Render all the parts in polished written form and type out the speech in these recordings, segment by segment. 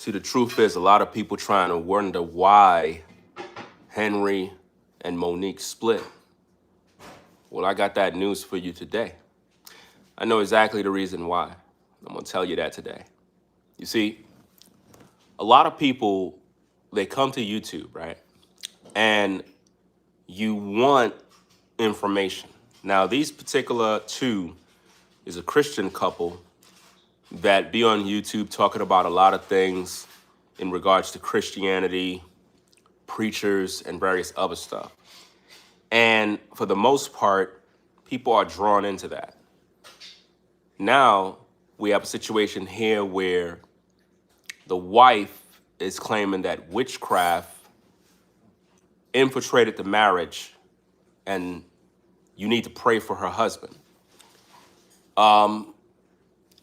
See, the truth is, a lot of people trying to wonder why Henry and Monique split. Well, I got that news for you today. I know exactly the reason why. I'm gonna tell you that today. You see, a lot of people, they come to YouTube, right? And you want information. Now, these particular two is a Christian couple that be on YouTube talking about a lot of things in regards to Christianity, preachers, and various other stuff. And for the most part, people are drawn into that. Now, we have a situation here where the wife is claiming that witchcraft infiltrated the marriage and you need to pray for her husband.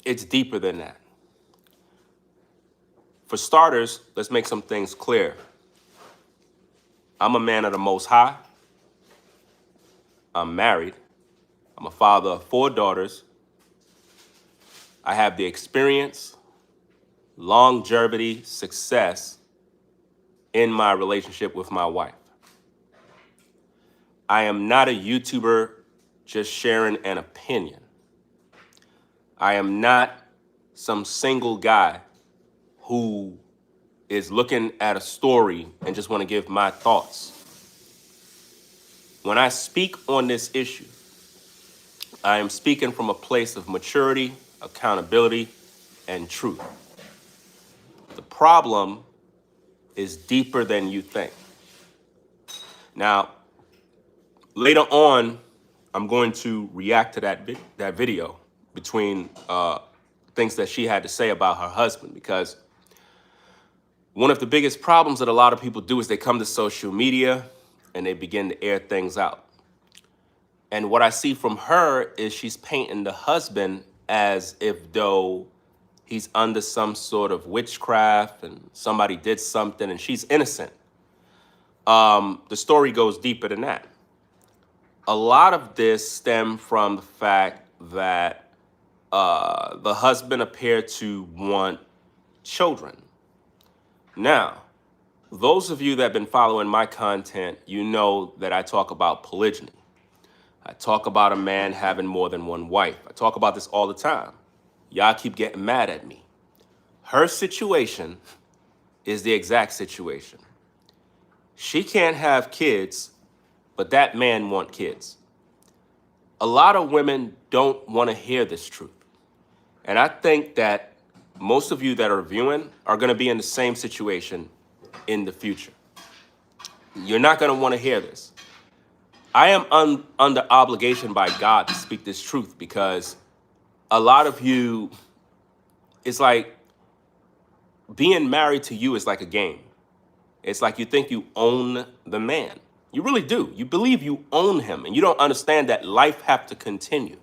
It's deeper than that. For starters, let's make some things clear. I'm a man of the Most High. I'm married. I'm a father of 4 daughters. I have the experience, longevity, success in my relationship with my wife. I am not a YouTuber just sharing an opinion. I am not some single guy who is looking at a story and just want to give my thoughts. When I speak on this issue, I am speaking from a place of maturity, accountability, and truth. The problem is deeper than you think. Now, later on, I'm going to react to that video between things that she had to say about her husband, because one of the biggest problems that a lot of people do is they come to social media and they begin to air things out. And what I see from her is she's painting the husband as if though he's under some sort of witchcraft and somebody did something and she's innocent. The story goes deeper than that. A lot of this stemmed from the fact that the husband appeared to want children. Now, those of you that have been following my content, you know that I talk about polygyny. I talk about a man having more than one wife. I talk about this all the time. Y'all keep getting mad at me. Her situation is the exact situation. She can't have kids, but that man wants kids. A lot of women don't want to hear this truth. And I think that most of you that are viewing are going to be in the same situation in the future. You're not going to want to hear this. I am under obligation by God to speak this truth, because a lot of you, it's like being married to you is like a game. It's like you think you own the man. You really do. You believe you own him, and you don't understand that life have to continue.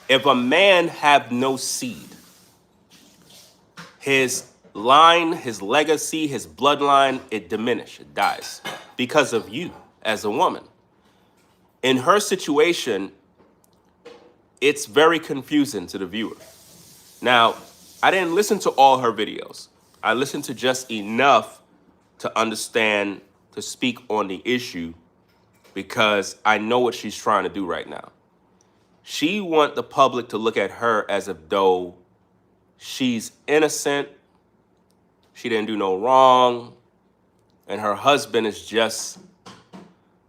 If a man have no seed, his line, his legacy, his bloodline, it diminishes, it dies because of you as a woman. In her situation, it's very confusing to the viewer. Now, I didn't listen to all her videos. I listened to just enough to understand, to speak on the issue, because I know what she's trying to do right now. She wants the public to look at her as if though she's innocent, she didn't do no wrong, and her husband is just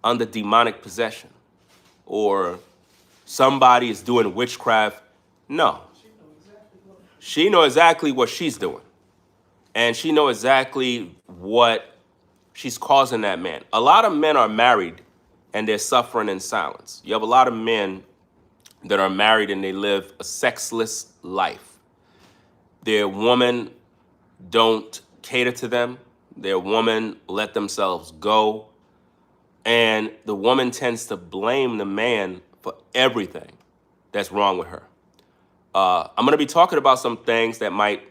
under demonic possession, or somebody is doing witchcraft. No. She knows exactly what she's doing. And she knows exactly what she's causing that man. A lot of men are married and they're suffering in silence. You have a lot of men that are married and they live a sexless life. Their woman don't cater to them. Their woman let themselves go. And the woman tends to blame the man for everything that's wrong with her. I'm going to be talking about some things that might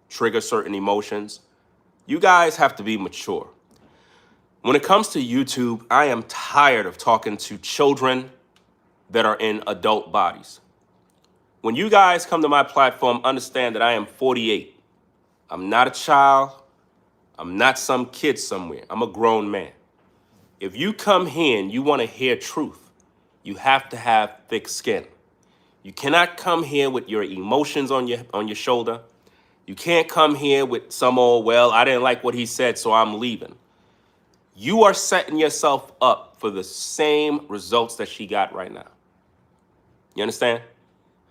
trigger certain emotions. You guys have to be mature. When it comes to YouTube, I am tired of talking to children that are in adult bodies. When you guys come to my platform, understand that I am 48. I'm not a child. I'm not some kid somewhere. I'm a grown man. If you come here and you want to hear truth, you have to have thick skin. You cannot come here with your emotions on your shoulder. You can't come here with some old, well, I didn't like what he said, so I'm leaving. You are setting yourself up for the same results that she got right now. You understand?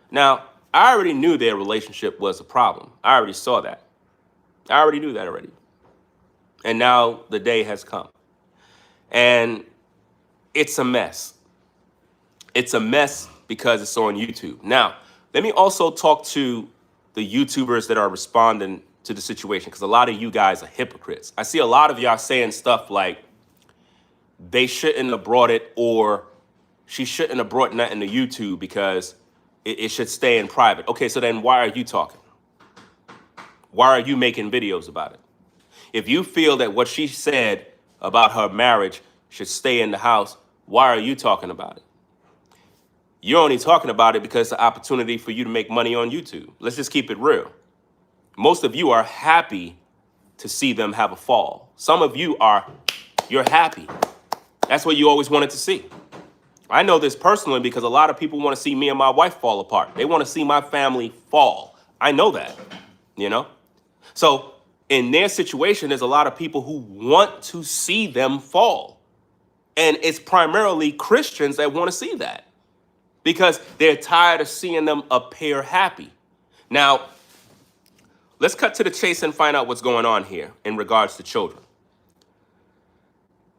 Now, I already knew their relationship was a problem. I already saw that. I already knew that already. And now the day has come. And it's a mess. It's a mess because it's on YouTube. Now, let me also talk to the YouTubers that are responding to the situation, because a lot of you guys are hypocrites. I see a lot of y'all saying stuff like they shouldn't have brought it, or she shouldn't have brought nothing to YouTube because it should stay in private. Okay, so then why are you talking? Why are you making videos about it? If you feel that what she said about her marriage should stay in the house, why are you talking about it? You're only talking about it because it's an opportunity for you to make money on YouTube. Let's just keep it real. Most of you are happy to see them have a fall. Some of you you're happy. That's what you always wanted to see. I know this personally because a lot of people want to see me and my wife fall apart. They want to see my family fall. I know that, you know? So in their situation, there's a lot of people who want to see them fall. And it's primarily Christians that want to see that, because they're tired of seeing them appear happy. Now, let's cut to the chase and find out what's going on here in regards to children.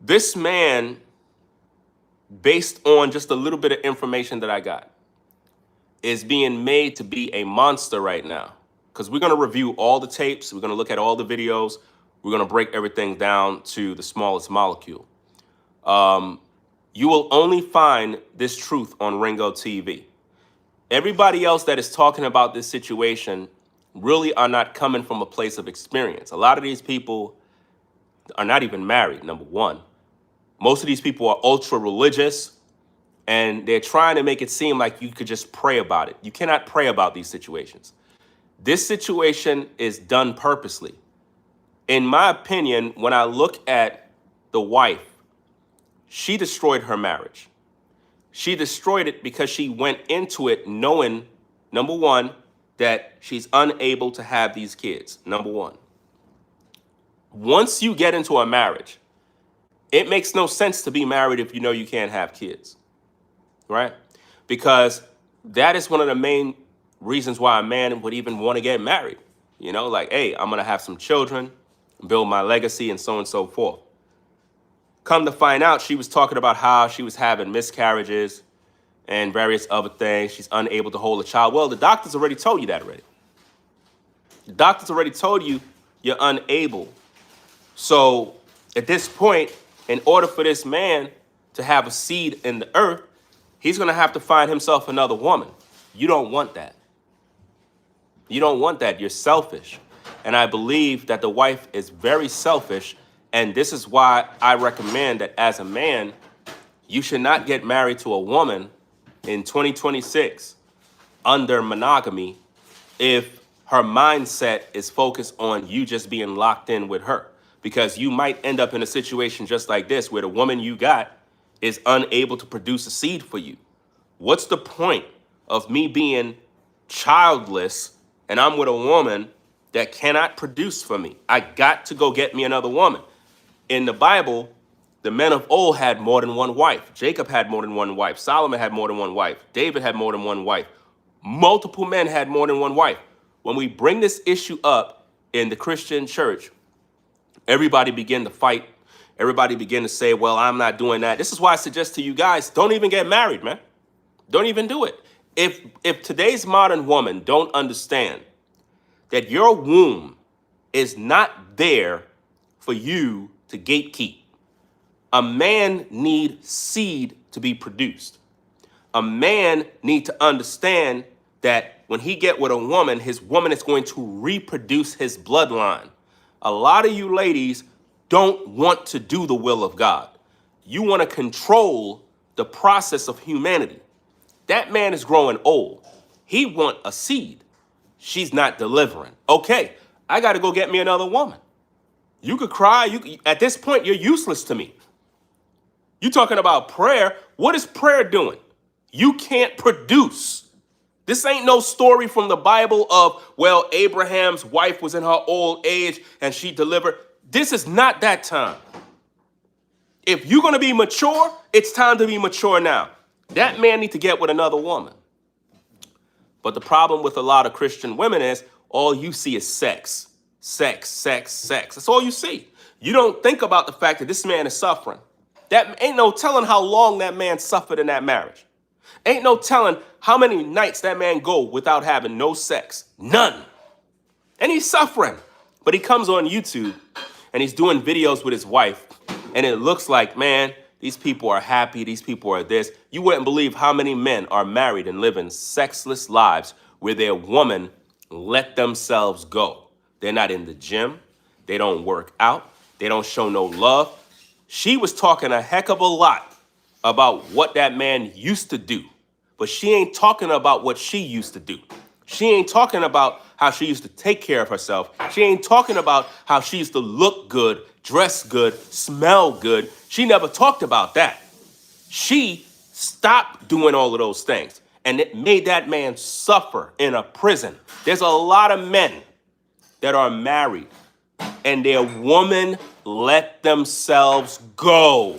This man, based on just a little bit of information that I got, is being made to be a monster right now. Because we're going to review all the tapes. We're going to look at all the videos. We're going to break everything down to the smallest molecule. You will only find this truth on Ringo TV. Everybody else that is talking about this situation really are not coming from a place of experience. A lot of these people are not even married, number one. Most of these people are ultra religious, and they're trying to make it seem like you could just pray about it. You cannot pray about these situations. This situation is done purposely. In my opinion, when I look at the wife, she destroyed her marriage. She destroyed it because she went into it knowing, number one, that she's unable to have these kids, number one. Once you get into a marriage, it makes no sense to be married if you know you can't have kids, right? Because that is one of the main reasons why a man would even want to get married. You know, like, hey, I'm going to have some children, build my legacy, and so on and so forth. Come to find out, she was talking about how she was having miscarriages and various other things. She's unable to hold a child. Well, the doctors already told you that already. The doctors already told you you're unable. So at this point, in order for this man to have a seed in the earth, he's going to have to find himself another woman. You don't want that. You don't want that. You're selfish. And I believe that the wife is very selfish. And this is why I recommend that as a man, you should not get married to a woman in 2026 under monogamy if her mindset is focused on you just being locked in with her. Because you might end up in a situation just like this, where the woman you got is unable to produce a seed for you. What's the point of me being childless and I'm with a woman that cannot produce for me? I got to go get me another woman. In the Bible, the men of old had more than one wife. Jacob had more than one wife. Solomon had more than one wife. David had more than one wife. Multiple men had more than one wife. When we bring this issue up in the Christian church, everybody begin to fight. Everybody begin to say, well, I'm not doing that. This is why I suggest to you guys, don't even get married, man. Don't even do it. If today's modern woman don't understand that your womb is not there for you to gatekeep. A man need seed to be produced. A man need to understand that when he get with a woman, his woman is going to reproduce his bloodline. A lot of you ladies don't want to do the will of God. You want to control the process of humanity. That man is growing old. He want a seed. She's not delivering. Okay, I get it. I got to go get me another woman. You could cry. At this point, you're useless to me. You talking about prayer. What is prayer doing? You can't produce. This ain't no story from the Bible of, well, Abraham's wife was in her old age and she delivered. This is not that time. If you're going to be mature, it's time to be mature now. That man needs to get with another woman. But the problem with a lot of Christian women is all you see is sex, sex, sex, sex. That's all you see. You don't think about the fact that this man is suffering. That ain't no telling how long that man suffered in that marriage. Ain't no telling how many nights that man go without having no sex. None. And he's suffering. But he comes on YouTube and he's doing videos with his wife. And it looks like, man, these people are happy. These people are this. You wouldn't believe how many men are married and living sexless lives where their woman let themselves go. They're not in the gym. They don't work out. They don't show no love. She was talking a heck of a lot about what that man used to do, but she ain't talking about what she used to do. She ain't talking about how she used to take care of herself. She ain't talking about how she used to look good, dress good, smell good. She never talked about that. She stopped doing all of those things, and it made that man suffer in a prison. There's a lot of men that are married, and their woman let themselves go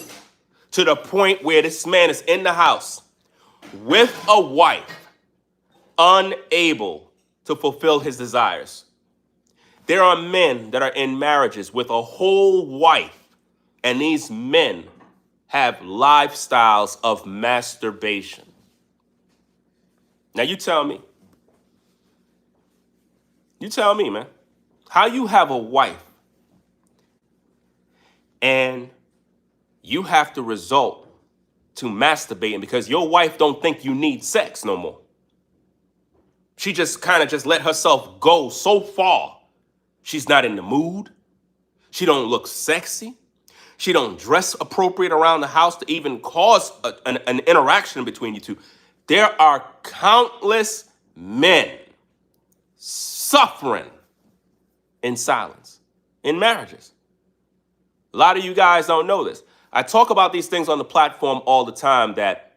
to the point where this man is in the house with a wife, unable to fulfill his desires. There are men that are in marriages with a whole wife, and these men have lifestyles of masturbation. Now you tell me, man, how you have a wife and you have to resort to masturbating because your wife don't think you need sex no more. She just kind of let herself go so far. She's not in the mood. She don't look sexy. She don't dress appropriate around the house to even cause an interaction between you two. There are countless men suffering in silence in marriages. A lot of you guys don't know this. I talk about these things on the platform all the time, that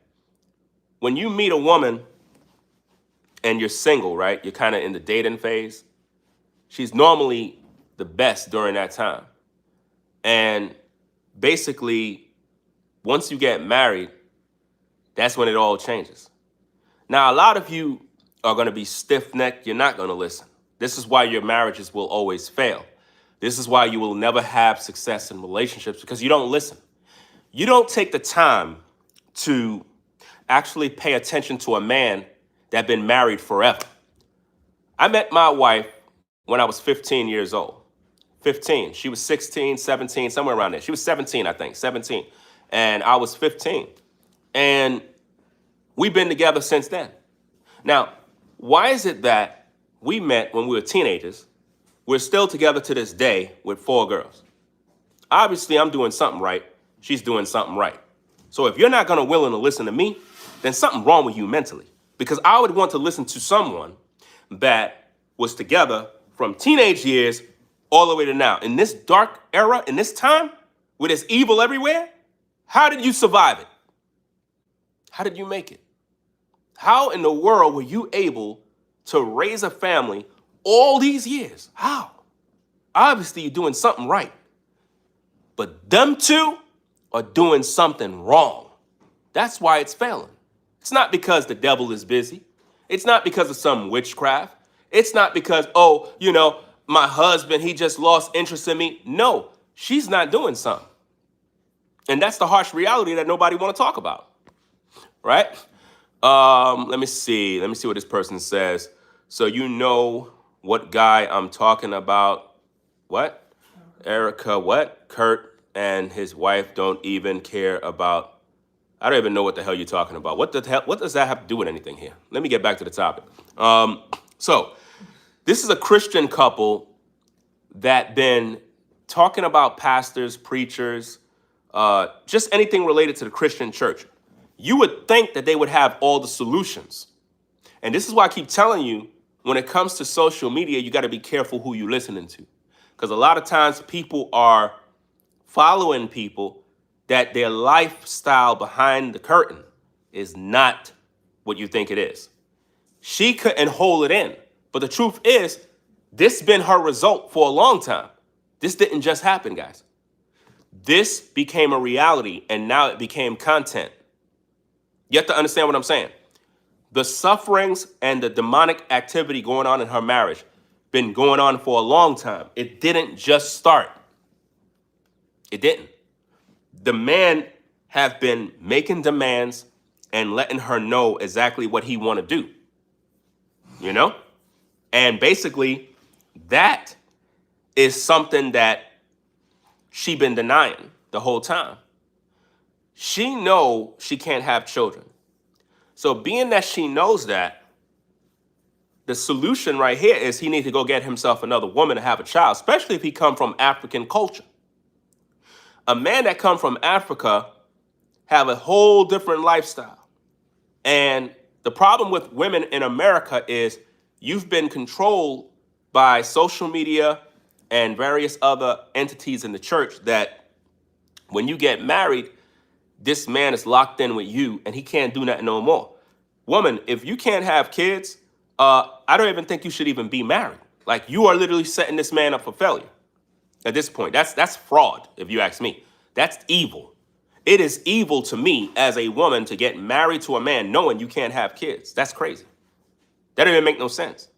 when you meet a woman and you're single, right? You're kind of in the dating phase. She's normally the best during that time. And basically, once you get married, that's when it all changes. Now, a lot of you are going to be stiff-necked. You're not going to listen. This is why your marriages will always fail. This is why you will never have success in relationships, because you don't listen. You don't take the time to actually pay attention to a man that's been married forever. I met my wife when I was 15 years old. 15. She was 16, 17, somewhere around there. She was 17, I think, 17. And I was 15. And we've been together since then. Now, why is it that we met when we were teenagers? We're still together to this day with 4 girls. Obviously, I'm doing something right. She's doing something right. So if you're not going to willing to listen to me, then something wrong with you mentally. Because I would want to listen to someone that was together from teenage years all the way to now. In this dark era, in this time, where there's evil everywhere, how did you survive it? How did you make it? How in the world were you able to raise a family all these years? How? Obviously, you're doing something right. But them two are doing something wrong. That's why it's failing. It's not because the devil is busy. It's not because of some witchcraft. It's not because, my husband, he just lost interest in me. No, she's not doing something. And that's the harsh reality that nobody want to talk about, right? Let me see what this person says. So you know what guy I'm talking about. What? Erica, what? Kurt and his wife don't even care about. I don't even know what the hell you're talking about. What does that have to do with anything here? Let me get back to the topic. So this is a Christian couple that been talking about pastors, preachers, just anything related to the Christian church. You would think that they would have all the solutions. And this is why I keep telling you when it comes to social media, you got to be careful who you're listening to. Because a lot of times people are following people that their lifestyle behind the curtain is not what you think it is. She couldn't hold it in. But the truth is, this has been her result for a long time. This didn't just happen, guys. This became a reality, and now it became content. You have to understand what I'm saying. The sufferings and the demonic activity going on in her marriage been going on for a long time. It didn't just start. It didn't. The man have been making demands and letting her know exactly what he want to do. You know? And basically, that is something that she been denying the whole time. She know she can't have children. So being that she knows that, the solution right here is he needs to go get himself another woman to have a child, especially if he come from African culture. A man that come from Africa have a whole different lifestyle. And the problem with women in America is you've been controlled by social media and various other entities in the church that when you get married, this man is locked in with you and he can't do nothing no more. Woman, if you can't have kids, I don't even think you should even be married. Like, you are literally setting this man up for failure at this point. That's fraud, if you ask me. That's evil. It is evil to me as a woman to get married to a man knowing you can't have kids. That's crazy. That doesn't even make no sense.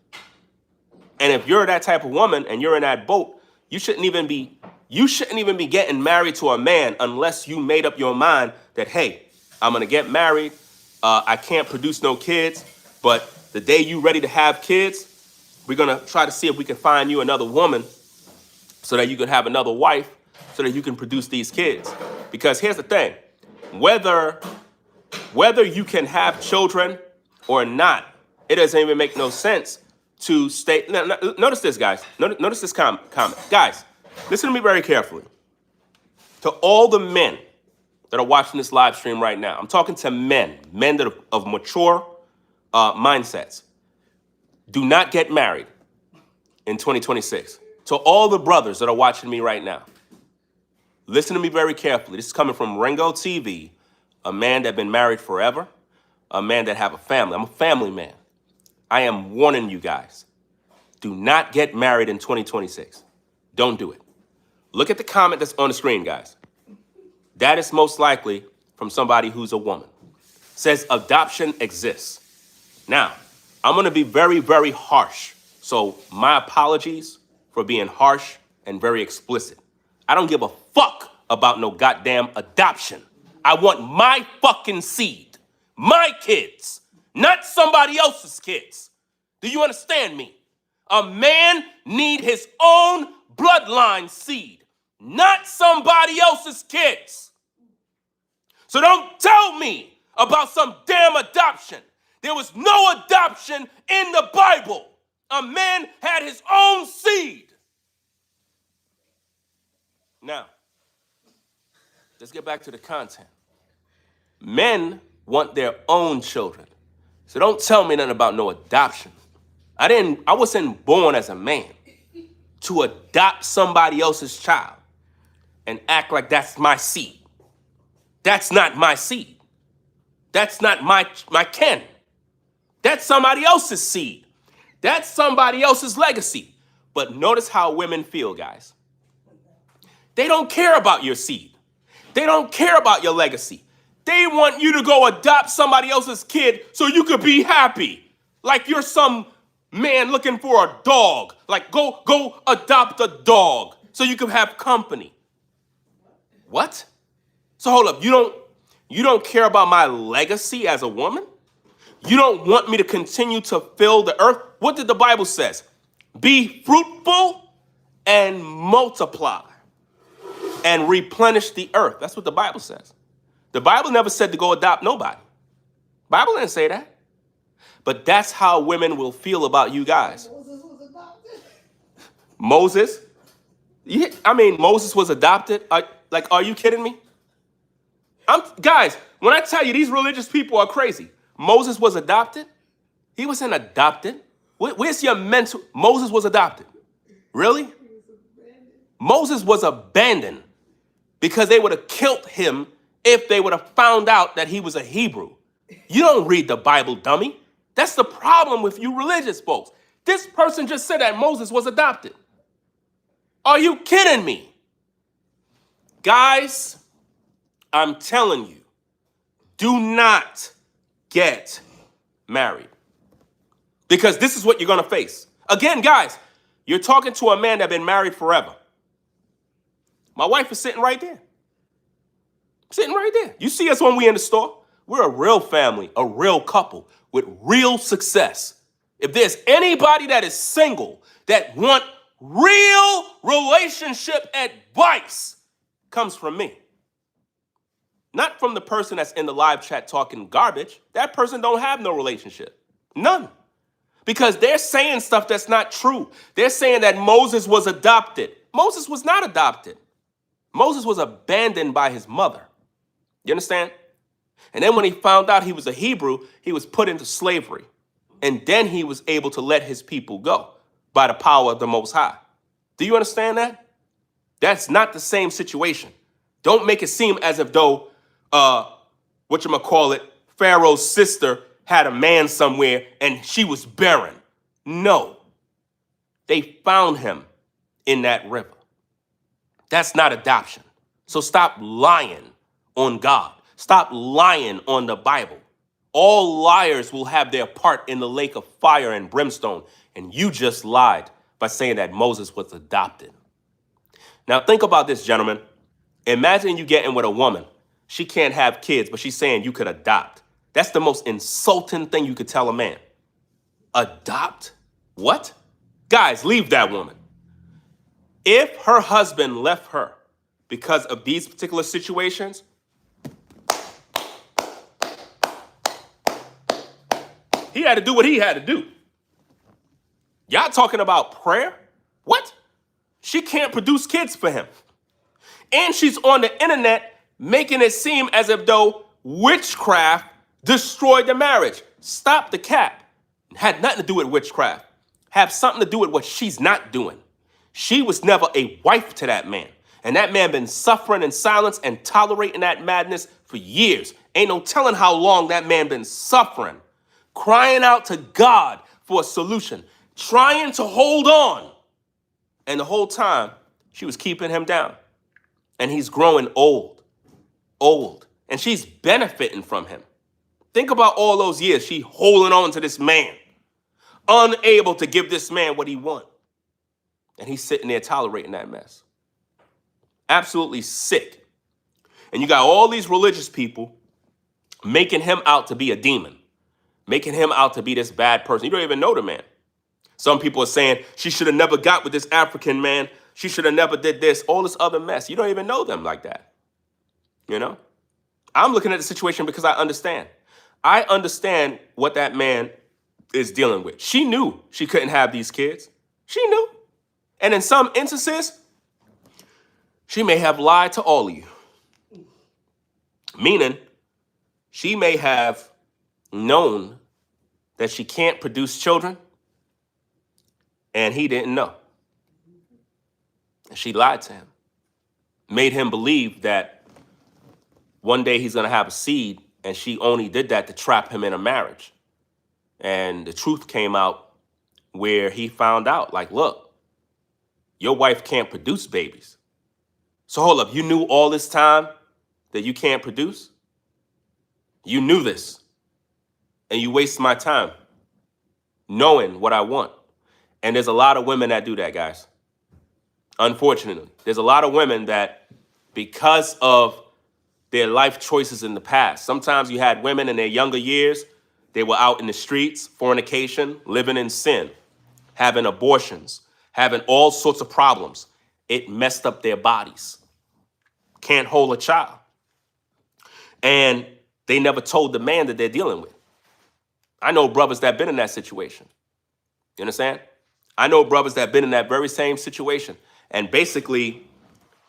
And if you're that type of woman and you're in that boat, you shouldn't even be getting married to a man unless you made up your mind that, hey, I'm going to get married. I can't produce no kids, but the day you ready to have kids, we're going to try to see if we can find you another woman so that you can have another wife so that you can produce these kids. Because here's the thing, whether you can have children or not, it doesn't even make no sense to stay. Notice this, guys. Notice this comment. Guys, listen to me very carefully. To all the men that are watching this live stream right now, I'm talking to men that are of mature mindsets. Do not get married in 2026. To all the brothers that are watching me right now, listen to me very carefully. This is coming from Ringo TV, a man that been married forever, a man that have a family. I'm a family man. I am warning you guys. Do not get married in 2026. Don't do it. Look at the comment that's on the screen, guys. That is most likely from somebody who's a woman. Says adoption exists. Now, I'm going to be very, very harsh. So my apologies for being harsh and very explicit. I don't give a fuck about no goddamn adoption. I want my fucking seed, my kids, not somebody else's kids. Do you understand me? A man need his own bloodline seed, not somebody else's kids. So don't tell me about some damn adoption. There was no adoption in the Bible. A man had his own seed. Now, let's get back to the content. Men want their own children. So don't tell me nothing about no adoption. I wasn't born as a man to adopt somebody else's child and act like that's my seed. That's not my seed. That's not my kin. That's somebody else's seed. That's somebody else's legacy. But notice how women feel, guys. They don't care about your seed. They don't care about your legacy. They want you to go adopt somebody else's kid so you could be happy. Like you're some man looking for a dog. Like go adopt a dog so you can have company. What? So hold up, you don't care about my legacy as a woman? You don't want me to continue to fill the earth? What did the Bible says? Be fruitful and multiply and replenish the earth. That's what the Bible says. The Bible never said to go adopt nobody. The Bible didn't say that. But that's how women will feel about you guys. Moses was adopted. Moses? Yeah, I mean, Moses was adopted. Are you kidding me? Guys, when I tell you these religious people are crazy, Moses was adopted. He wasn't adopted. Where's your mental? Moses was adopted. Really? Moses was abandoned because they would have killed him if they would have found out that he was a Hebrew. You don't read the Bible, dummy. That's the problem with you religious folks. This person just said that Moses was adopted. Are you kidding me? Guys, I'm telling you, do not get married. Because this is what you're going to face. Again, guys, you're talking to a man that's been married forever. My wife is sitting right there. Sitting right there. You see us when we in the store. We're a real family, a real couple with real success. If there's anybody that is single that want real relationship advice, comes from me. Not from the person that's in the live chat talking garbage. That person don't have no relationship. None. Because they're saying stuff that's not true. They're saying that Moses was adopted. Moses was not adopted. Moses was abandoned by his mother. You understand? And then when he found out he was a Hebrew, he was put into slavery. And then he was able to let his people go by the power of the Most High. Do you understand that? That's not the same situation. Don't make it seem as if though, Pharaoh's sister had a man somewhere and she was barren. No. They found him in that river. That's not adoption. So stop lying on God. Stop lying on the Bible. All liars will have their part in the lake of fire and brimstone. And you just lied by saying that Moses was adopted. Now think about this, gentlemen. Imagine you getting with a woman. She can't have kids, but she's saying you could adopt. That's the most insulting thing you could tell a man. Adopt? What? Guys, leave that woman. If her husband left her because of these particular situations, he had to do what he had to do. Y'all talking about prayer? What? She can't produce kids for him. And she's on the internet making it seem as if though witchcraft destroyed the marriage. Stop the cap. Had nothing to do with witchcraft. Have something to do with what she's not doing. She was never a wife to that man. And that man been suffering in silence and tolerating that madness for years. Ain't no telling how long that man been suffering. Crying out to God for a solution. Trying to hold on. And the whole time, she was keeping him down. And he's growing old. And she's benefiting from him. Think about all those years she holding on to this man. Unable to give this man what he wants. And he's sitting there tolerating that mess. Absolutely sick. And you got all these religious people making him out to be a demon. Making him out to be this bad person. You don't even know the man. Some people are saying she should have never got with this African man. She should have never did this. All this other mess. You don't even know them like that. You know? I'm looking at the situation because I understand. I understand what that man is dealing with. She knew she couldn't have these kids. She knew. And in some instances, she may have lied to all of you. Meaning, she may have known that she can't produce children, and he didn't know. And she lied to him. Made him believe that one day he's going to have a seed, and she only did that to trap him in a marriage. And the truth came out where he found out, like, look, your wife can't produce babies. So hold up, you knew all this time that you can't produce? You knew this. And you waste my time knowing what I want. And there's a lot of women that do that, guys. Unfortunately, there's a lot of women that, because of their life choices in the past, sometimes you had women in their younger years, they were out in the streets, fornication, living in sin, having abortions, having all sorts of problems. It messed up their bodies. Can't hold a child. And they never told the man that they're dealing with. I know brothers that have been in that situation. You understand? I know brothers that have been in that very same situation. And basically,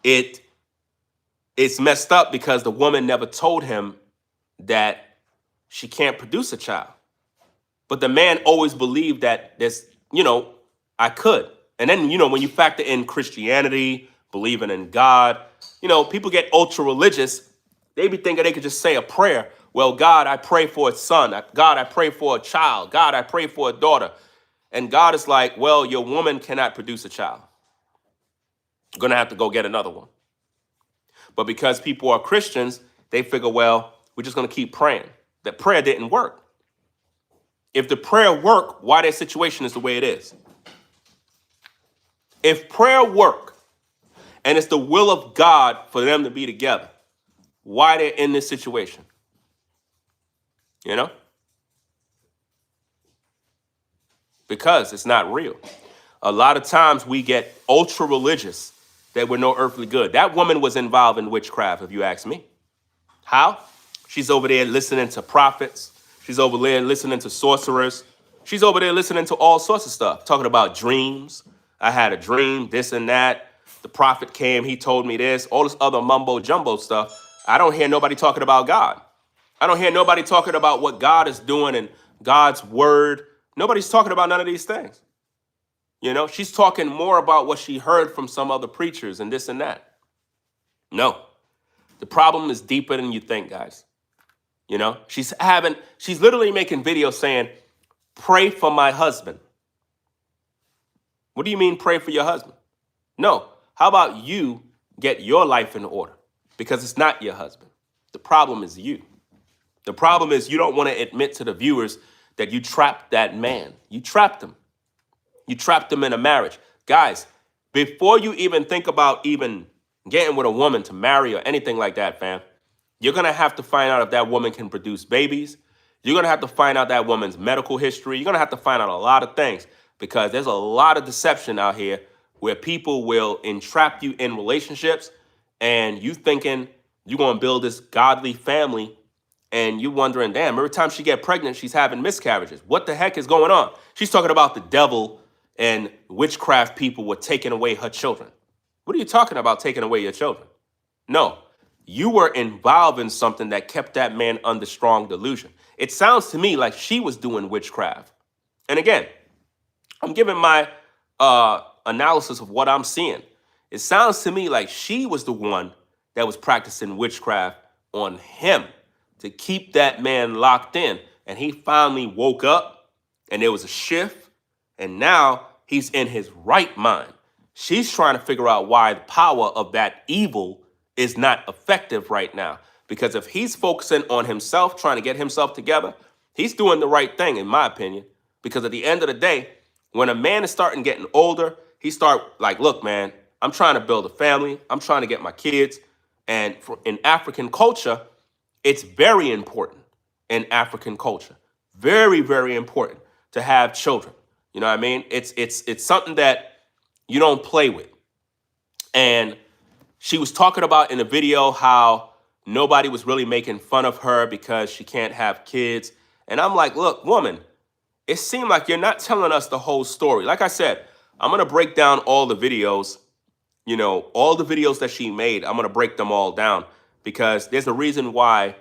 it's messed up because the woman never told him that she can't produce a child. But the man always believed that I could. And then, when you factor in Christianity, believing in God, people get ultra religious. They be thinking they could just say a prayer. Well, God, I pray for a son. God, I pray for a child. God, I pray for a daughter. And God is like, well, your woman cannot produce a child. You're going to have to go get another one. But because people are Christians, they figure, well, we're just going to keep praying. That prayer didn't work. If the prayer worked, why their situation is the way it is? If prayer worked and it's the will of God for them to be together, why they're in this situation? Because it's not real. A lot of times we get ultra religious that we're no earthly good. That woman was involved in witchcraft, if you ask me. How? She's over there listening to prophets. She's over there listening to sorcerers. She's over there listening to all sorts of stuff, talking about dreams. I had a dream, this and that. The prophet came, he told me this, all this other mumbo jumbo stuff. I don't hear nobody talking about God. I don't hear nobody talking about what God is doing and God's word. Nobody's talking about none of these things. She's talking more about what she heard from some other preachers and this and that. No, the problem is deeper than you think, guys. She's literally making videos saying, pray for my husband. What do you mean pray for your husband? No. How about you get your life in order? Because it's not your husband. The problem is you. The problem is you don't want to admit to the viewers that you trapped that man. You trapped him. You trapped him in a marriage. Guys, before you even think about even getting with a woman to marry or anything like that, fam, you're going to have to find out if that woman can produce babies. You're going to have to find out that woman's medical history. You're going to have to find out a lot of things because there's a lot of deception out here where people will entrap you in relationships and you thinking you're going to build this godly family and you wondering, damn, every time she get pregnant, she's having miscarriages. What the heck is going on? She's talking about the devil and witchcraft people were taking away her children. What are you talking about taking away your children? No, you were involved in something that kept that man under strong delusion. It sounds to me like she was doing witchcraft. And again, I'm giving my analysis of what I'm seeing. It sounds to me like she was the one that was practicing witchcraft on him to keep that man locked in. And he finally woke up and there was a shift. And now he's in his right mind. She's trying to figure out why the power of that evil is not effective right now. Because if he's focusing on himself, trying to get himself together, he's doing the right thing, in my opinion. Because at the end of the day, when a man is starting getting older, he start like, look, man, I'm trying to build a family. I'm trying to get my kids. And in African culture, it's very important in African culture. Very, very important to have children. You know what I mean? It's something that you don't play with. And she was talking about in a video how nobody was really making fun of her because she can't have kids. And I'm like, look, woman, it seemed like you're not telling us the whole story. Like I said, I'm going to break down all the videos, all the videos that she made. I'm going to break them all down because there's a reason why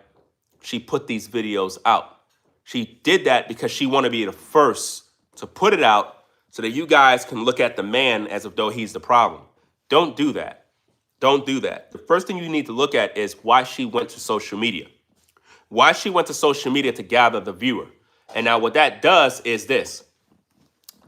she put these videos out. She did that because she wanted to be the first to put it out so that you guys can look at the man as if though he's the problem. Don't do that. Don't do that. The first thing you need to look at is why she went to social media. Why she went to social media to gather the viewer. And now what that does is this.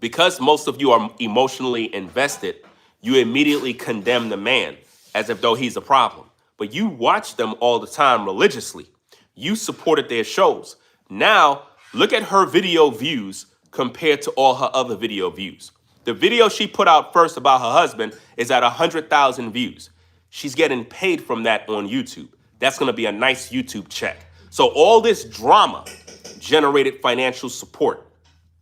Because most of you are emotionally invested, you immediately condemn the man as if though he's a problem. But you watch them all the time religiously. You supported their shows. Now, look at her video views compared to all her other video views. The video she put out first about her husband is at 100,000 views. She's getting paid from that on YouTube. That's going to be a nice YouTube check. So all this drama generated financial support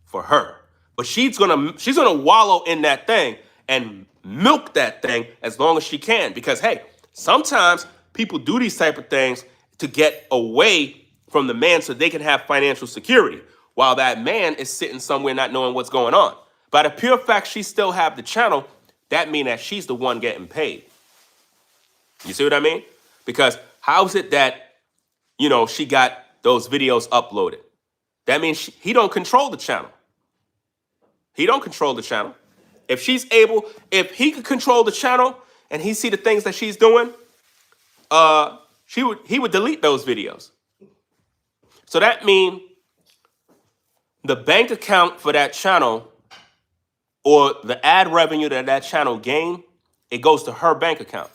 for her. But she's gonna wallow in that thing and milk that thing as long as she can. Because, hey, sometimes people do these type of things to get away from the man so they can have financial security while that man is sitting somewhere not knowing what's going on. By the pure fact she still have the channel, that means that she's the one getting paid. You see what I mean? Because how is it that, she got those videos uploaded? That means he don't control the channel. He don't control the channel. If he could control the channel and he see the things that she's doing, he would delete those videos. So that means the bank account for that channel or the ad revenue that channel gain, it goes to her bank account.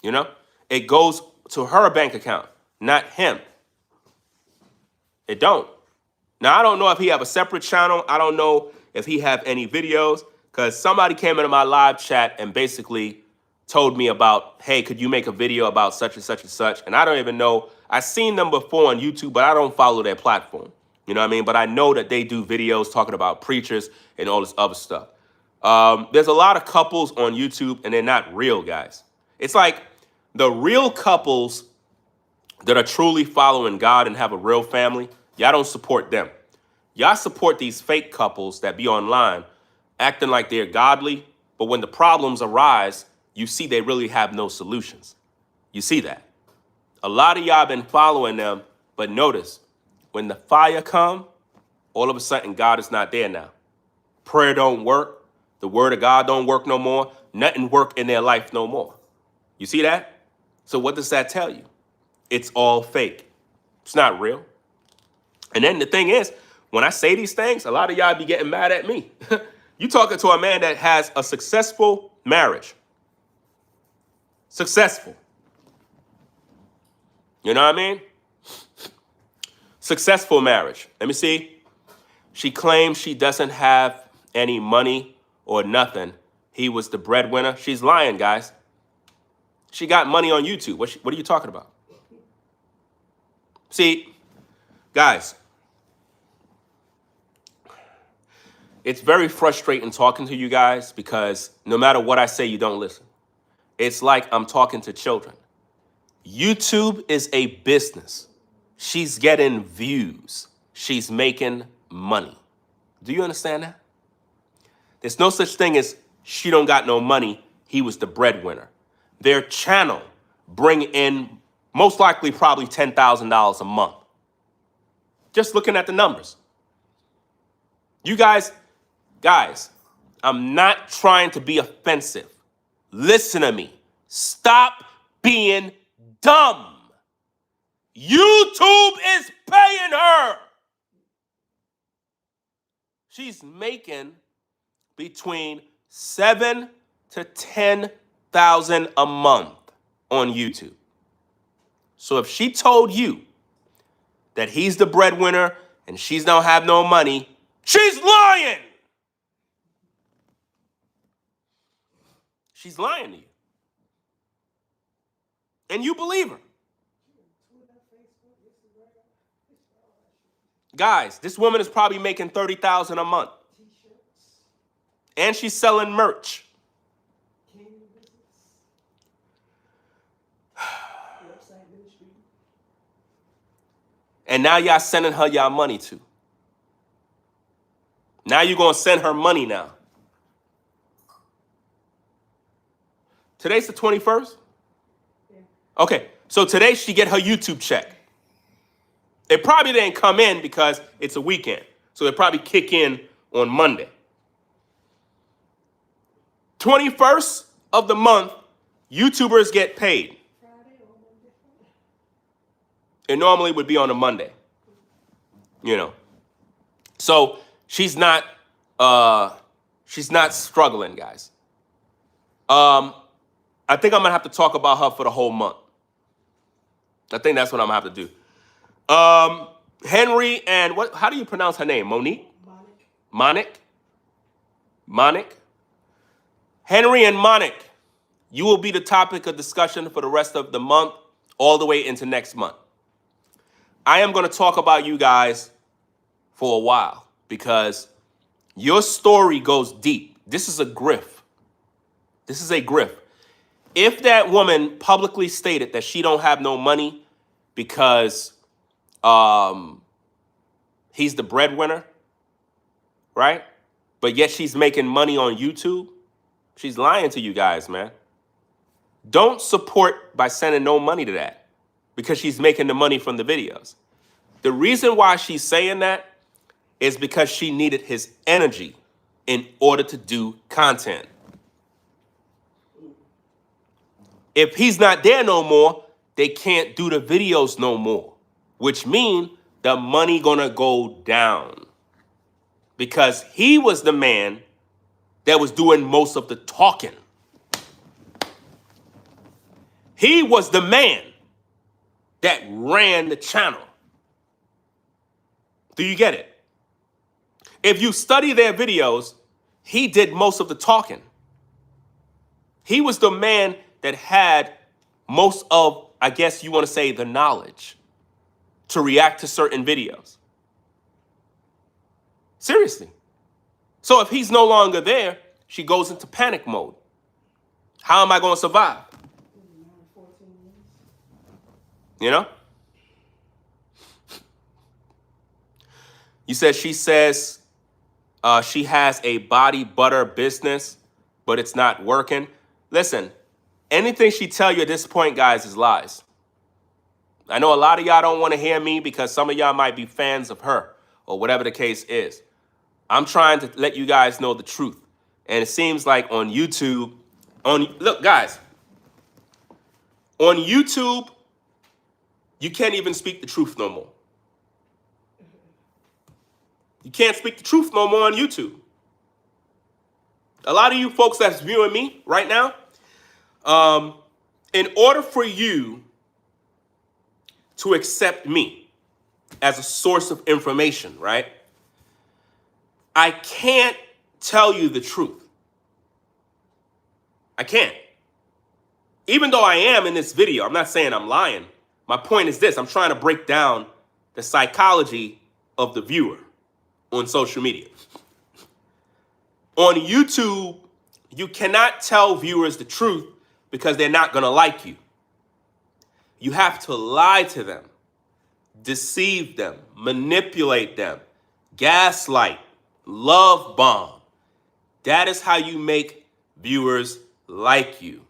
You know, it goes to her bank account, not him. It don't. Now, I don't know if he have a separate channel. I don't know if he have any videos, because somebody came into my live chat and basically told me about, hey, could you make a video about such and such and such? And I don't even know. I've seen them before on YouTube, but I don't follow their platform. You know what I mean? But I know that they do videos talking about preachers and all this other stuff. There's a lot of couples on YouTube, and they're not real, guys. It's like the real couples that are truly following God and have a real family, y'all don't support them. Y'all support these fake couples that be online acting like they're godly, but when the problems arise, you see they really have no solutions. You see that. A lot of y'all been following them, but notice, when the fire come, all of a sudden God is not there now. Prayer don't work. The word of God don't work no more. Nothing work in their life no more. You see that? So what does that tell you? It's all fake. It's not real. And then the thing is, when I say these things, a lot of y'all be getting mad at me. You talking to a man that has a successful marriage. Successful. You know what I mean? Successful marriage. Let me see. She claims she doesn't have any money or nothing. He was the breadwinner. She's lying, guys. She got money on YouTube. What are you talking about? See, guys, it's very frustrating talking to you guys because no matter what I say, you don't listen. It's like I'm talking to children. YouTube is a business. She's getting views. She's making money. Do you understand that? There's no such thing as she don't got no money. He was the breadwinner. Their channel bring in most likely probably $10,000 a month. Just looking at the numbers. You guys, I'm not trying to be offensive. Listen to me. Stop being dumb. YouTube is paying her. She's making between $7,000 to $10,000 a month on YouTube. So if she told you that he's the breadwinner and she's don't have no money, she's lying. She's lying to you. And you believe her. Guys, this woman is probably making $30,000 a month. And she's selling merch. And now y'all sending her y'all money too. Now you're going to send her money now. Today's the 21st? Yeah. Okay, so today she get her YouTube check. It probably didn't come in because it's a weekend. So it probably kick in on Monday. 21st of the month, YouTubers get paid. It normally would be on a Monday. You know. So she's not struggling, guys. I think I'm gonna have to talk about her for the whole month. I think that's what I'm gonna have to do. Henry and how do you pronounce her name? Monic? Monic? Henry and Monic, you will be the topic of discussion for the rest of the month, all the way into next month. I am going to talk about you guys for a while because your story goes deep. This is a grift. This is a grift. If that woman publicly stated that she don't have no money because he's the breadwinner, right? But yet she's making money on YouTube, she's lying to you guys, man. Don't support by sending no money to that because she's making the money from the videos. The reason why she's saying that is because she needed his energy in order to do content. If he's not there no more, they can't do the videos no more, which means the money gonna go down because he was the man that was doing most of the talking. He was the man that ran the channel. Do you get it? If you study their videos, he did most of the talking. He was the man that had most of, I guess you want to say, the knowledge to react to certain videos. Seriously. So if he's no longer there, she goes into panic mode. How am I going to survive? You know? You said she says she has a body butter business, but it's not working. Listen, anything she tell you at this point, guys, is lies. I know a lot of y'all don't want to hear me because some of y'all might be fans of her or whatever the case is. I'm trying to let you guys know the truth. And it seems like on YouTube, look, guys, on YouTube, you can't even speak the truth no more. You can't speak the truth no more on YouTube. A lot of you folks that's viewing me right now, in order for you to accept me as a source of information, right? I can't tell you the truth. I can't. Even though I am in this video, I'm not saying I'm lying. My point is this: I'm trying to break down the psychology of the viewer on social media. On YouTube, you cannot tell viewers the truth because they're not going to like you. You have to lie to them, deceive them, manipulate them, gaslight, love bomb. That is how you make viewers like you.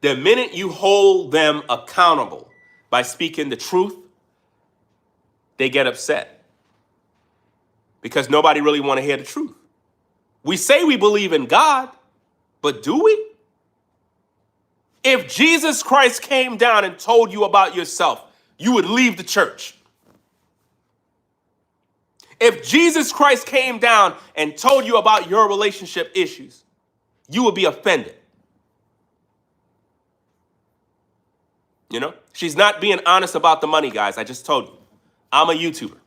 The minute you hold them accountable by speaking the truth, they get upset because nobody really want to hear the truth. We say we believe in God, but do we? If Jesus Christ came down and told you about yourself, you would leave the church. If Jesus Christ came down and told you about your relationship issues, you would be offended. You know, she's not being honest about the money, guys. I just told you. I'm a YouTuber.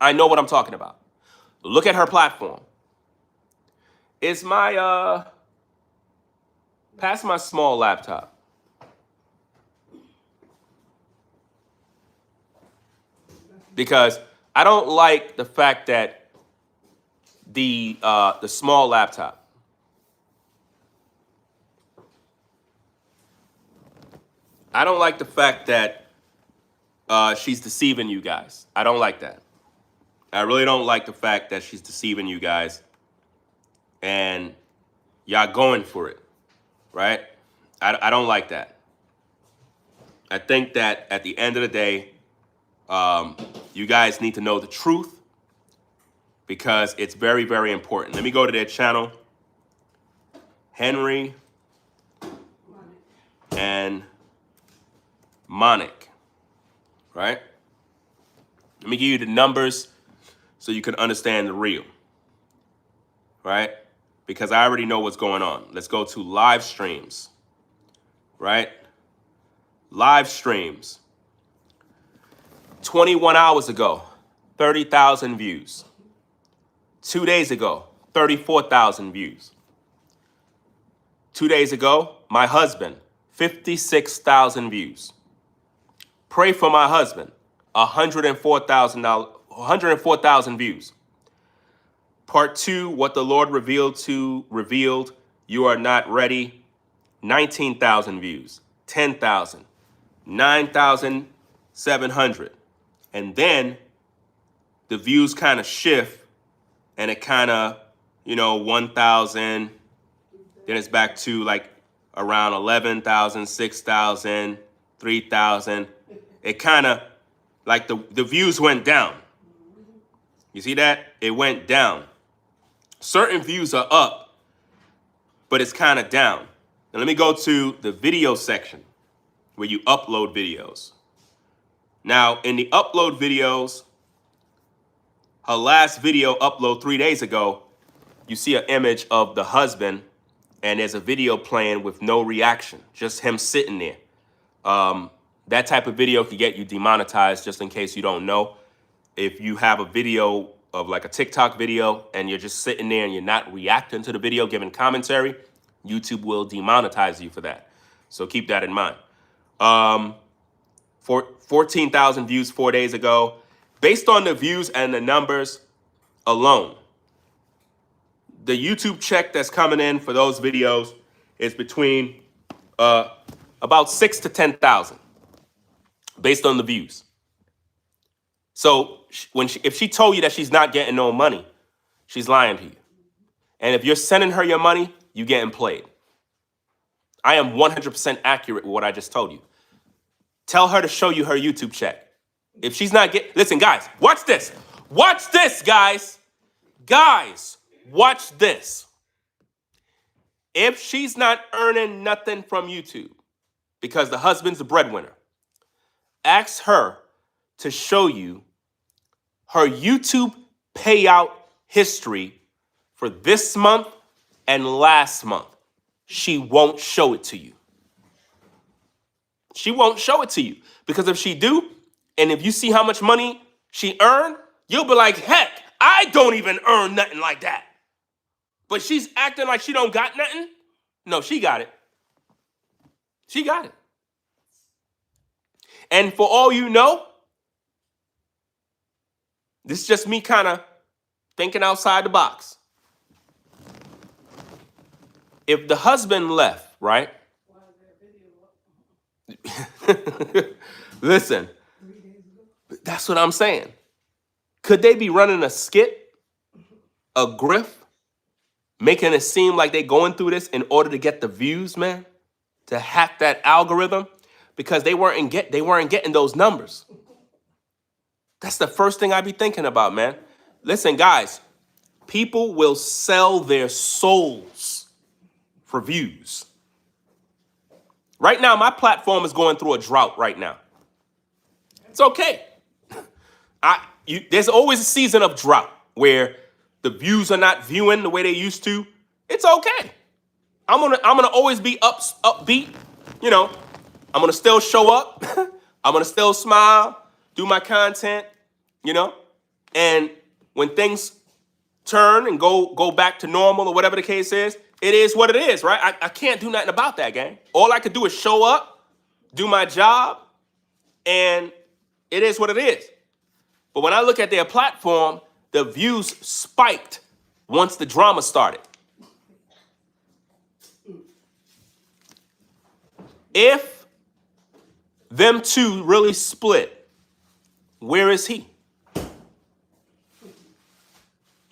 I know what I'm talking about. Look at her platform. It's my, pass my small laptop. Because I don't like the fact that the small laptop. I don't like the fact that she's deceiving you guys. I don't like that. I really don't like the fact that she's deceiving you guys and y'all going for it, right? I don't like that. I think that at the end of the day, you guys need to know the truth because it's very, very important. Let me go to their channel, Henry and Monic, right? Let me give you the numbers so you can understand the real, right? Because I already know what's going on. Let's go to live streams, right? Live streams. 21 hours ago, 30,000 views. 2 days ago, 34,000 views. 2 days ago, my husband, 56,000 views. Pray for my husband, 104,000 views. Part 2, what the Lord revealed, you are not ready, 19,000 views, 10,000, 9,700. And then the views kind of shift and it kind of, 1,000, then it's back to like around 11,000, 6,000, 3,000. It kind of Like the views went down. You see that? It went down. Certain views are up, but it's kind of down. Now let me go to the video section where you upload videos. Now, in the upload videos, her last video upload 3 days ago, you see an image of the husband and there's a video playing with no reaction, just him sitting there. That type of video could get you demonetized, just in case you don't know. If you have a video of like a TikTok video and you're just sitting there and you're not reacting to the video, giving commentary, YouTube will demonetize you for that. So keep that in mind. 14,000 views 4 days ago. Based on the views and the numbers alone, the YouTube check that's coming in for those videos is between about 6 to 10,000 based on the views. So if she told you that she's not getting no money, she's lying to you. And if you're sending her your money, you're getting played. I am 100% accurate with what I just told you. Tell her to show you her YouTube check. If she's not listen, guys, watch this. Watch this, guys. Guys, watch this. If she's not earning nothing from YouTube because the husband's the breadwinner, ask her to show you her YouTube payout history for this month and last month. She won't show it to you. She won't show it to you because if she do, and if you see how much money she earned, you'll be like, heck, I don't even earn nothing like that. But she's acting like she don't got nothing. No, she got it. She got it. And for all you know, this is just me kind of thinking outside the box. If the husband left, right? Listen, that's what I'm saying. Could they be running a skit, a grift, making it seem like they're going through this in order to get the views, man? To hack that algorithm? Because they weren't getting those numbers. That's the first thing I'd be thinking about, man. Listen, guys, people will sell their souls for views. Right now, my platform is going through a drought right now. It's okay. There's always a season of drought where the views are not viewing the way they used to. It's okay. I'm gonna always be upbeat. You know, I'm gonna still show up. I'm gonna still smile, do my content. You know, and when things turn and go back to normal or whatever the case is, it is what it is, right? I can't do nothing about that, gang. All I could do is show up, do my job, and it is what it is. But when I look at their platform, the views spiked once the drama started. If them two really split, where is he?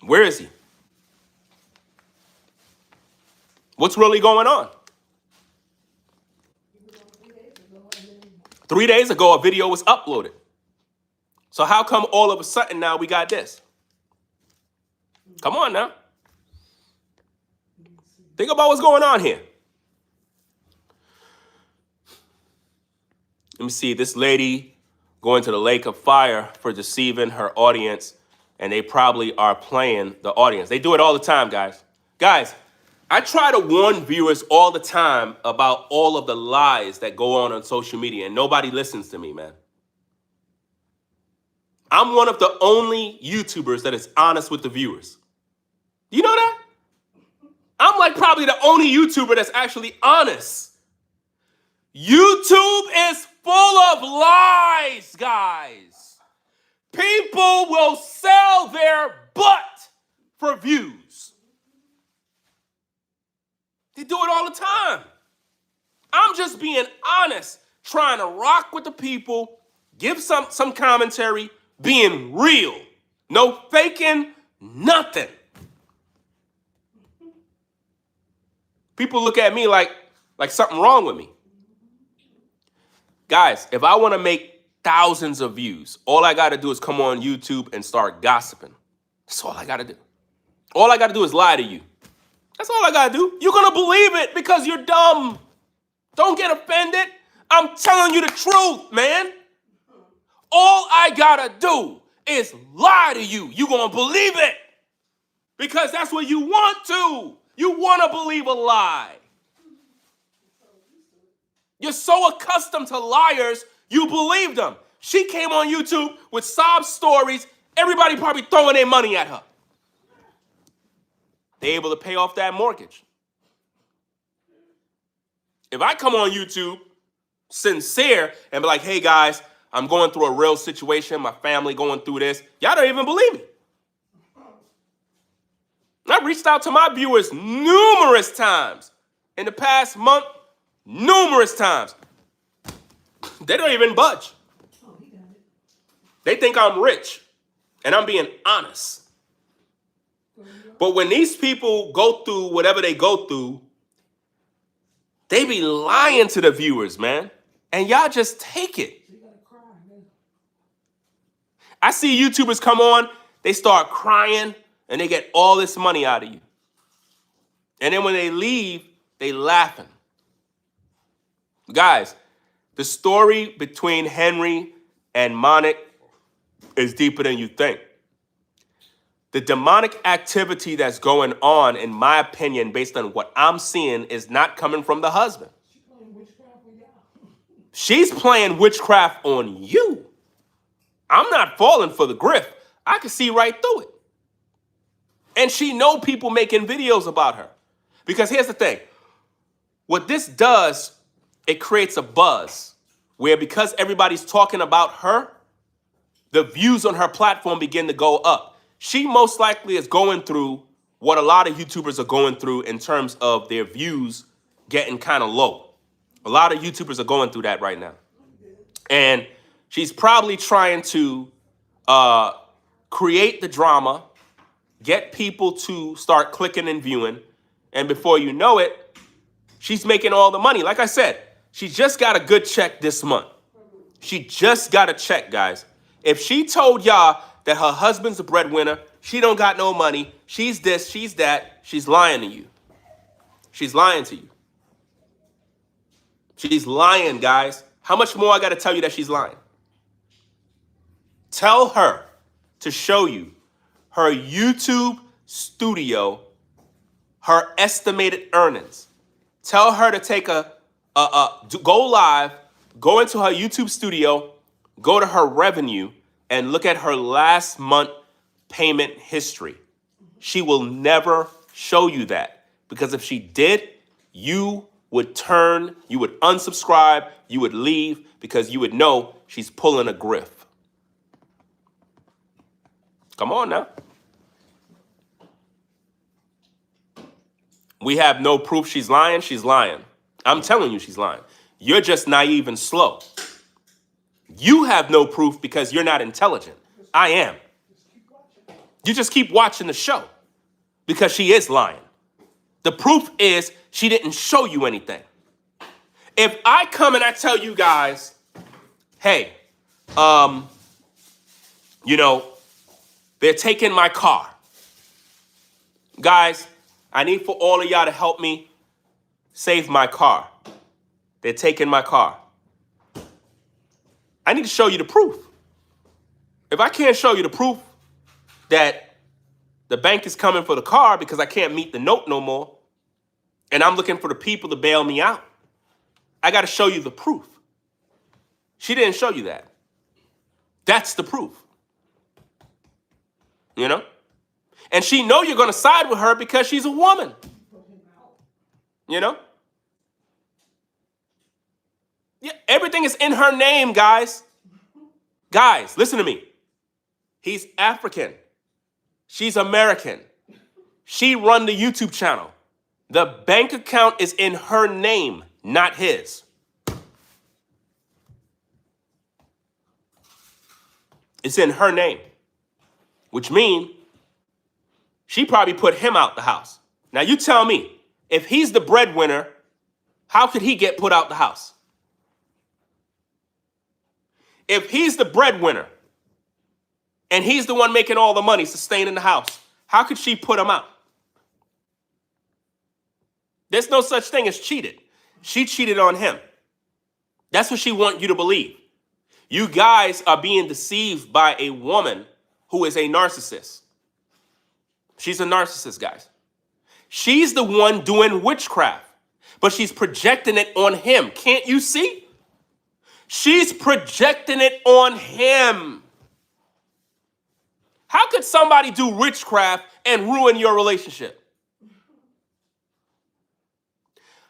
Where is he? What's really going on? 3 days ago, a video was uploaded. So how come all of a sudden now we got this? Come on now. Think about what's going on here. Let me see, this lady going to the lake of fire for deceiving her audience, and they probably are playing the audience. They do it all the time, guys. Guys, I try to warn viewers all the time about all of the lies that go on social media, and nobody listens to me, man. I'm one of the only YouTubers that is honest with the viewers. You know that? I'm like probably the only YouTuber that's actually honest. YouTube is full of lies, guys. People will sell their butt for views. They do it all the time. I'm just being honest, trying to rock with the people, give some commentary, being real. No faking, nothing. People look at me like something wrong with me. Guys, if I want to make thousands of views. All I got to do is come on YouTube and start gossiping. That's all I got to do. All I got to do is lie to you. That's all I got to do. You're going to believe it because you're dumb. Don't get offended. I'm telling you the truth, man. All I got to do is lie to you. You're going to believe it because that's what you want to. You want to believe a lie. You're so accustomed to liars, you believe them. She came on YouTube with sob stories. Everybody probably throwing their money at her. They're able to pay off that mortgage. If I come on YouTube sincere and be like, hey guys, I'm going through a real situation, my family going through this, y'all don't even believe me. I reached out to my viewers numerous times in the past month, numerous times. They don't even budge. They think I'm rich, and I'm being honest. But when these people go through whatever they go through, they be lying to the viewers, man. And y'all just take it. I see YouTubers come on, they start crying, and they get all this money out of you. And then when they leave, they laughing. Guys, the story between Henry and Monic is deeper than you think. The demonic activity that's going on, in my opinion, based on what I'm seeing, is not coming from the husband. She's playing witchcraft on you. I'm not falling for the grift. I can see right through it. And she know people making videos about her. Because here's the thing. What this does, it creates a buzz where because everybody's talking about her, the views on her platform begin to go up. She most likely is going through what a lot of YouTubers are going through in terms of their views getting kind of low. A lot of YouTubers are going through that right now. And she's probably trying to create the drama, get people to start clicking and viewing. And before you know it, she's making all the money. Like I said, she just got a good check this month. She just got a check, guys. If she told y'all that her husband's a breadwinner, she don't got no money, she's this, she's that, she's lying to you. She's lying to you. She's lying, guys. How much more I got to tell you that she's lying? Tell her to show you her YouTube studio, her estimated earnings. Tell her to take go live, go into her YouTube studio, go to her revenue, and look at her last month payment history. She will never show you that, because if she did, you would unsubscribe, you would leave, because you would know she's pulling a grift. Come on now. We have no proof she's lying. She's lying. I'm telling you she's lying. You're just naive and slow. You have no proof because you're not intelligent. I am. You just keep watching the show because she is lying. The proof is she didn't show you anything. If I come and I tell you guys, hey, they're taking my car. Guys, I need for all of y'all to help me save my car. They're taking my car. I need to show you the proof. If I can't show you the proof that the bank is coming for the car because I can't meet the note no more, and I'm looking for the people to bail me out, I got to show you the proof. She didn't show you that. That's the proof. You know? And she know you're going to side with her because she's a woman. You know? Yeah, everything is in her name, guys. Guys, listen to me. He's African. She's American. She run the YouTube channel. The bank account is in her name, not his. It's in her name, which means she probably put him out the house. Now you tell me, if he's the breadwinner, how could he get put out the house? If he's the breadwinner and he's the one making all the money, sustaining the house, how could she put him out? There's no such thing as cheated. She cheated on him. That's what she wants you to believe. You guys are being deceived by a woman who is a narcissist. She's a narcissist, guys. She's the one doing witchcraft, but she's projecting it on him. Can't you see? She's projecting it on him. How could somebody do witchcraft and ruin your relationship?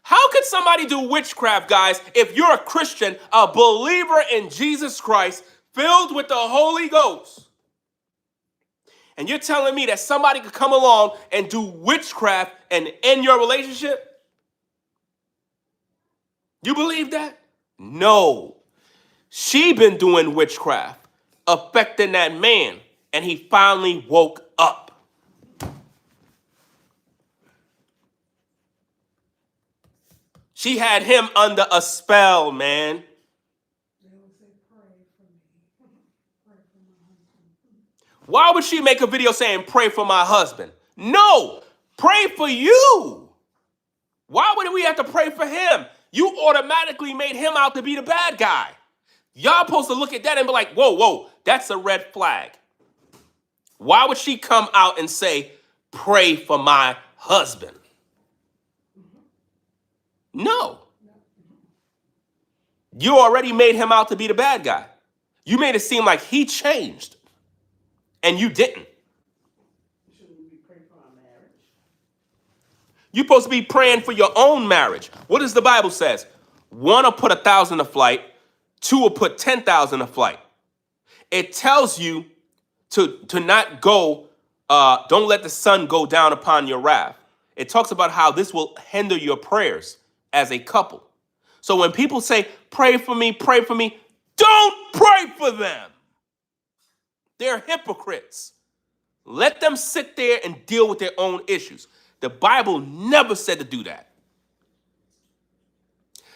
How could somebody do witchcraft, guys, if you're a Christian, a believer in Jesus Christ, filled with the Holy Ghost? And you're telling me that somebody could come along and do witchcraft and end your relationship? You believe that? No. She been doing witchcraft, affecting that man, and he finally woke up. She had him under a spell, man. Why would she make a video saying, pray for my husband? No, pray for you. Why would we have to pray for him? You automatically made him out to be the bad guy. Y'all supposed to look at that and be like, whoa, that's a red flag. Why would she come out and say, pray for my husband? No. You already made him out to be the bad guy. You made it seem like he changed, and you didn't. Shouldn't we be praying for our marriage? You're supposed to be praying for your own marriage. What does the Bible says? 1 will put 1,000 to flight. 2 will put 10,000 to flight. It tells you to not go, don't let the sun go down upon your wrath. It talks about how this will hinder your prayers as a couple. So when people say, pray for me, don't pray for them. They're hypocrites. Let them sit there and deal with their own issues. The Bible never said to do that.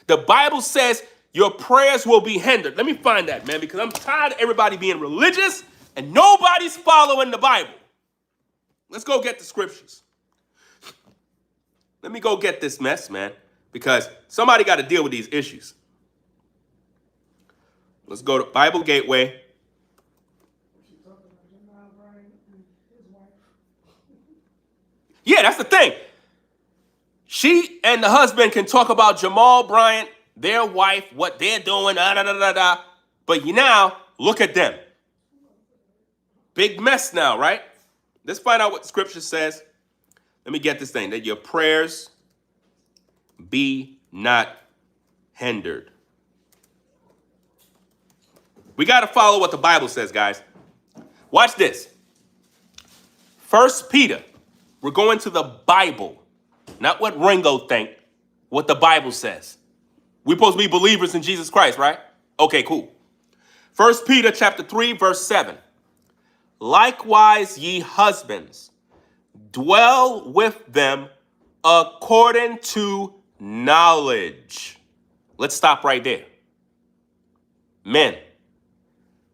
The Bible says your prayers will be hindered. Let me find that, man, because I'm tired of everybody being religious and nobody's following the Bible. Let's go get the scriptures. Let me go get this mess, man, because somebody got to deal with these issues. Let's go to Bible Gateway. Yeah, that's the thing. She and the husband can talk about Jamal Bryant, their wife, what they're doing, but you now look at them. Big mess now, right? Let's find out what scripture says. Let me get this thing, that your prayers be not hindered. We got to follow what the Bible says, guys. Watch this. 1 Peter. We're going to the Bible, not what Ringo think, what the Bible says. We're supposed to be believers in Jesus Christ, right? Okay, cool. 1 Peter chapter 3, verse 7. Likewise, ye husbands, dwell with them according to knowledge. Let's stop right there. Men,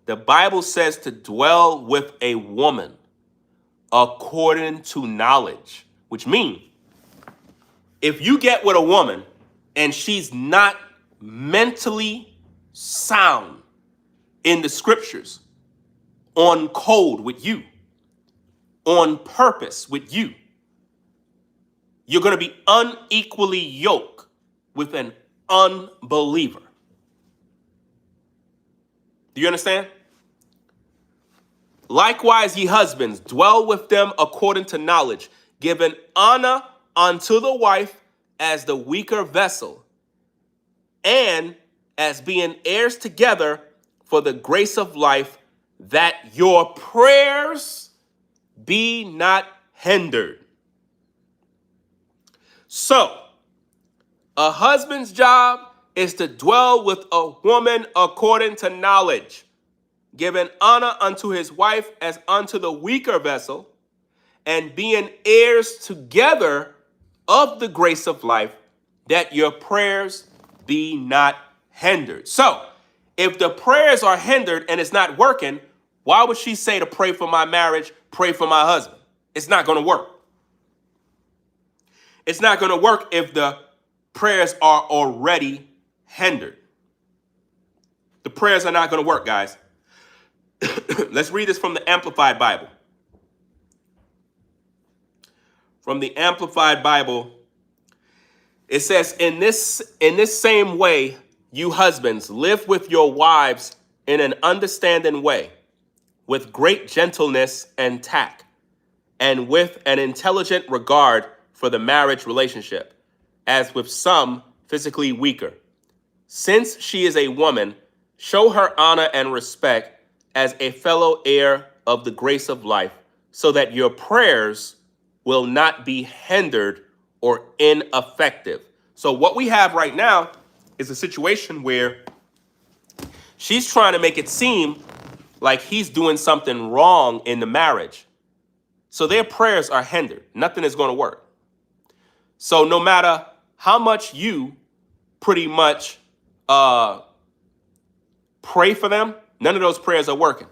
the Bible says to dwell with a woman according to knowledge, which means if you get with a woman and she's not mentally sound in the scriptures, on code with you, on purpose with you, you're going to be unequally yoked with an unbeliever. Do you understand? Likewise, ye husbands, dwell with them according to knowledge, giving honor unto the wife as the weaker vessel, and as being heirs together for the grace of life, that your prayers be not hindered. So, a husband's job is to dwell with a woman according to knowledge, giving honor unto his wife as unto the weaker vessel, and being heirs together of the grace of life, that your prayers be not hindered. So, If the prayers are hindered and it's not working, why would she say to pray for my marriage, pray for my husband? It's not going to work. It's not going to work if the prayers are already hindered. The prayers are not going to work, guys. Let's read this from the Amplified Bible. From the Amplified Bible, it says, in this same way, you husbands, live with your wives in an understanding way, with great gentleness and tact, and with an intelligent regard for the marriage relationship, as with some physically weaker. Since she is a woman, show her honor and respect as a fellow heir of the grace of life, so that your prayers will not be hindered or ineffective. So what we have right now is a situation where she's trying to make it seem like he's doing something wrong in the marriage. So their prayers are hindered. Nothing is going to work. So no matter how much you pretty much pray for them, none of those prayers are working.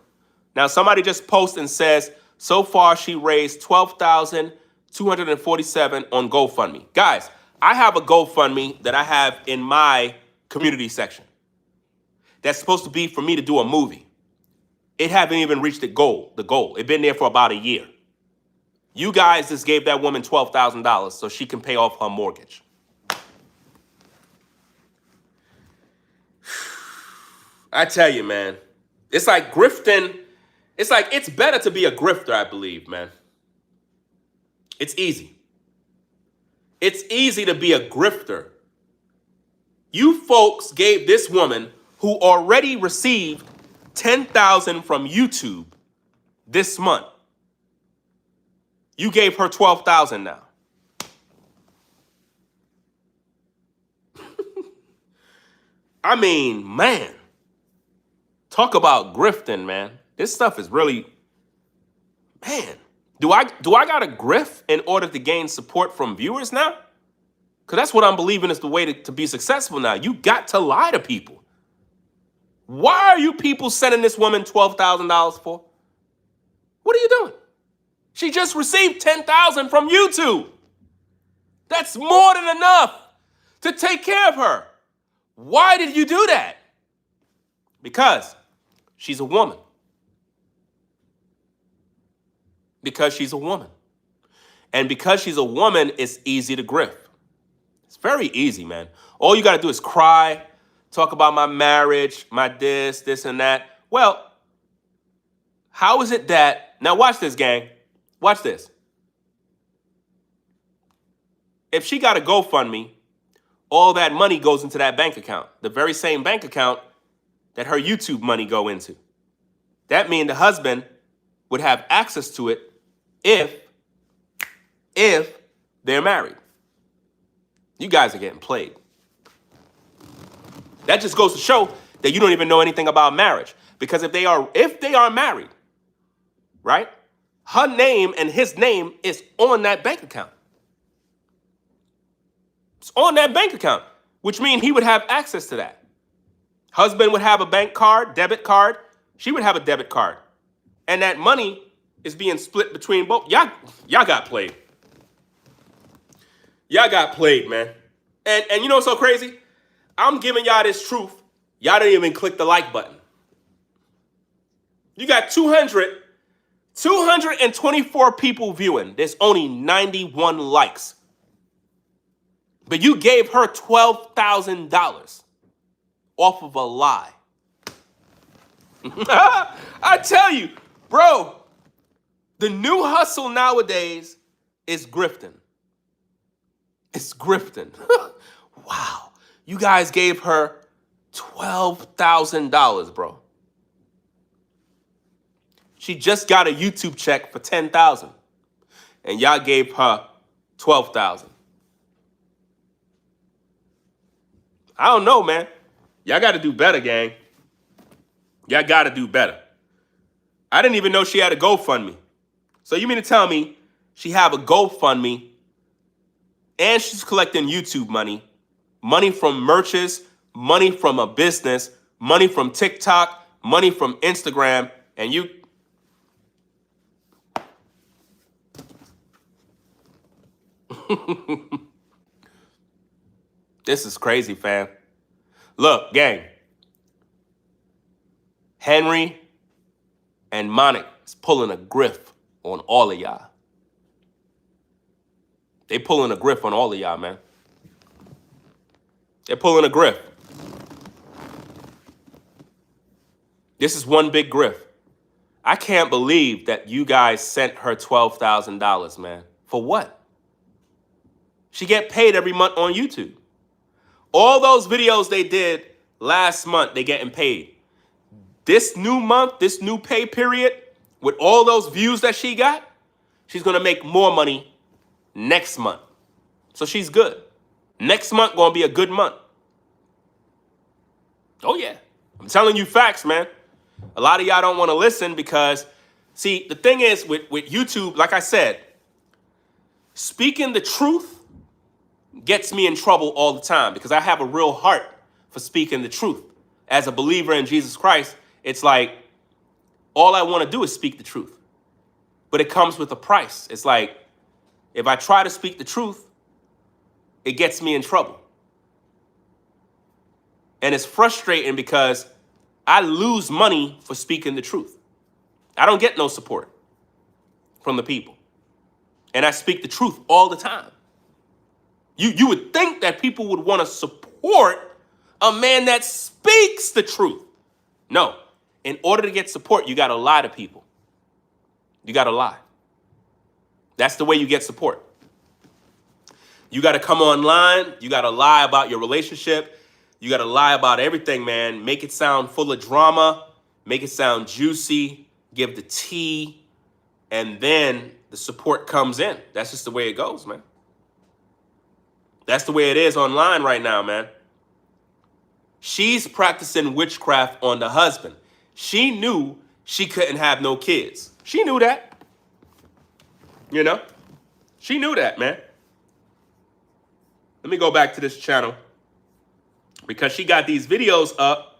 Now, somebody just posted and says, so far she raised $12,247 on GoFundMe. Guys, I have a GoFundMe that I have in my community section. That's supposed to be for me to do a movie. It haven't even reached the goal. It's been there for about a year. You guys just gave that woman $12,000 so she can pay off her mortgage. I tell you, man, it's like grifting. It's like, it's better to be a grifter, I believe, man. It's easy. It's easy to be a grifter. You folks gave this woman, who already received $10,000 from YouTube this month, you gave her $12,000 now. I mean, man, talk about grifting, man. This stuff is really, man. Do I gotta grift in order to gain support from viewers now? Because that's what I'm believing is the way to be successful now. You got to lie to people. Why are you people sending this woman $12,000 for? What are you doing? She just received $10,000 from YouTube. That's more than enough to take care of her. Why did you do that? Because she's a woman. Because she's a woman. And because she's a woman, it's easy to grift. It's very easy, man. All you got to do is cry, talk about my marriage, my this, and that. Well, how is it that, now watch this, gang. Watch this. If she got a GoFundMe, all that money goes into that bank account, the very same bank account that her YouTube money go into. That means the husband would have access to it if they're married. You guys are getting played. That just goes to show that you don't even know anything about marriage. Because if they are married, right? Her name and his name is on that bank account. It's on that bank account, which means he would have access to that. Husband would have a bank card, debit card. She would have a debit card. And that money is being split between both. Y'all got played. Y'all got played, man. And you know what's so crazy? I'm giving y'all this truth. Y'all didn't even click the like button. You got 224 people viewing. There's only 91 likes. But you gave her $12,000 off of a lie. I tell you, bro, the new hustle nowadays is grifting. It's grifting. Wow. You guys gave her $12,000, bro. She just got a YouTube check for $10,000. And y'all gave her $12,000. I don't know, man. Y'all got to do better, gang. Y'all got to do better. I didn't even know she had a GoFundMe. So you mean to tell me she have a GoFundMe and she's collecting YouTube money, money from merchants, money from a business, money from TikTok, money from Instagram, and you... This is crazy, fam. Look, gang. Henry and Monic is pulling a griff on all of y'all. They pulling a griff on all of y'all, man. They're pulling a griff. This is one big griff. I can't believe that you guys sent her $12,000, man. For what? She get paid every month on YouTube. All those videos they did last month, they getting paid. This new month, this new pay period, with all those views that she got, she's gonna make more money next month. So she's good. Next month gonna be a good month. Oh yeah, I'm telling you facts, man. A lot of y'all don't want to listen because, see, the thing is with YouTube, like I said, speaking the truth gets me in trouble all the time because I have a real heart for speaking the truth. As a believer in Jesus Christ, it's like all I want to do is speak the truth. But it comes with a price. It's like if I try to speak the truth, it gets me in trouble. And it's frustrating because I lose money for speaking the truth. I don't get no support from the people. And I speak the truth all the time. You would think that people would want to support a man that speaks the truth. No. In order to get support, you got to lie to people. You got to lie. That's the way you get support. You got to come online. You got to lie about your relationship. You got to lie about everything, man. Make it sound full of drama. Make it sound juicy. Give the tea. And then the support comes in. That's just the way it goes, man. That's the way it is online right now, man. She's practicing witchcraft on the husband. She knew she couldn't have no kids. She knew that. You know? She knew that, man. Let me go back to this channel because she got these videos up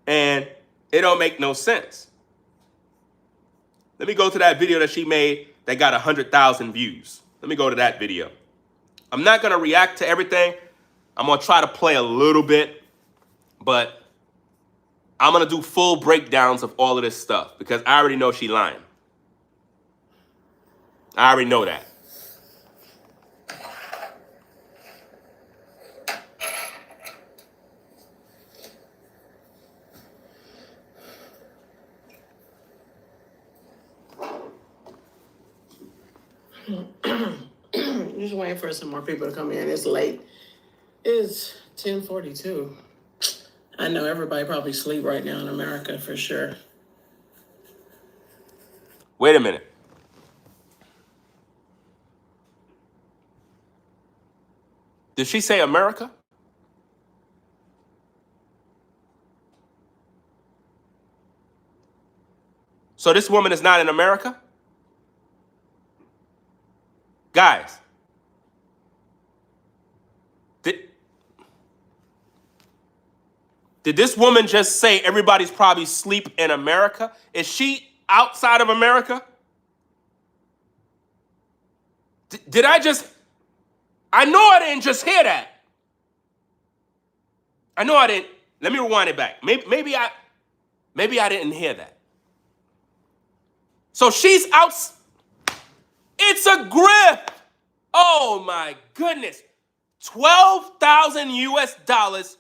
and it don't make no sense. Let me go to that video that she made that got 100,000 views. Let me go to that video. I'm not going to react to everything. I'm going to try to play a little bit, but I'm going to do full breakdowns of all of this stuff because I already know she lying. I already know that. Just waiting for some more people to come in. It's late. It's 10:42. I know everybody probably sleep right now in America for sure. Wait a minute. Did she say America? So this woman is not in America? Guys, did this woman just say everybody's probably asleep in America? Is she outside of America? Did I just... I know I didn't just hear that. I know I didn't. Let me rewind it back. Maybe I didn't hear that. So she's out... It's a grift. Oh my goodness. 12,000 US dollars.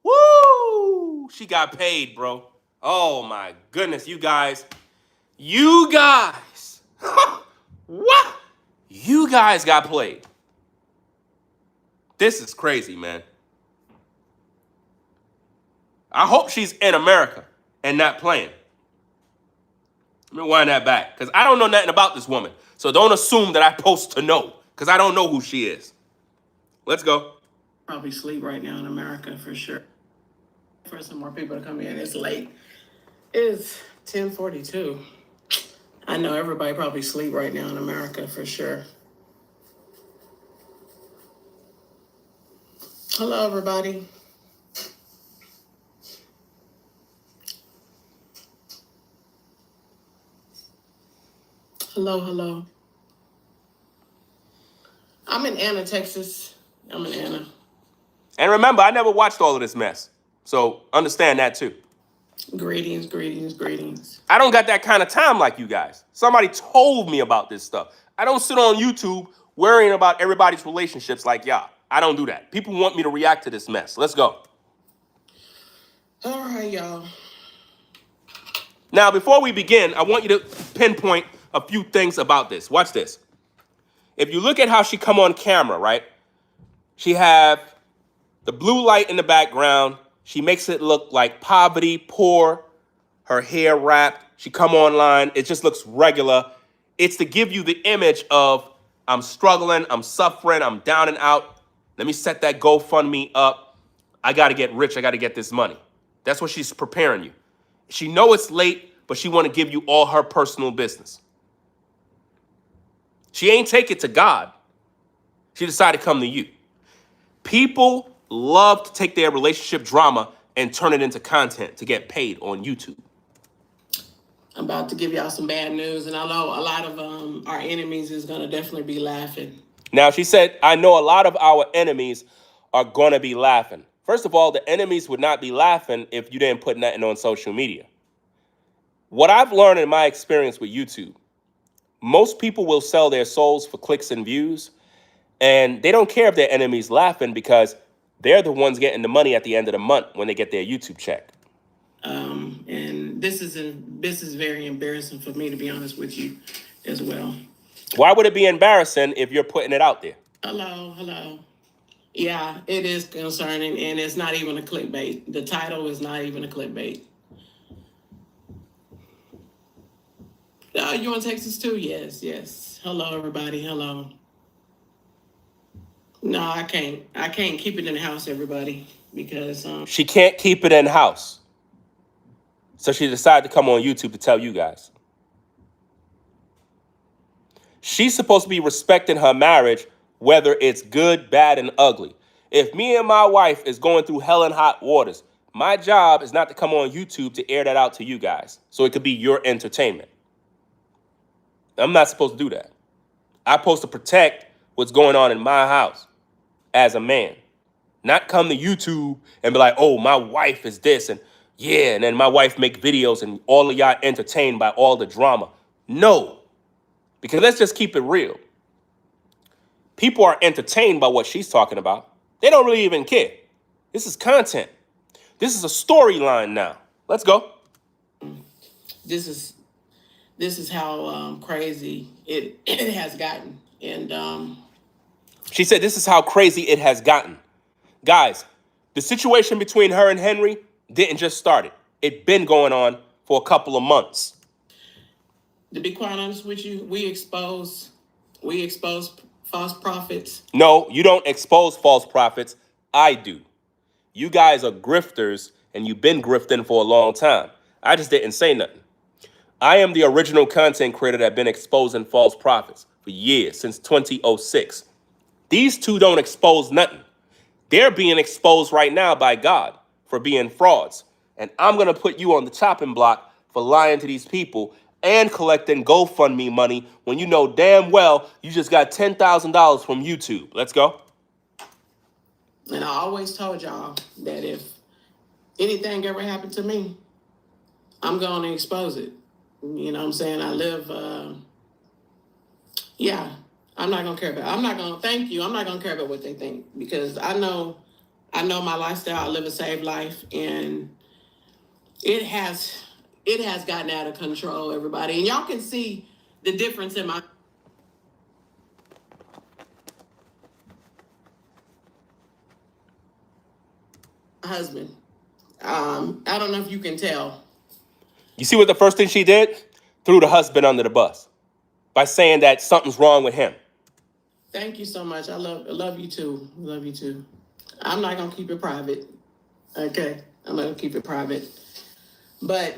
Woo! She got paid, bro. Oh my goodness, you guys. What? You guys got played. This is crazy, man. I hope she's in America and not playing. Let me wind that back because I don't know nothing about this woman. So don't assume that I'm supposed to know because I don't know who she is. Let's go. Probably sleep right now in America for sure. For some more people to come in. It's late. It's 10:42. I know everybody probably sleep right now in America for sure. Hello, everybody. Hello, hello. I'm in Anna, Texas. I'm in Anna. And remember, I never watched all of this mess. So understand that too. Greetings, greetings, greetings. I don't got that kind of time like you guys. Somebody told me about this stuff. I don't sit on YouTube worrying about everybody's relationships like y'all. I don't do that. People want me to react to this mess. Let's go. All right, y'all. Now, before we begin, I want you to pinpoint a few things about this. Watch this. If you look at how she come on camera, right? She have the blue light in the background. She makes it look like poverty, poor, her hair wrapped. She come online. It just looks regular. It's to give you the image of I'm struggling, I'm suffering, I'm down and out. Let me set that GoFundMe up. I got to get rich. I got to get this money. That's what she's preparing you. She know it's late, but she want to give you all her personal business. She ain't take it to God. She decided to come to you. People love to take their relationship drama and turn it into content to get paid on YouTube. I'm about to give y'all some bad news, and I know a lot of our enemies is gonna definitely be laughing. Now, she said, I know a lot of our enemies are going to be laughing. First of all, the enemies would not be laughing if you didn't put nothing on social media. What I've learned in my experience with YouTube, most people will sell their souls for clicks and views, and they don't care if their enemies laughing because they're the ones getting the money at the end of the month when they get their YouTube check. And this is very embarrassing for me, to be honest with you, as well. Why would it be embarrassing if you're putting it out there? Hello, hello. Yeah, it is concerning, and it's not even a clickbait. The title is not even a clickbait. You in Texas too? Yes, yes. Hello, everybody. Hello. No, I can't. I can't keep it in the house, everybody, because She can't keep it in house. So she decided to come on YouTube to tell you guys. She's supposed to be respecting her marriage, whether it's good, bad, and ugly. If me and my wife is going through hell and hot waters, my job is not to come on YouTube to air that out to you guys, so it could be your entertainment. I'm not supposed to do that. I'm supposed to protect what's going on in my house as a man. Not come to YouTube and be like, oh, my wife is this, and yeah, and then my wife make videos and all of y'all entertained by all the drama. No, because let's just keep it real. People are entertained by what she's talking about. They don't really even care. This is content. This is a storyline now. Let's go. this is how crazy it has gotten, and She said this is how crazy it has gotten. Guys, the situation between her and Henry didn't just start it. It's been going on for a couple of months. to be quite honest with you, we expose false prophets. No, you don't expose false prophets. I do. You guys are grifters, and you've been grifting for a long time. I just didn't say nothing. I am the original content creator that's been exposing false prophets for years, since 2006. These two don't expose nothing. They're being exposed right now by God for being frauds. And I'm going to put you on the chopping block for lying to these people and collecting GoFundMe money when you know damn well you just got $10,000 from YouTube. Let's go. And I always told y'all that if anything ever happened to me, I'm going to expose it. You know what I'm saying? I live, I'm not going to care about, I'm not going to care about what they think, because I know my lifestyle. I live a saved life, and it has gotten out of control, everybody. And y'all can see the difference in my husband. I don't know if you can tell. You see what the first thing she did? Threw the husband under the bus by saying that something's wrong with him. Thank you so much. I love you too. Love you too. I'm not gonna keep it private. Okay, I'm gonna keep it private. But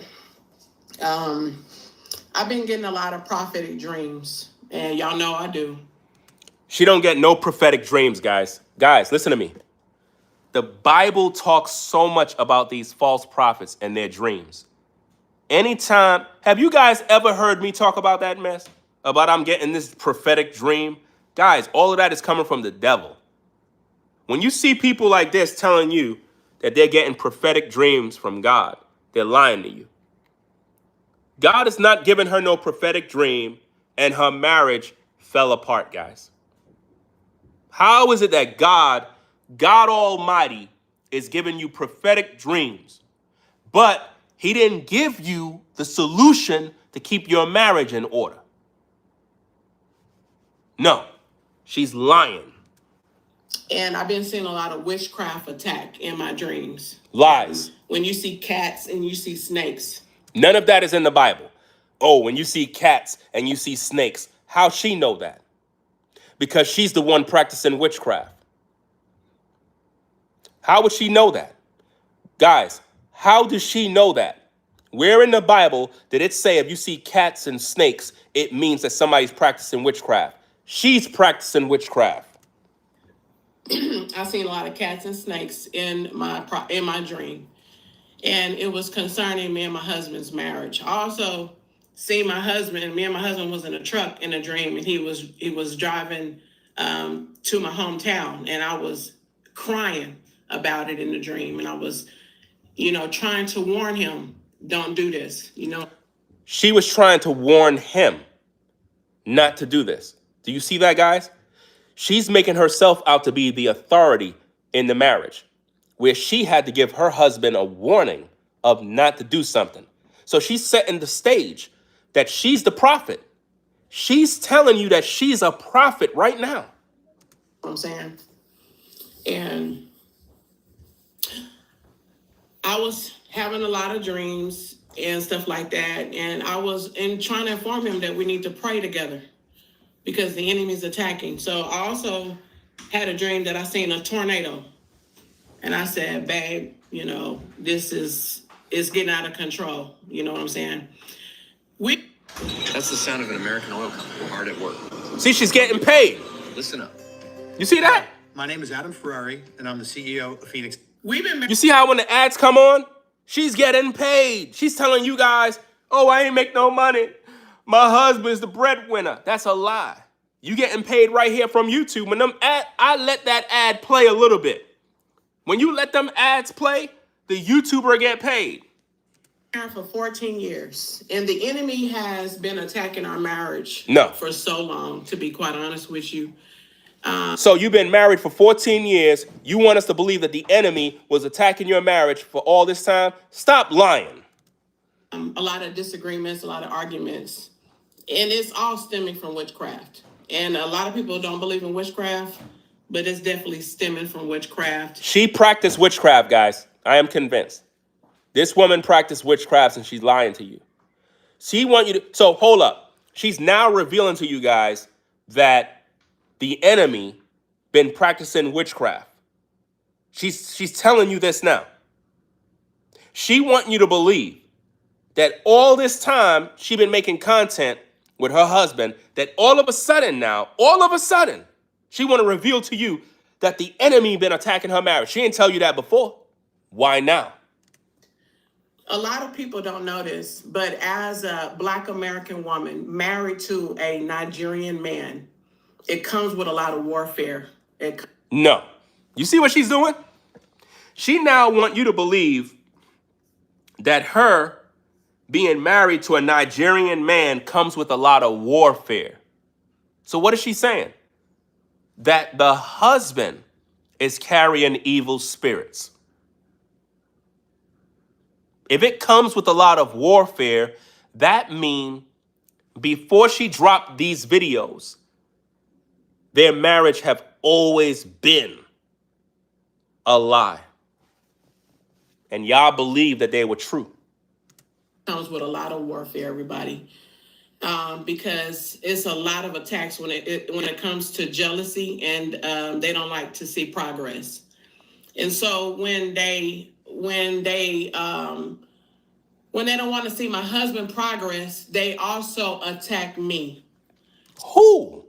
I've been getting a lot of prophetic dreams, and y'all know I do. She don't get no prophetic dreams, guys. Guys, listen to me. The Bible talks so much about these false prophets and their dreams. Anytime, have you guys ever heard me talk about that mess? about I'm getting this prophetic dream. Guys, all of that is coming from the devil. When you see people like this telling you that they're getting prophetic dreams from God, they're lying to you. God is not giving her no prophetic dream, and her marriage fell apart, guys. How is it that God Almighty, is giving you prophetic dreams, but he didn't give you the solution to keep your marriage in order? No, she's lying. And I've been seeing a lot of witchcraft attack in my dreams. Lies. When you see cats and you see snakes. None of that is in the Bible. Oh, when you see cats and you see snakes, how she know that? Because she's the one practicing witchcraft. How would she know that? Guys, how does she know that? Where in the Bible did it say if you see cats and snakes, it means that somebody's practicing witchcraft? She's practicing witchcraft. I've seen a lot of cats and snakes in my dream. And it was concerning me and my husband's marriage. I also see me and my husband was in a truck in a dream, and he was driving to my hometown, and I was crying about it in the dream, and I was, trying to warn him, don't do this, She was trying to warn him not to do this. Do you see that, guys? She's making herself out to be the authority in the marriage, where she had to give her husband a warning of not to do something. So she's setting the stage that she's the prophet. She's telling you that she's a prophet right now. You know what I'm saying? And I was having a lot of dreams and stuff like that. And I was trying to inform him that we need to pray together because the enemy's attacking. So I also had a dream that I seen a tornado. And I said, babe, this is getting out of control. You know what I'm saying? That's the sound of an American oil company hard at work. See, she's getting paid. Listen up. You see that? My name is Adam Ferrari, and I'm the CEO of Phoenix. You see how when the ads come on, she's getting paid. She's telling you guys, oh, I ain't make no money. My husband's the breadwinner. That's a lie. You getting paid right here from YouTube. When I let that ad play a little bit. When you let them ads play, the YouTuber get paid. For 14 years, and the enemy has been attacking our marriage for so long, to be quite honest with you. So you've been married for 14 years. You want us to believe that the enemy was attacking your marriage for all this time? Stop lying. A lot of disagreements, a lot of arguments, and it's all stemming from witchcraft. And a lot of people don't believe in witchcraft, but it's definitely stemming from witchcraft. She practiced witchcraft, guys. I am convinced. This woman practiced witchcraft, and she's lying to you. She want you to. So hold up. She's now revealing to you guys that the enemy been practicing witchcraft. She's telling you this now. She want you to believe that all this time she been making content with her husband, that all of a sudden, she want to reveal to you that the enemy been attacking her marriage. She didn't tell you that before. Why now? A lot of people don't know this, but as a Black American woman married to a Nigerian man, it comes with a lot of warfare. No. You see what she's doing? She now want you to believe that her being married to a Nigerian man comes with a lot of warfare. So what is she saying? That the husband is carrying evil spirits. If it comes with a lot of warfare, that means before she dropped these videos, their marriage have always been a lie. And y'all believe that they were true. Comes with a lot of warfare, everybody. Because it's a lot of attacks when it comes to jealousy, and they don't like to see progress. And so when they don't want to see my husband progress, they also attack me. Who?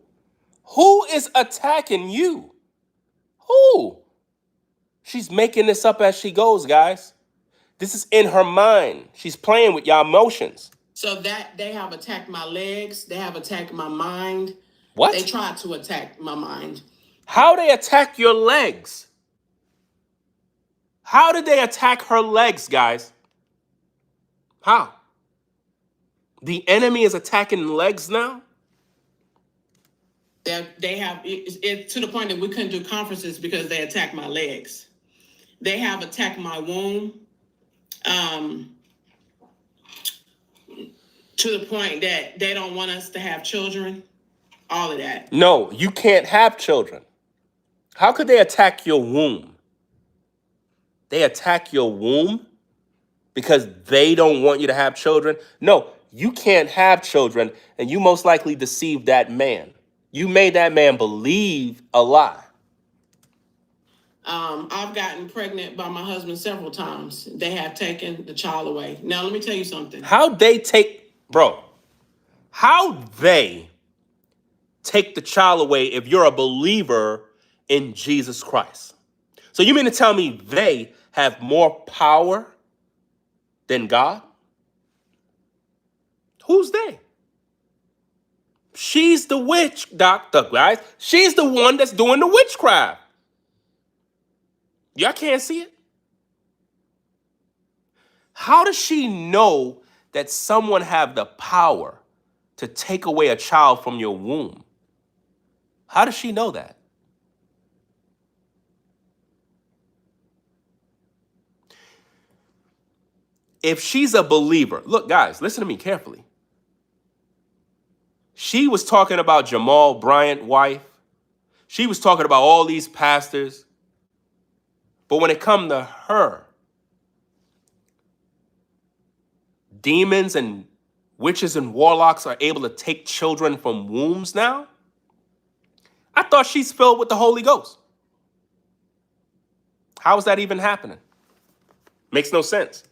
Who is attacking you? Who? She's making this up as she goes, guys. This is in her mind. She's playing with y'all emotions. So that they have attacked my legs. They have attacked my mind. What? They tried to attack my mind. How they attack your legs? How did they attack her legs, guys? How? The enemy is attacking legs now? They have it to the point that we couldn't do conferences because they attacked my legs. They have attacked my womb. To the point that they don't want us to have children. All of that. No, you can't have children. How could they attack your womb? They attack your womb because they don't want you to have children? No, you can't have children, and you most likely deceived that man. You made that man believe a lie. I've gotten pregnant by my husband several times. They have taken the child away. Now, let me tell you something. How they take the child away if you're a believer in Jesus Christ? So you mean to tell me they have more power than God? Who's they? She's the witch doctor, guys. She's the one that's doing the witchcraft. Y'all can't see it? How does she know that someone have the power to take away a child from your womb? How does she know that? If she's a believer, look, guys, listen to me carefully. She was talking about Jamal Bryant's wife. She was talking about all these pastors. But when it comes to her, demons and witches and warlocks are able to take children from wombs now? I thought she's filled with the Holy Ghost. How is that even happening? Makes no sense.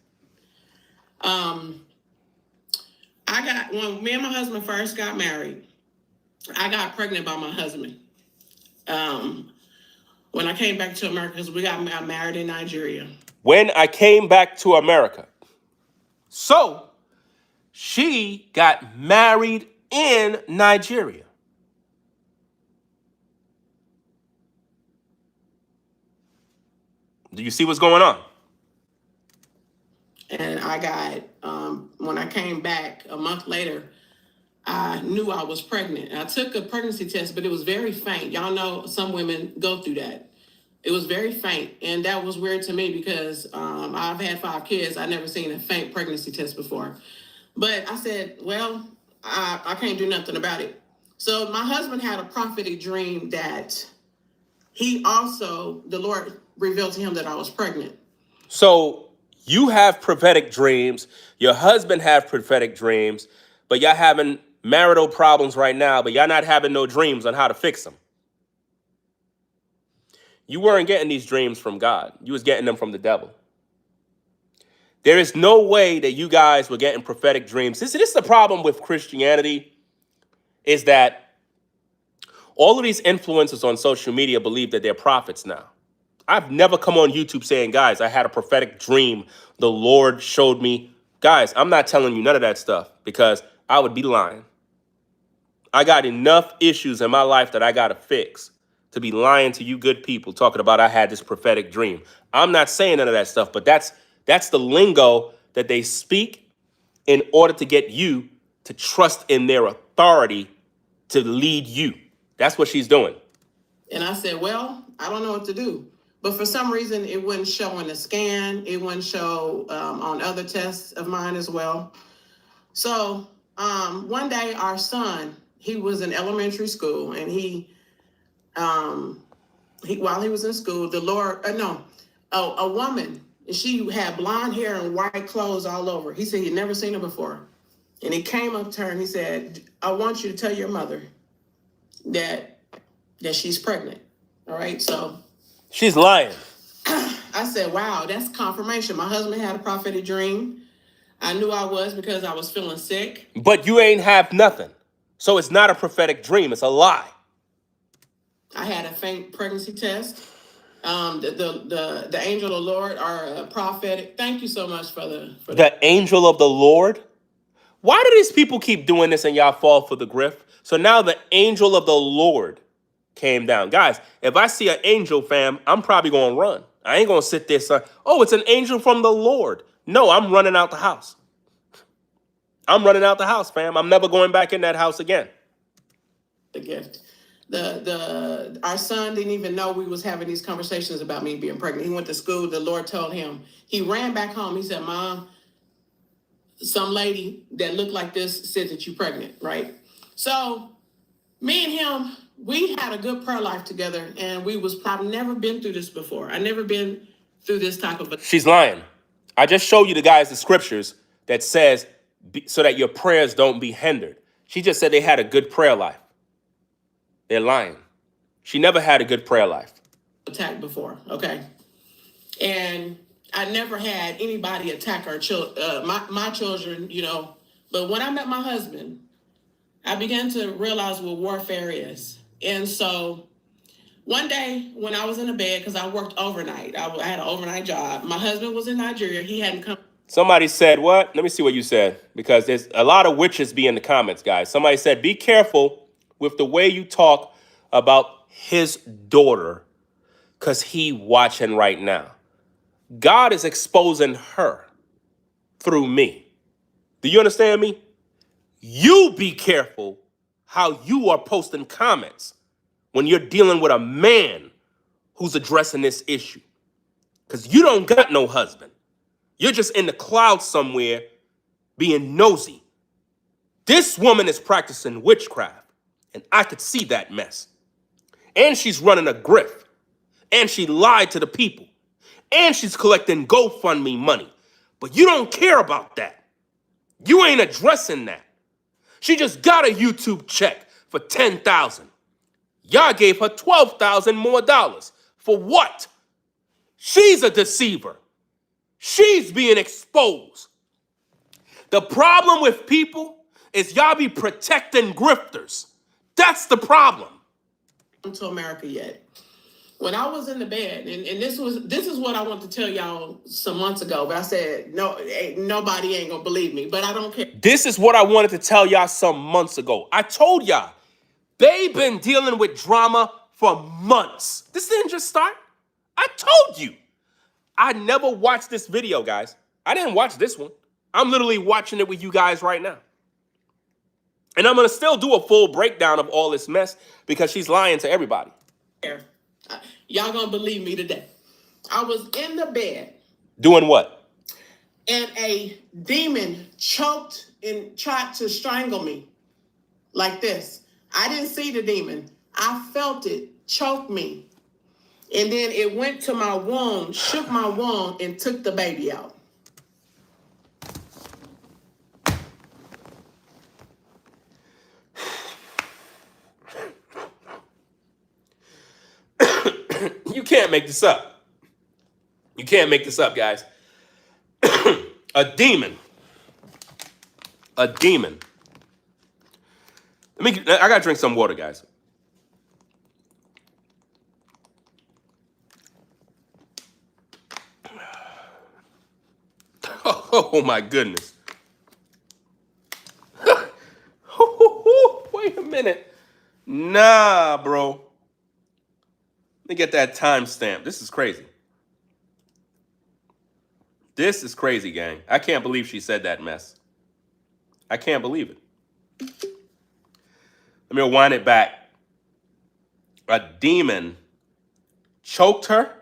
When me and my husband first got married, I got pregnant by my husband. When I came back to America, because we got married in Nigeria. When I came back to America. So, she got married in Nigeria. Do you see what's going on? And I got, when I came back a month later, I knew I was pregnant. I took a pregnancy test, but it was very faint. Y'all know some women go through that. It was very faint. And that was weird to me because I've had 5 kids. I've never seen a faint pregnancy test before. But I said, well, I can't do nothing about it. So my husband had a prophetic dream that the Lord revealed to him that I was pregnant. So you have prophetic dreams. Your husband have prophetic dreams, but y'all having marital problems right now, but y'all not having no dreams on how to fix them. You weren't getting these dreams from God. You was getting them from the devil. There is no way that you guys were getting prophetic dreams. This is the problem with Christianity, is that all of these influencers on social media believe that they're prophets now. I've never come on YouTube saying, guys, I had a prophetic dream. The Lord showed me. Guys, I'm not telling you none of that stuff because I would be lying. I got enough issues in my life that I got to fix to be lying to you good people talking about I had this prophetic dream. I'm not saying none of that stuff, but that's the lingo that they speak in order to get you to trust in their authority to lead you. That's what she's doing. And I said, well, I don't know what to do. But for some reason, it wouldn't show in the scan. It wouldn't show on other tests of mine as well. So one day, our son, he was in elementary school, and while he was in school, a woman, she had blonde hair and white clothes all over. He said he'd never seen her before. And he came up to her and he said, I want you to tell your mother that she's pregnant. All right, so. She's lying. I said, wow, that's confirmation. My husband had a prophetic dream. I knew I was because I was feeling sick. But you ain't have nothing. So it's not a prophetic dream. It's a lie. I had a faint pregnancy test. The angel of the Lord are prophetic. Thank you so much for the angel of the Lord? Why do these people keep doing this and y'all fall for the grift? So now the angel of the Lord came down. Guys, if I see an angel, fam, I'm probably going to run. I ain't going to sit there saying, oh, it's an angel from the Lord. No, I'm running out the house. I'm running out the house, fam. I'm never going back in that house again. The gift. Our son didn't even know we was having these conversations about me being pregnant. He went to school. The Lord told him. He ran back home. He said, Mom, some lady that looked like this said that you're pregnant, right? So me and him, we had a good prayer life together, and I've never been through this before. I never been through this type of. She's lying. I just showed you the guys the scriptures that says so that your prayers don't be hindered. She just said they had a good prayer life. They're lying. She never had a good prayer life. Attack before, okay? And I never had anybody attack our my children, you know. But when I met my husband, I began to realize what warfare is. And so one day when I was in the bed, because I worked overnight, I had an overnight job. My husband was in Nigeria. He hadn't come. Somebody said what? Let me see what you said, because there's a lot of witches be in the comments, guys. Somebody said, be careful with the way you talk about his daughter, because he watching right now. God is exposing her through me. Do you understand me? You be careful how you are posting comments when you're dealing with a man who's addressing this issue. Because you don't got no husband. You're just in the clouds somewhere being nosy. This woman is practicing witchcraft, and I could see that mess. And she's running a grift, and she lied to the people, and she's collecting GoFundMe money. But you don't care about that. You ain't addressing that. She just got a YouTube check for $10,000. Y'all gave her $12,000 more dollars. For what? She's a deceiver. She's being exposed. The problem with people is y'all be protecting grifters. That's the problem. To America yet. When I was in the bed, and this is what I want to tell y'all some months ago, but I said, no, nobody ain't gonna believe me, but I don't care. This is what I wanted to tell y'all some months ago. I told y'all, they've been dealing with drama for months. This didn't just start. I told you. I never watched this video, guys. I didn't watch this one. I'm literally watching it with you guys right now. And I'm going to still do a full breakdown of all this mess because she's lying to everybody. Y'all gonna believe me today. I was in the bed. Doing what? And a demon choked and tried to strangle me like this. I didn't see the demon. I felt it choke me. And then it went to my womb, shook my womb, and took the baby out. You can't make this up. You can't make this up, guys. A demon. A demon. I gotta drink some water, guys. Oh my goodness. Wait a minute. Nah, bro. Let me get that timestamp. This is crazy. This is crazy, gang. I can't believe she said that mess. I can't believe it. Let me rewind it back. A demon choked her.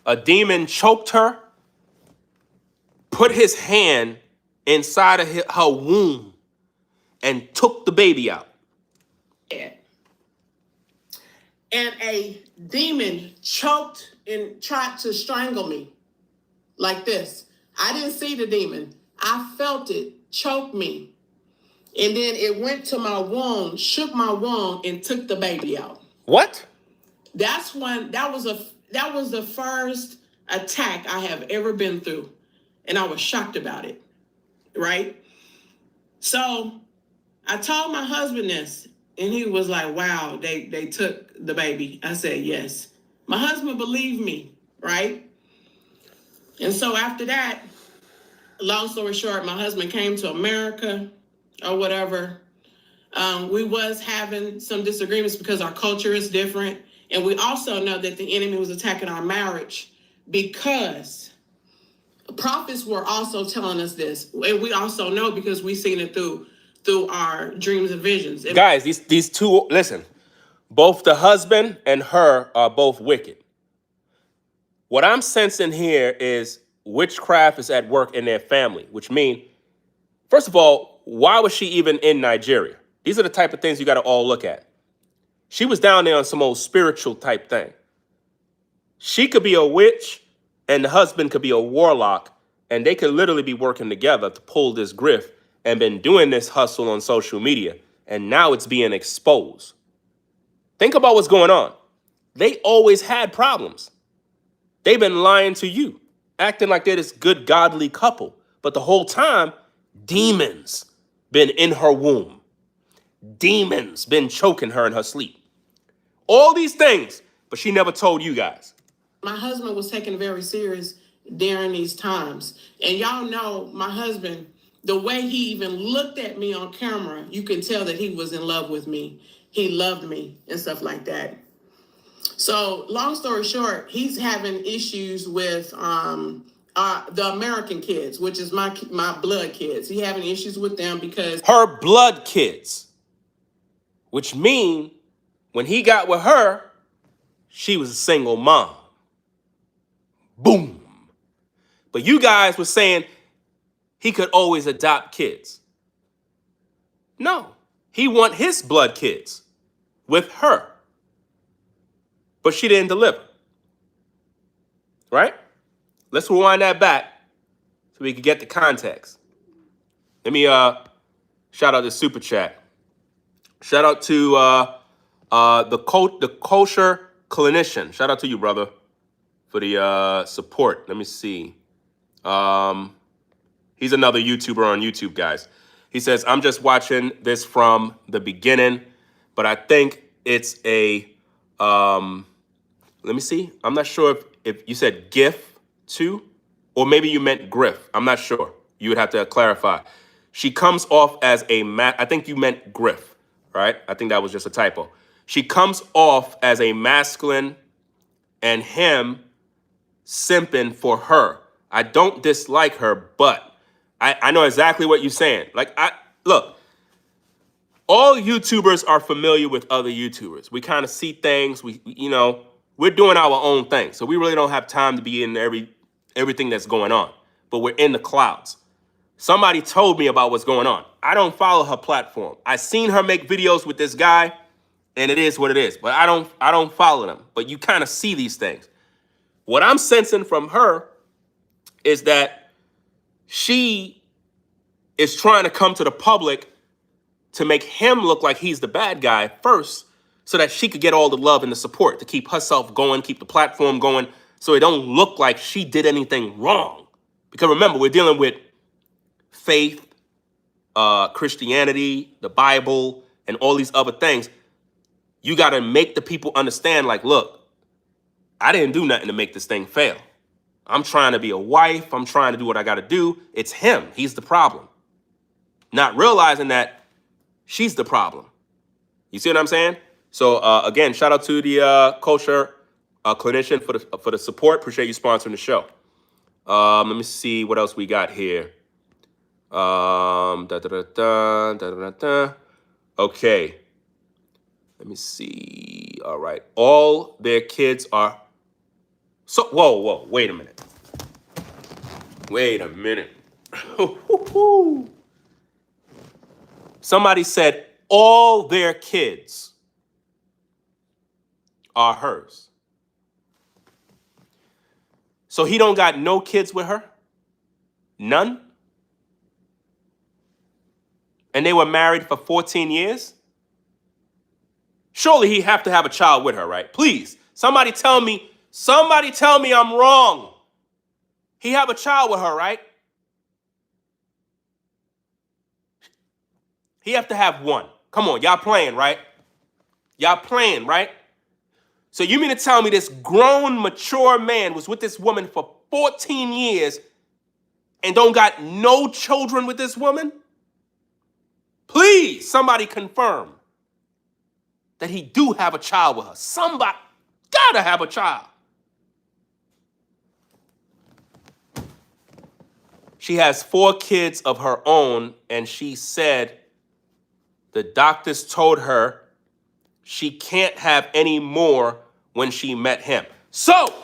A demon choked her, put his hand inside of her womb, and took the baby out. And a demon choked and tried to strangle me like this. I didn't see the demon. I felt it choke me. And then it went to my womb, shook my womb, and took the baby out. What? That was the first attack I have ever been through. And I was shocked about it. Right? So I told my husband this, and he was like, wow, they took the baby. I said, yes. My husband believed me, right? And so after that, long story short, my husband came to America or whatever. We was having some disagreements because our culture is different. And we also know that the enemy was attacking our marriage because prophets were also telling us this. And we also know because we've seen it through our dreams and visions. And Guys, these two, listen, both the husband and her are both wicked. What I'm sensing here is witchcraft is at work in their family, which means, first of all, why was she even in Nigeria? These are the type of things you got to all look at. She was down there on some old spiritual type thing. She could be a witch and the husband could be a warlock, and they could literally be working together to pull this grift and been doing this hustle on social media. And now it's being exposed. Think about what's going on. They always had problems. They've been lying to you, acting like they're this good, godly couple. But the whole time, demons been in her womb. Demons been choking her in her sleep. All these things, but she never told you guys. my husband was taken very serious during these times. And y'all know my husband, the way he even looked at me on camera, you can tell that he was in love with me. He loved me and stuff like that. So long story short, he's having issues with the American kids, which is my blood kids. He having issues with them because Her blood kids, which mean when he got with her, she was a single mom. Boom. But you guys were saying he could always adopt kids. No, he want his blood kids with her. But she didn't deliver. Right? Let's rewind that back so we can get the context. Let me shout out the super chat. Shout out to the kosher clinician. Shout out to you, brother, for the support. Let me see. He's another YouTuber on YouTube, guys. He says, I'm just watching this from the beginning, but I think it's a, let me see. I'm not sure if you said GIF too, or maybe you meant griff. I'm not sure. You would have to clarify. She comes off as I think you meant griff, right? I think that was just a typo. She comes off as a masculine and him simping for her. I don't dislike her, but I know exactly what you're saying. Look, all YouTubers are familiar with other YouTubers. We kind of see things. We're doing our own thing. So we really don't have time to be in everything that's going on. But we're in the clouds. Somebody told me about what's going on. I don't follow her platform. I seen her make videos with this guy, and it is what it is. But I don't follow them. But you kind of see these things. What I'm sensing from her is that she is trying to come to the public to make him look like he's the bad guy first, so that she could get all the love and the support to keep herself going, keep the platform going, so it don't look like she did anything wrong. Because remember, we're dealing with faith, Christianity, the Bible, and all these other things. You got to make the people understand, like, look, I didn't do nothing to make this thing fail. I'm trying to be a wife. I'm trying to do what I got to do. It's him. He's the problem. Not realizing that she's the problem. You see what I'm saying? So again, shout out to the kosher clinician for the support. Appreciate you sponsoring the show. Let me see what else we got here. Okay. Let me see. All right. All their kids are. So whoa, wait a minute. Somebody said all their kids are hers. So he don't got no kids with her? None? And they were married for 14 years? Surely he have to have a child with her, right? Please, somebody tell me I'm wrong. He have a child with her, right? He have to have one. Come on, y'all playing, right? Y'all playing, right? So you mean to tell me this grown, mature man was with this woman for 14 years and don't got no children with this woman? Please, somebody confirm that he do have a child with her. Somebody gotta have a child. She has 4 kids of her own, and she said the doctors told her she can't have any more when she met him. So,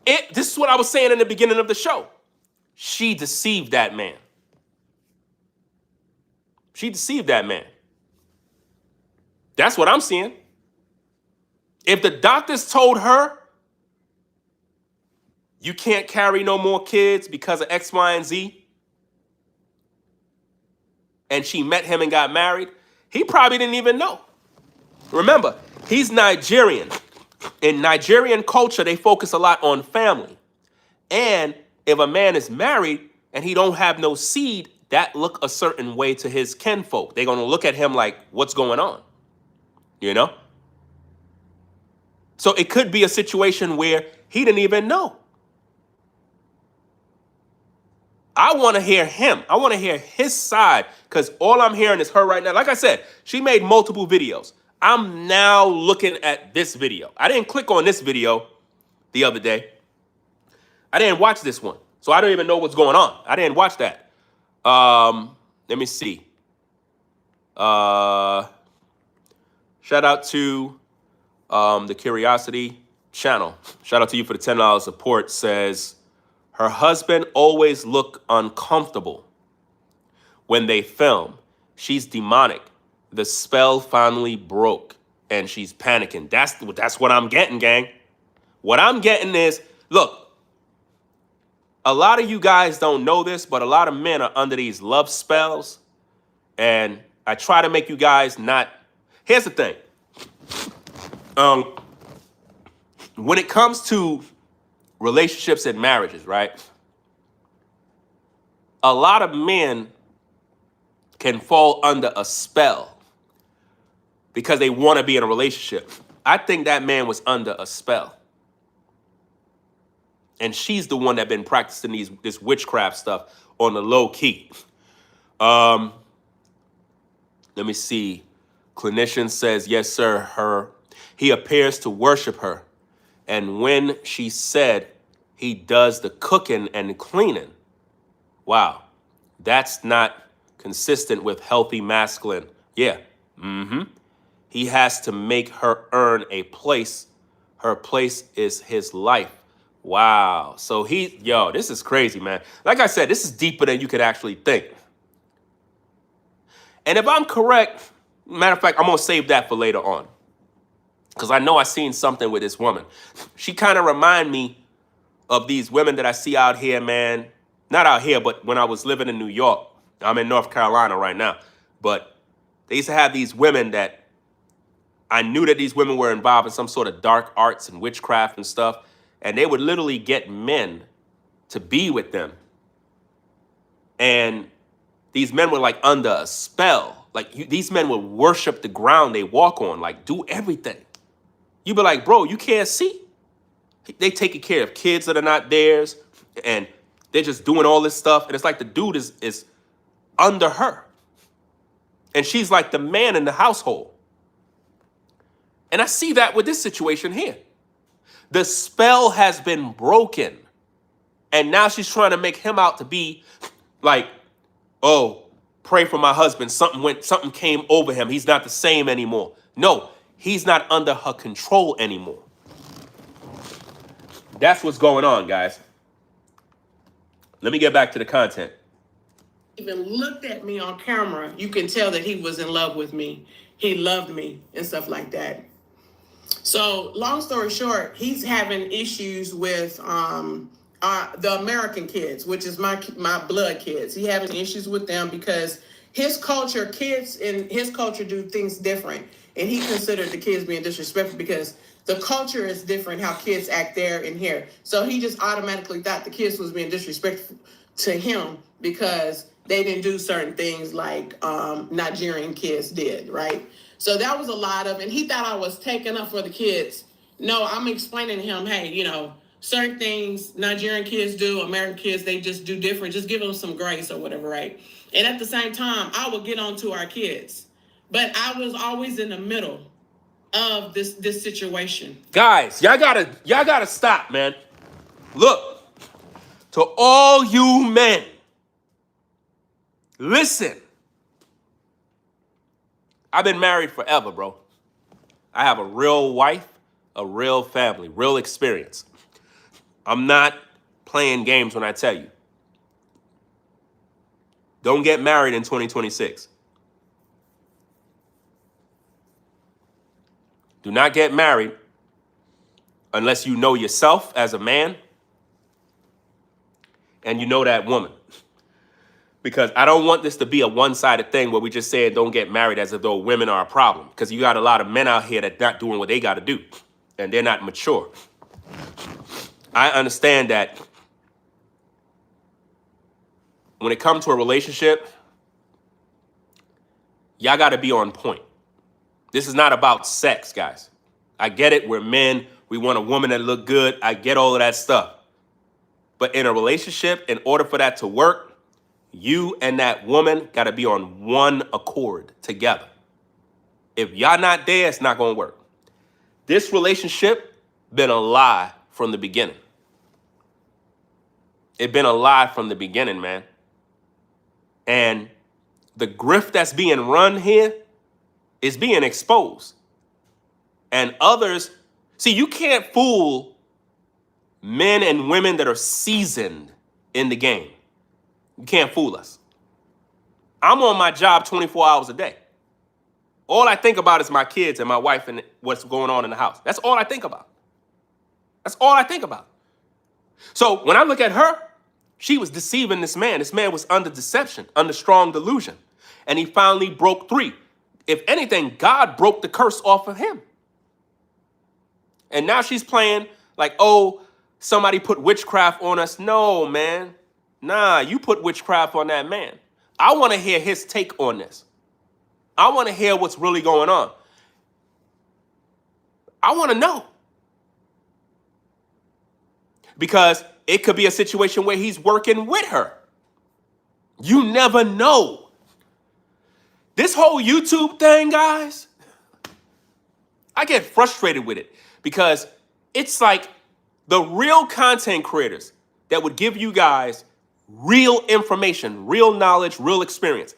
this is what I was saying in the beginning of the show. She deceived that man. She deceived that man. That's what I'm seeing. If the doctors told her you can't carry no more kids because of X, Y, and Z, and she met him and got married, he probably didn't even know. Remember, he's Nigerian. In Nigerian culture, they focus a lot on family. And if a man is married and he don't have no seed, that look a certain way to his kinfolk. They're going to look at him like, what's going on? You know? So it could be a situation where he didn't even know. I want to hear him. I want to hear his side, because all I'm hearing is her right now. Like I said, she made multiple videos. I'm now looking at this video. I didn't click on this video the other day. I didn't watch this one, so I don't even know what's going on. I didn't watch that. Let me see. Shout out to the Curiosity channel. Shout out to you for the $10 support. Says her husband always look uncomfortable when they film. She's demonic. The spell finally broke and she's panicking. That's what I'm getting, gang. What I'm getting is, look, a lot of you guys don't know this, but a lot of men are under these love spells. And I try to make you guys not. Here's the thing. When it comes to relationships and marriages, right? A lot of men can fall under a spell because they want to be in a relationship. I think that man was under a spell. And she's the one that been practicing this witchcraft stuff on the low key. Let me see. Clinician says, yes, sir. He appears to worship her. And when she said he does the cooking and cleaning, wow, that's not consistent with healthy masculine. Yeah. He has to make her earn a place. Her place is his life. Wow. So this is crazy, man. Like I said, this is deeper than you could actually think. And if I'm correct, matter of fact, I'm going to save that for later on, because I know I seen something with this woman. She kind of remind me of these women that I see out here, man. Not out here, but when I was living in New York. I'm in North Carolina right now. But they used to have these women that I knew that these women were involved in some sort of dark arts and witchcraft and stuff. And they would literally get men to be with them. And these men were like under a spell. Like these men would worship the ground they walk on, like do everything. You be like, bro, you can't see? They taking care of kids that are not theirs, and they're just doing all this stuff. And it's like the dude is under her. And she's like the man in the household. And I see that with this situation here. The spell has been broken. And now she's trying to make him out to be like, oh, pray for my husband. Something came over him. He's not the same anymore. No, he's not under her control anymore. That's what's going on, guys. Let me get back to the content. Even looked at me on camera, you can tell that he was in love with me. He loved me and stuff like that. So long story short, he's having issues with the American kids, which is my blood kids. He having issues with them because his culture, kids in his culture do things different. And he considered the kids being disrespectful because the culture is different, how kids act there and here. So he just automatically thought the kids was being disrespectful to him because they didn't do certain things like Nigerian kids did, right? So that was a lot of, and he thought I was taking up for the kids. No, I'm explaining to him, hey, certain things Nigerian kids do, American kids, they just do different. Just give them some grace or whatever, right? And at the same time, I would get on to our kids. But I was always in the middle of this situation. Guys, y'all gotta stop, man. Look, to all you men, listen. I've been married forever, bro. I have a real wife, a real family, real experience. I'm not playing games when I tell you. Don't get married in 2026. Do not get married unless you know yourself as a man and you know that woman. Because I don't want this to be a one-sided thing where we just say don't get married as if though women are a problem. Because you got a lot of men out here that not doing what they got to do. And they're not mature. I understand that when it comes to a relationship, y'all got to be on point. This is not about sex, guys. I get it. We're men. We want a woman that look good. I get all of that stuff. But in a relationship, in order for that to work, you and that woman got to be on one accord together. If y'all not there, it's not going to work. This relationship been a lie from the beginning. It been a lie from the beginning, man. And the grift that's being run here is being exposed. And others, see, you can't fool men and women that are seasoned in the game. You can't fool us. I'm on my job 24 hours a day. All I think about is my kids and my wife and what's going on in the house. That's all I think about. That's all I think about. So when I look at her, she was deceiving this man. This man was under deception, under strong delusion. And he finally broke free. If anything, God broke the curse off of him. And now she's playing like, oh, somebody put witchcraft on us. No, man. Nah, you put witchcraft on that man. I want to hear his take on this. I want to hear what's really going on. I want to know. Because it could be a situation where he's working with her. You never know. This whole YouTube thing, guys, I get frustrated with it because it's like the real content creators that would give you guys real information, real knowledge, real experience.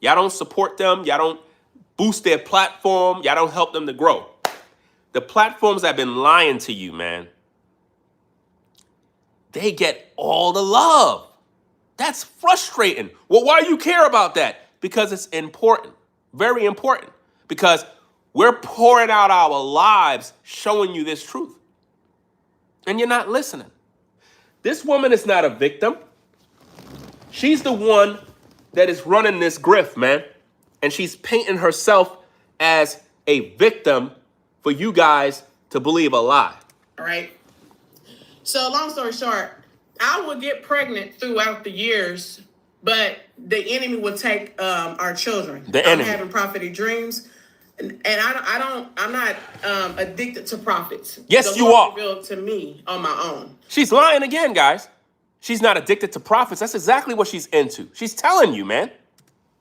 Y'all don't support them. Y'all don't boost their platform. Y'all don't help them to grow. The platforms that have been lying to you, man, they get all the love. That's frustrating. Well, why do you care about that? Because it's important, very important. Because we're pouring out our lives showing you this truth. And you're not listening. This woman is not a victim. She's the one that is running this grift, man. And she's painting herself as a victim for you guys to believe a lie. All right. So long story short, I would get pregnant throughout the years, but the enemy would take our children. The enemy. I'm having prophetic dreams, and I'm not addicted to prophets. Yes, the you Lord are. revealed to me on my own. She's lying again, guys. She's not addicted to prophets. That's exactly what she's into. She's telling you, man.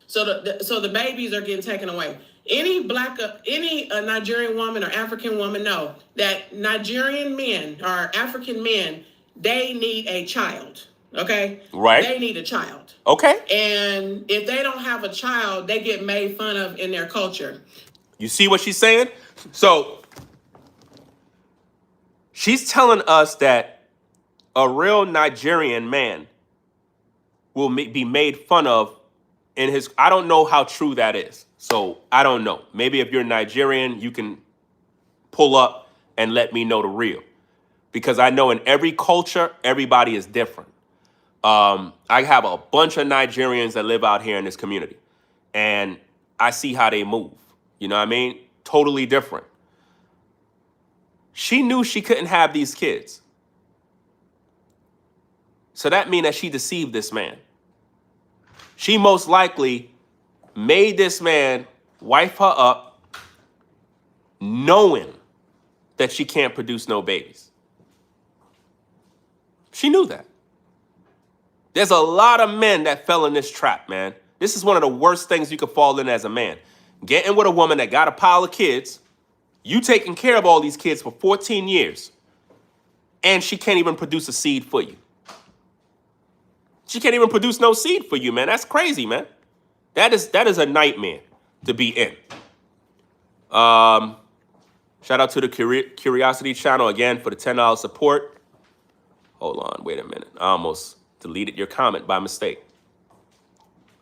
So the babies are getting taken away. Any Nigerian woman or African woman know that Nigerian men or African men, they need a child. Okay? Right. They need a child. Okay. And if they don't have a child, they get made fun of in their culture. You see what she's saying? So she's telling us that a real Nigerian man will be made fun of in his... I don't know how true that is. So I don't know. Maybe if you're Nigerian, you can pull up and let me know the real. Because I know in every culture, everybody is different. I have a bunch of Nigerians that live out here in this community. And I see how they move. You know what I mean? Totally different. She knew she couldn't have these kids. So that means that she deceived this man. She most likely made this man wife her up knowing that she can't produce no babies. She knew that. There's a lot of men that fell in this trap, man. This is one of the worst things you could fall in as a man. Getting with a woman that got a pile of kids, you taking care of all these kids for 14 years, and she can't even produce a seed for you. She can't even produce no seed for you, man. That's crazy, man. That is a nightmare to be in. Shout out to the Curiosity channel again for the $10 support. Hold on, wait a minute. I almost deleted your comment by mistake.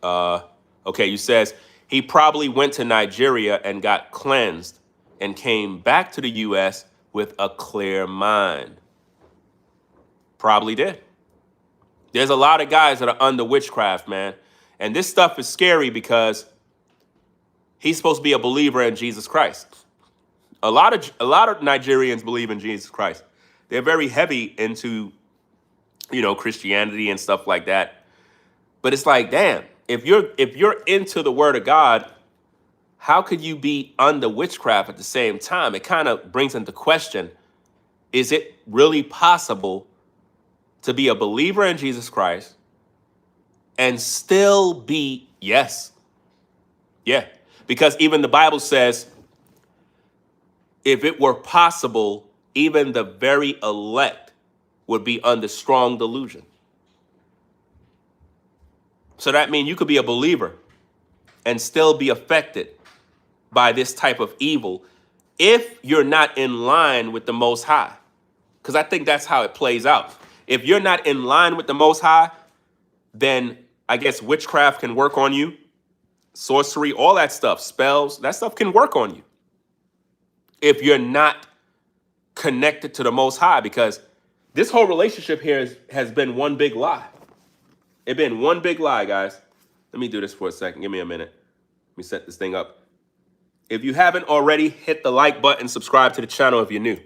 Okay, you says he probably went to Nigeria and got cleansed and came back to the U.S. with a clear mind. Probably did. There's a lot of guys that are under witchcraft, man. And this stuff is scary because he's supposed to be a believer in Jesus Christ. A lot of Nigerians believe in Jesus Christ. They're very heavy into, Christianity and stuff like that. But it's like, damn, if you're into the word of God, how could you be under witchcraft at the same time? It kind of brings into question, is it really possible to be a believer in Jesus Christ and still be, yes. Yeah, because even the Bible says, if it were possible, even the very elect would be under strong delusion. So that means you could be a believer and still be affected by this type of evil if you're not in line with the Most High. Because I think that's how it plays out. If you're not in line with the Most High, then I guess witchcraft can work on you. Sorcery, all that stuff, spells, that stuff can work on you. If you're not connected to the Most High, because this whole relationship here has been one big lie. It's been one big lie, guys. Let me do this for a second. Give me a minute. Let me set this thing up. If you haven't already, hit the like button, subscribe to the channel if you're new.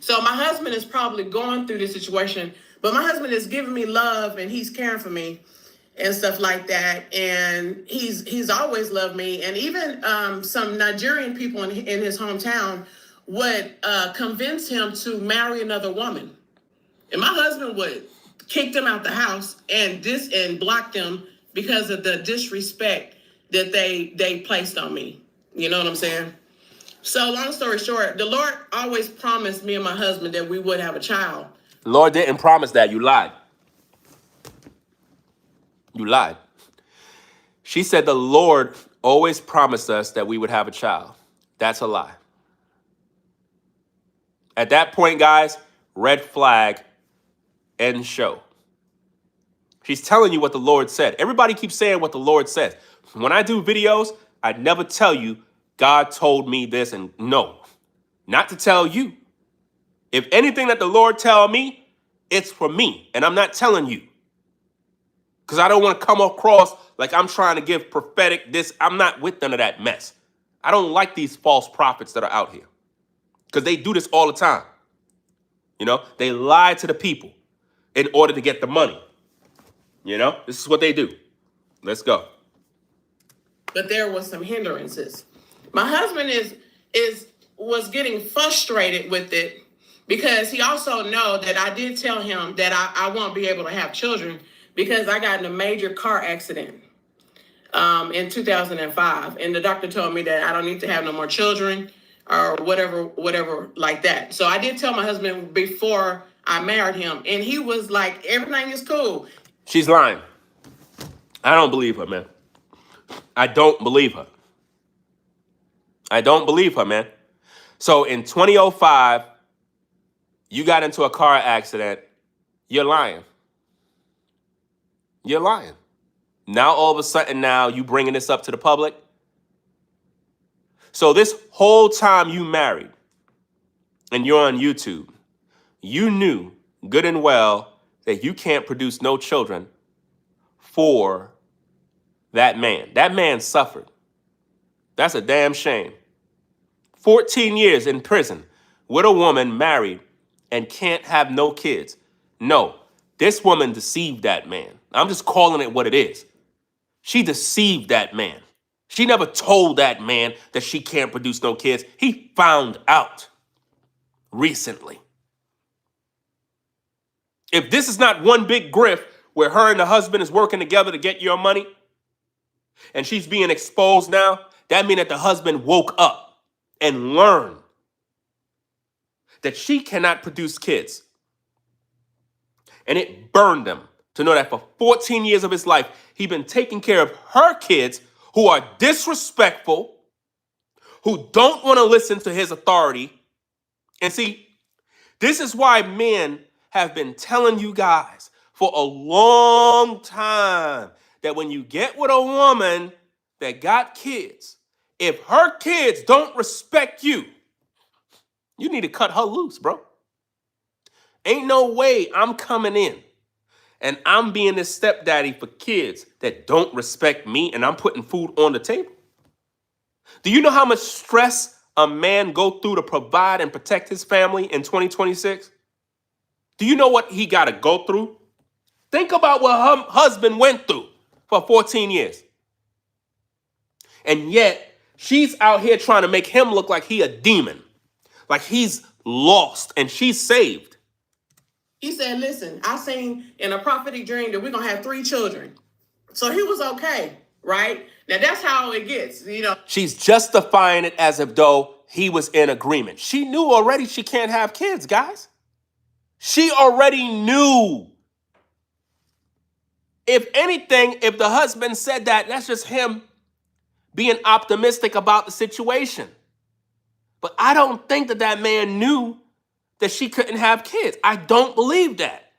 So my husband is probably going through this situation, but my husband is giving me love and he's caring for me and stuff like that. And he's always loved me. And even some Nigerian people in his hometown would convince him to marry another woman. And my husband would kick them out the house and block them because of the disrespect that they placed on me. You know what I'm saying? So long story short, the Lord always promised me and my husband that we would have a child. The Lord didn't promise that. You lied. You lied. She said the Lord always promised us that we would have a child. That's a lie. At that point, guys, red flag, end show. She's telling you what the Lord said. Everybody keeps saying what the Lord says. When I do videos, I never tell you God told me this, and no, not to tell you. If anything that the Lord tell me, it's for me, and I'm not telling you. Because I don't want to come across like I'm trying to give prophetic this. I'm not with none of that mess. I don't like these false prophets that are out here. Because they do this all the time. They lie to the people in order to get the money. This is what they do. Let's go. But there was some hindrances. My husband was getting frustrated with it because he also know that I did tell him that I won't be able to have children because I got in a major car accident in 2005. And the doctor told me that I don't need to have no more children or whatever like that. So I did tell my husband before I married him, and he was like, everything is cool. She's lying. I don't believe her, man. I don't believe her. I don't believe her, man. So in 2005, you got into a car accident. You're lying. You're lying. Now, all of a sudden, now you bringing this up to the public. So this whole time you married and you're on YouTube, you knew good and well that you can't produce no children for that man. That man suffered. That's a damn shame. 14 years in prison with a woman married and can't have no kids. No, this woman deceived that man. I'm just calling it what it is. She deceived that man. She never told that man that she can't produce no kids. He found out recently. If this is not one big grift where her and the husband is working together to get your money and she's being exposed now, that means that the husband woke up and learned that she cannot produce kids. And it burned him to know that for 14 years of his life, he's been taking care of her kids who are disrespectful, who don't want to listen to his authority. And see, this is why men have been telling you guys for a long time that when you get with a woman that got kids, if her kids don't respect you, you need to cut her loose, bro. Ain't no way I'm coming in and I'm being this stepdaddy for kids that don't respect me and I'm putting food on the table. Do you know how much stress a man go through to provide and protect his family in 2026? Do you know what he got to go through? Think about what her husband went through for 14 years. And yet, she's out here trying to make him look like he a demon, like he's lost and she's saved. He said, listen, I seen in a prophetic dream that we're going to have 3 children. So he was okay, right? Now, that's how it gets, you know. She's justifying it as if though he was in agreement. She knew already she can't have kids, guys. She already knew. If anything, if the husband said that, that's just him being optimistic about the situation. But I don't think that that man knew that she couldn't have kids. I don't believe that.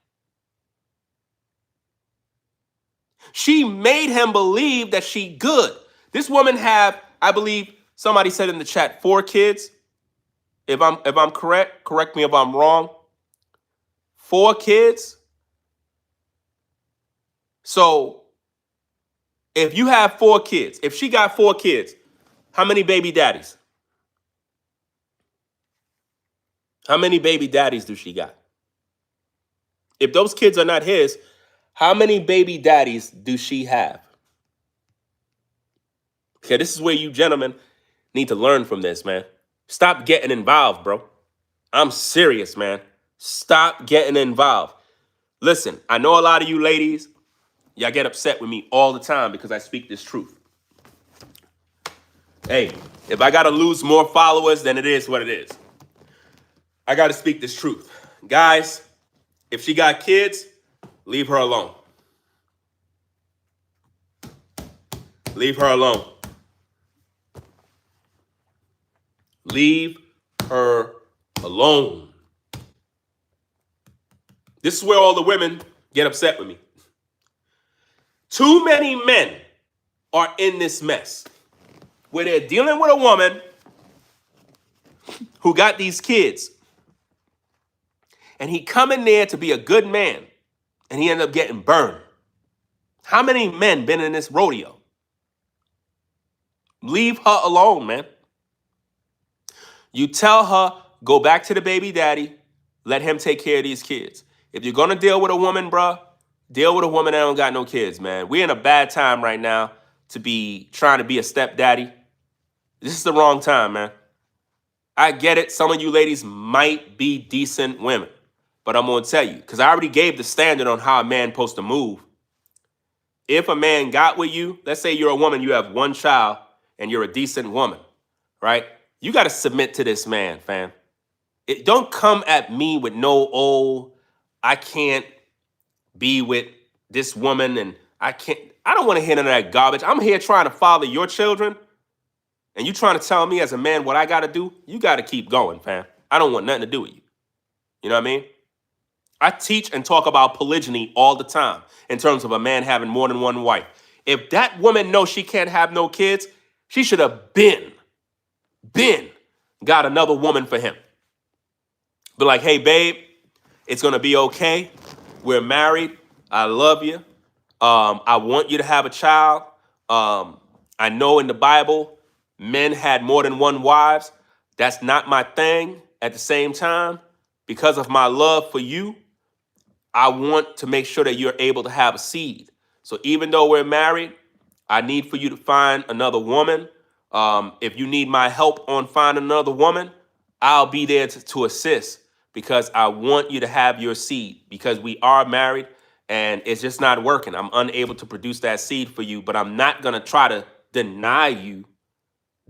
She made him believe that she good. This woman have, I believe, somebody said in the chat, 4 kids. If I'm correct me if I'm wrong. 4 kids. So if you have 4 kids, if she got 4 kids, how many baby daddies? How many baby daddies do she got? If those kids are not his, how many baby daddies do she have? Okay, this is where you gentlemen need to learn from this, man. Stop getting involved, bro. I'm serious, man. Stop getting involved. Listen, I know a lot of you ladies, y'all get upset with me all the time because I speak this truth. Hey, if I got to lose more followers, then it is what it is. I got to speak this truth. Guys, if she got kids, leave her alone. Leave her alone. Leave her alone. This is where all the women get upset with me. Too many men are in this mess where they're dealing with a woman who got these kids. And he come in there to be a good man. And he ended up getting burned. How many men been in this rodeo? Leave her alone, man. You tell her, go back to the baby daddy. Let him take care of these kids. If you're going to deal with a woman, bruh, deal with a woman that don't got no kids, man. We're in a bad time right now to be trying to be a stepdaddy. This is the wrong time, man. I get it. Some of you ladies might be decent women. But I'm going to tell you, because I already gave the standard on how a man supposed to move. If a man got with you, let's say you're a woman, you have 1 child, and you're a decent woman, right? You got to submit to this man, fam. Don't come at me with no, I can't be with this woman and I don't want to hear none of that garbage. I'm here trying to father your children. And you trying to tell me as a man what I got to do? You got to keep going, fam. I don't want nothing to do with you. You know what I mean? I teach and talk about polygyny all the time in terms of a man having more than 1 wife. If that woman knows she can't have no kids, she should have been got another woman for him. Be like, hey, babe, it's going to be okay. We're married. I love you. I want you to have a child. I know in the Bible, men had more than 1 wives. That's not my thing. At the same time, because of my love for you, I want to make sure that you're able to have a seed. So even though we're married, I need for you to find another woman. If you need my help on finding another woman, I'll be there to assist. because I want you to have your seed, because we are married and it's just not working. I'm unable to produce that seed for you, but I'm not going to try to deny you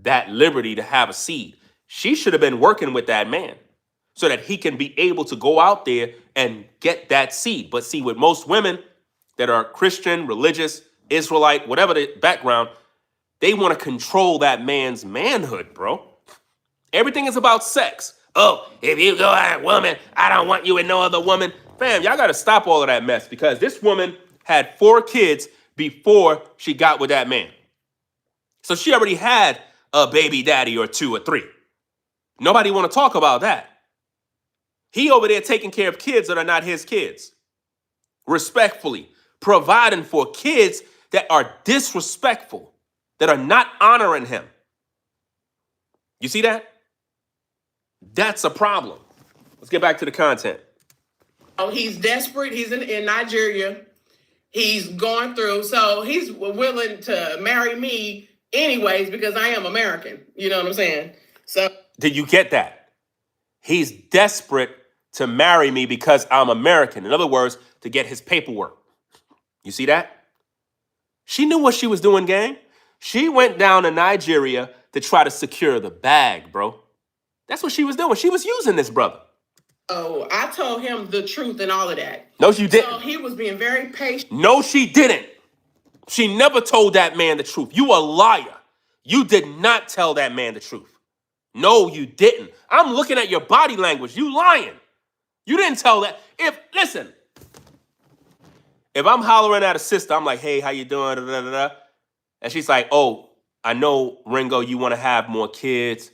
that liberty to have a seed. She should have been working with that man so that he can be able to go out there and get that seed. But see, with most women that are Christian, religious, Israelite, whatever the background, they want to control that man's manhood, bro. Everything is about sex. Oh, if you go at a woman, I don't want you with no other woman. Fam, y'all got to stop all of that mess, because this woman had 4 kids before she got with that man. So she already had a baby daddy or 2 or 3. Nobody want to talk about that. He over there taking care of kids that are not his kids. Respectfully, providing for kids that are disrespectful, that are not honoring him. You see that? That's a problem. Let's get back to the content. Oh, he's desperate. He's in Nigeria. He's going through, so he's willing to marry me anyways because I am American. You know what I'm saying? So did you get that? He's desperate to marry me because I'm American. In other words, to get his paperwork. You see that? She knew what she was doing, gang. She went down to Nigeria to try to secure the bag, bro. That's what she was doing. She was using this brother. Oh, I told him the truth and all of that. No, you didn't. So he was being very patient. No, she didn't. She never told that man the truth. You a liar. You did not tell that man the truth. No, you didn't. I'm looking at your body language. You lying. You didn't tell that. Listen, if I'm hollering at a sister, I'm like, hey, how you doing? Da, da, da, da. And she's like, oh, I know, Ringo, you want to have more kids,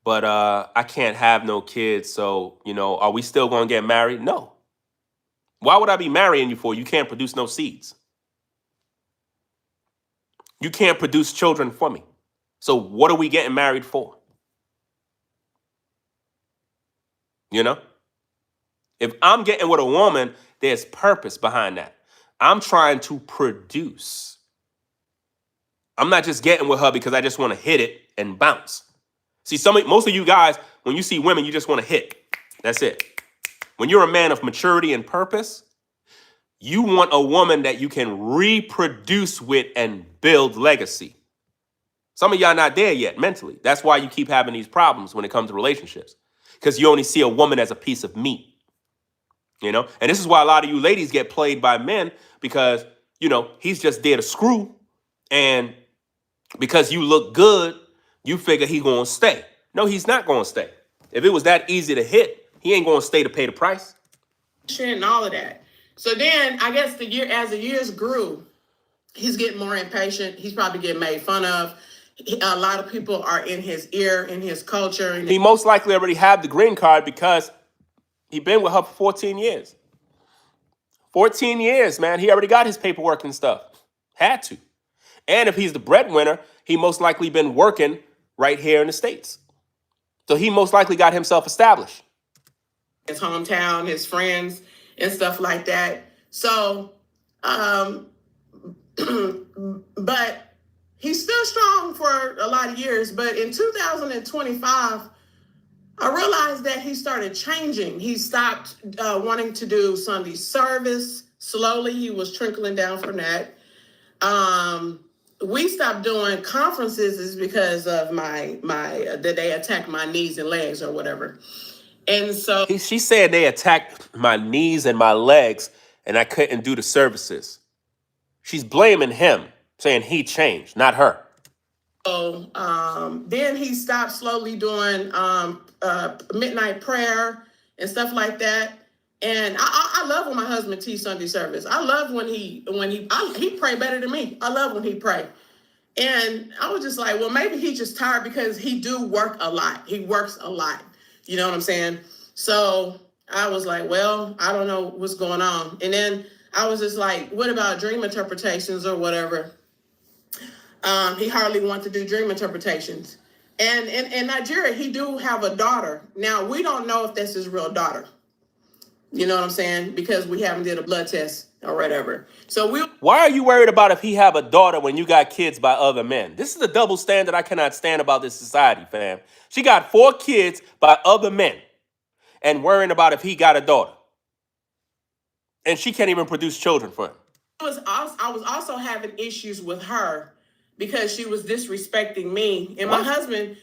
but I can't have no kids. So, are we still going to get married? No. Why would I be marrying you for? You can't produce no seeds. You can't produce children for me. So what are we getting married for? If I'm getting with a woman, there's purpose behind that. I'm trying to produce. I'm not just getting with her because I just want to hit it and bounce. See, most of you guys, when you see women, you just want to hit. That's it. When you're a man of maturity and purpose, you want a woman that you can reproduce with and build legacy. Some of y'all not there yet mentally. That's why you keep having these problems when it comes to relationships, because you only see a woman as a piece of meat. And this is why a lot of you ladies get played by men, because, he's just there to screw. And because you look good, you figure he's going to stay. No, he's not going to stay. If it was that easy to hit, he ain't going to stay to pay the price. And all of that. So then I guess as the years grew, he's getting more impatient. He's probably getting made fun of. A lot of people are in his ear, in his culture. He most likely already had the green card because he been with her for 14 years. 14 years, man. He already got his paperwork and stuff. Had to. And if he's the breadwinner, he most likely been working right here in the States. So he most likely got himself established. His hometown, his friends, and stuff like that. So, but he's still strong for a lot of years. But in 2025, I realized that he started changing. He stopped wanting to do Sunday service. Slowly, he was trickling down from that. We stopped doing conferences is because of that they attacked my knees and legs or whatever. And so she said they attacked my knees and my legs and I couldn't do the services. She's blaming him, saying he changed, not her. So then he stopped slowly doing midnight prayer and stuff like that. And I love when my husband teaches Sunday service. I love when he pray better than me. I love when he pray. And I was just like, well, maybe he's just tired because he do work a lot. He works a lot. You know what I'm saying? So I was like, well, I don't know what's going on. And then I was just like, what about dream interpretations or whatever? He hardly wants to do dream interpretations. And in Nigeria, he do have a daughter. Now, we don't know if that's his real daughter. You know what I'm saying? Because we haven't did a blood test or whatever. So Why are you worried about if he have a daughter when you got kids by other men? This is a double standard I cannot stand about this society, fam. She got 4 kids by other men. and worrying about if he got a daughter. And she can't even produce children for him. I was also having issues with her because she was disrespecting me. And What? my husband,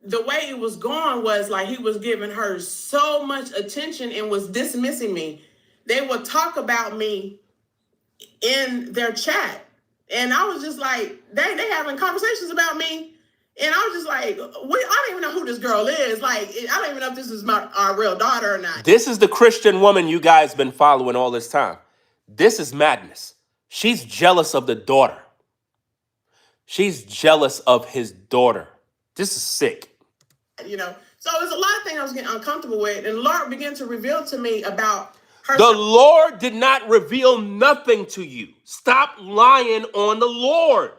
the way it was going was like he was giving her so much attention and was dismissing me. They would talk about me in their chat. And I was just like, they having conversations about me. And I was just like, I don't even know who this girl is. Like, I don't even know if this is our real daughter or not. This is the Christian woman you guys been following all this time. This is madness. She's jealous of the daughter. She's jealous of his daughter. This is sick. You know, so there's a lot of things I was getting uncomfortable with. And the Lord began to reveal to me about her. The Lord did not reveal nothing to you. Stop lying on the Lord.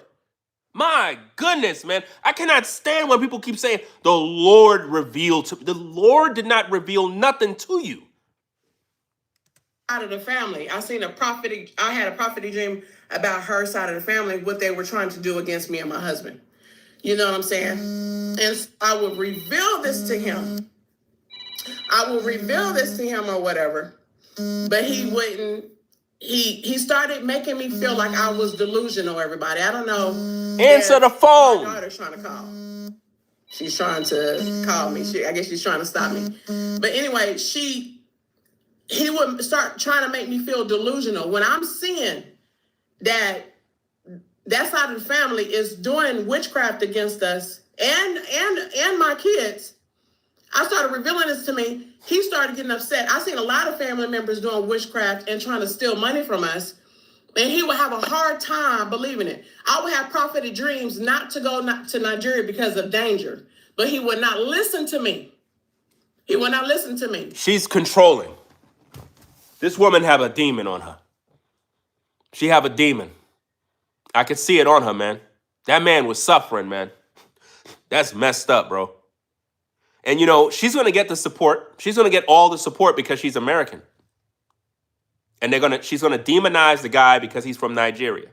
My goodness, man. I cannot stand when people keep saying, the Lord revealed to me. The Lord did not reveal nothing to you. Out of the family. I had a prophetic dream about her side of the family, what they were trying to do against me and my husband. You know what I'm saying? And I would reveal this to him. Or whatever. But he wouldn't. He started making me feel like I was delusional, everybody. I don't know. Answer the phone. My daughter's trying to call. She's trying to call me. I guess she's trying to stop me. But anyway, he would start trying to make me feel delusional when I'm seeing that side of the family is doing witchcraft against us and my kids. I started revealing this to me. He started getting upset. I seen a lot of family members doing witchcraft and trying to steal money from us. And he would have a hard time believing it. I would have prophetic dreams not to go to Nigeria because of danger. But he would not listen to me. She's controlling. This woman have a demon on her. She have a demon. I could see it on her, man. That man was suffering, man. That's messed up, bro. And, you know, she's going to get the support. She's going to get all the support because she's American. And she's going to demonize the guy because he's from Nigeria.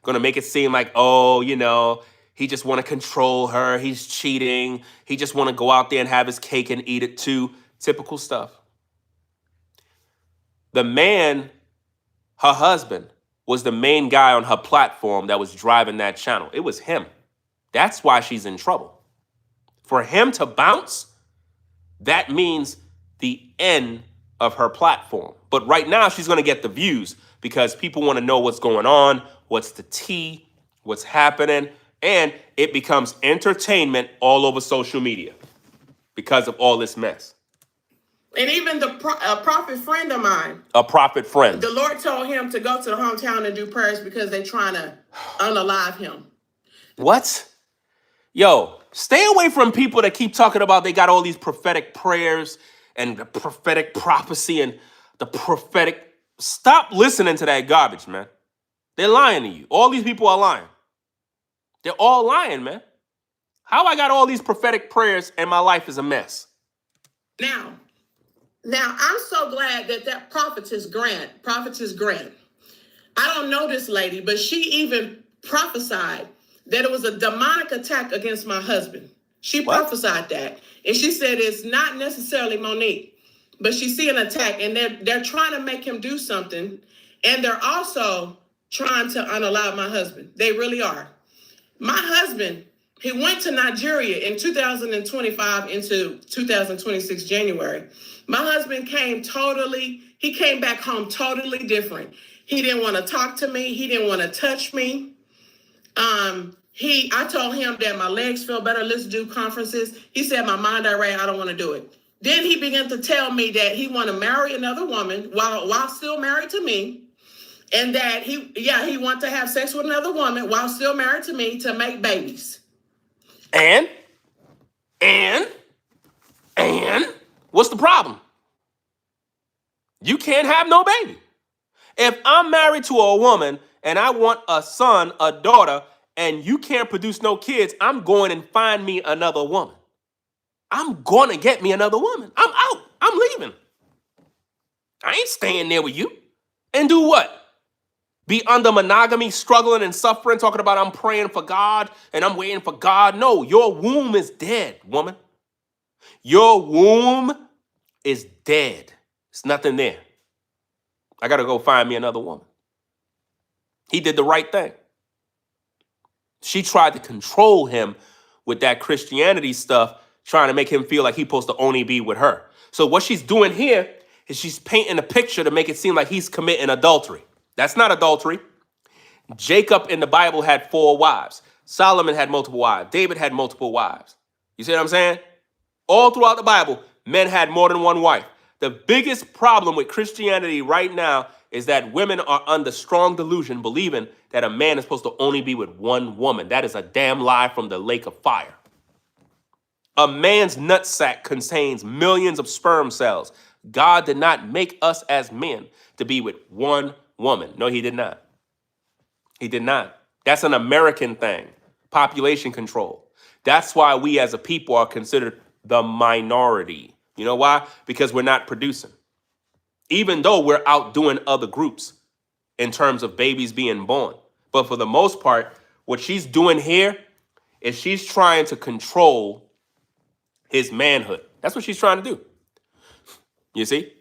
Going to make it seem like, oh, you know, he just want to control her. He's cheating. He just want to go out there and have his cake and eat it too. Typical stuff. The man, her husband, was the main guy on her platform that was driving that channel. It was him. That's why she's in trouble. For him to bounce, that means the end of her platform. But right now, she's going to get the views because people want to know what's going on, what's the tea, what's happening, and it becomes entertainment all over social media because of all this mess. And even a prophet friend of mine. A prophet friend. The Lord told him to go to the hometown and do prayers because they're trying to unalive him. What? Yo, stay away from people that keep talking about they got all these prophetic prayers and the prophetic prophecy and the prophetic. Stop listening to that garbage, man. They're lying to you. All these people are lying. They're all lying, man. How I got all these prophetic prayers and my life is a mess? Now, I'm so glad that prophetess Grant, I don't know this lady, but she even prophesied that it was a demonic attack against my husband. She prophesied that. And she said it's not necessarily Monic, but she see an attack and they're trying to make him do something. And they're also trying to unalive my husband. They really are. My husband, he went to Nigeria in 2025 into 2026 January. My husband came back home totally different. He didn't want to talk to me. He didn't want to touch me. I told him that my legs feel better. Let's do conferences. He said, my mind ain't right. I don't want to do it. Then he began to tell me that he want to marry another woman while still married to me. And that he want to have sex with another woman while still married to me to make babies. And what's the problem? You can't have no baby. If I'm married to a woman and I want a son, a daughter, and you can't produce no kids, I'm going and find me another woman. I'm going to get me another woman. I'm out. I'm leaving. I ain't staying there with you. And do what? Be under monogamy, struggling and suffering, talking about I'm praying for God and I'm waiting for God. No, your womb is dead, woman. Your womb is dead. There's nothing there. I got to go find me another woman. He did the right thing. She tried to control him with that Christianity stuff, trying to make him feel like he's supposed to only be with her. So what she's doing here is she's painting a picture to make it seem like he's committing adultery. That's not adultery. Jacob in the Bible had 4 wives. Solomon had multiple wives. David had multiple wives. You see what I'm saying? All throughout the Bible, men had more than one wife. The biggest problem with Christianity right now is that women are under strong delusion, believing that a man is supposed to only be with one woman. That is a damn lie from the lake of fire. A man's nutsack contains millions of sperm cells. God did not make us as men to be with one woman. No, he did not. He did not. That's an American thing. Population control. That's why we as a people are considered the minority. You know why? Because we're not producing. Even though we're outdoing other groups in terms of babies being born. But for the most part, what she's doing here is she's trying to control his manhood. That's what she's trying to do. You see?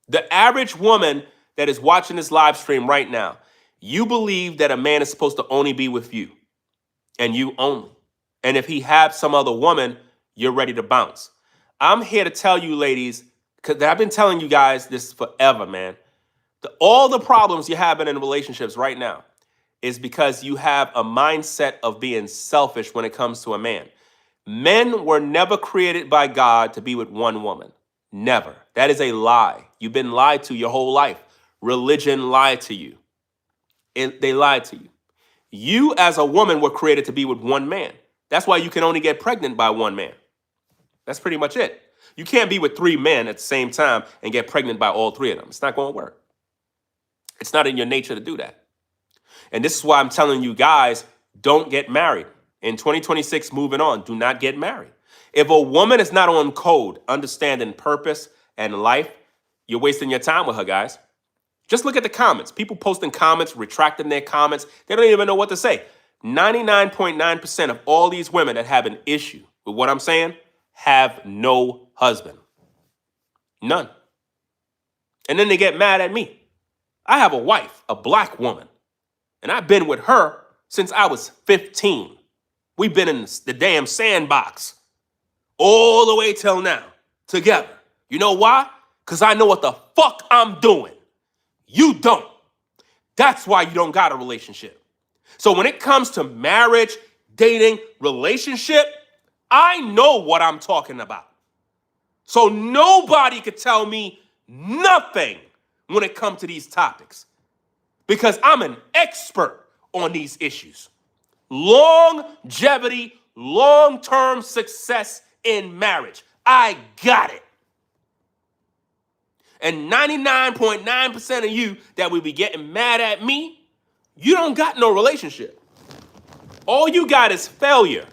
The average woman that is watching this live stream right now, you believe that a man is supposed to only be with you and you only. And if he has some other woman, you're ready to bounce. I'm here to tell you, ladies, because I've been telling you guys this forever, man. All the problems you're having in relationships right now is because you have a mindset of being selfish when it comes to a man. Men were never created by God to be with one woman. Never. That is a lie. You've been lied to your whole life. Religion lied to you. They lied to you. You as a woman were created to be with one man. That's why you can only get pregnant by one man. That's pretty much it. You can't be with 3 men at the same time and get pregnant by all 3 of them. It's not going to work. It's not in your nature to do that. And this is why I'm telling you guys, don't get married. In 2026, moving on, do not get married. If a woman is not on code, understanding purpose and life, you're wasting your time with her, guys. Just look at the comments. People posting comments, retracting their comments. They don't even know what to say. 99.9% of all these women that have an issue with what I'm saying have no husband. None. And then they get mad at me. I have a wife, a black woman, and I've been with her since I was 15. We've been in the damn sandbox all the way till now together. You know why? Because I know what the fuck I'm doing. You don't. That's why you don't got a relationship. So when it comes to marriage, dating, relationship, I know what I'm talking about. So nobody could tell me nothing when it comes to these topics because I'm an expert on these issues. Longevity, long-term success in marriage. I got it. And 99.9% of you that will be getting mad at me, you don't got no relationship. All you got is failure.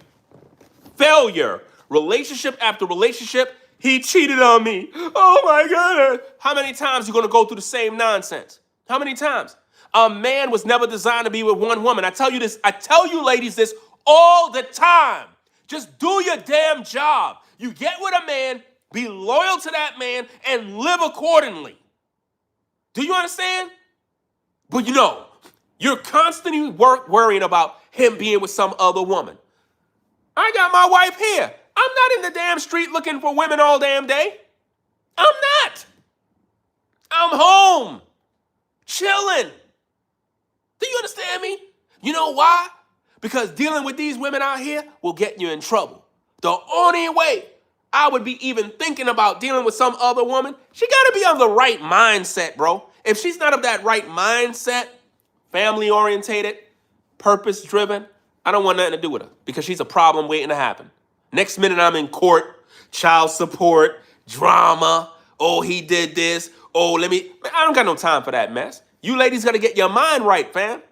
Failure. Relationship after relationship. He cheated on me. Oh my God. How many times you going to go through the same nonsense? How many times? A man was never designed to be with one woman. I tell you this. I tell you ladies this all the time. Just do your damn job. You get with a man, be loyal to that man, and live accordingly. Do you understand? But you know, you're constantly worrying about him being with some other woman. I got my wife here. I'm not in the damn street looking for women all damn day. I'm not. I'm home, chilling. Do you understand me? You know why? Because dealing with these women out here will get you in trouble. The only way I would be even thinking about dealing with some other woman, she got to be of the right mindset, bro. If she's not of that right mindset, family orientated, purpose driven, I don't want nothing to do with her because she's a problem waiting to happen. Next minute I'm in court, child support, drama. Oh, he did this. Oh, I don't got no time for that mess. You ladies got to get your mind right, fam.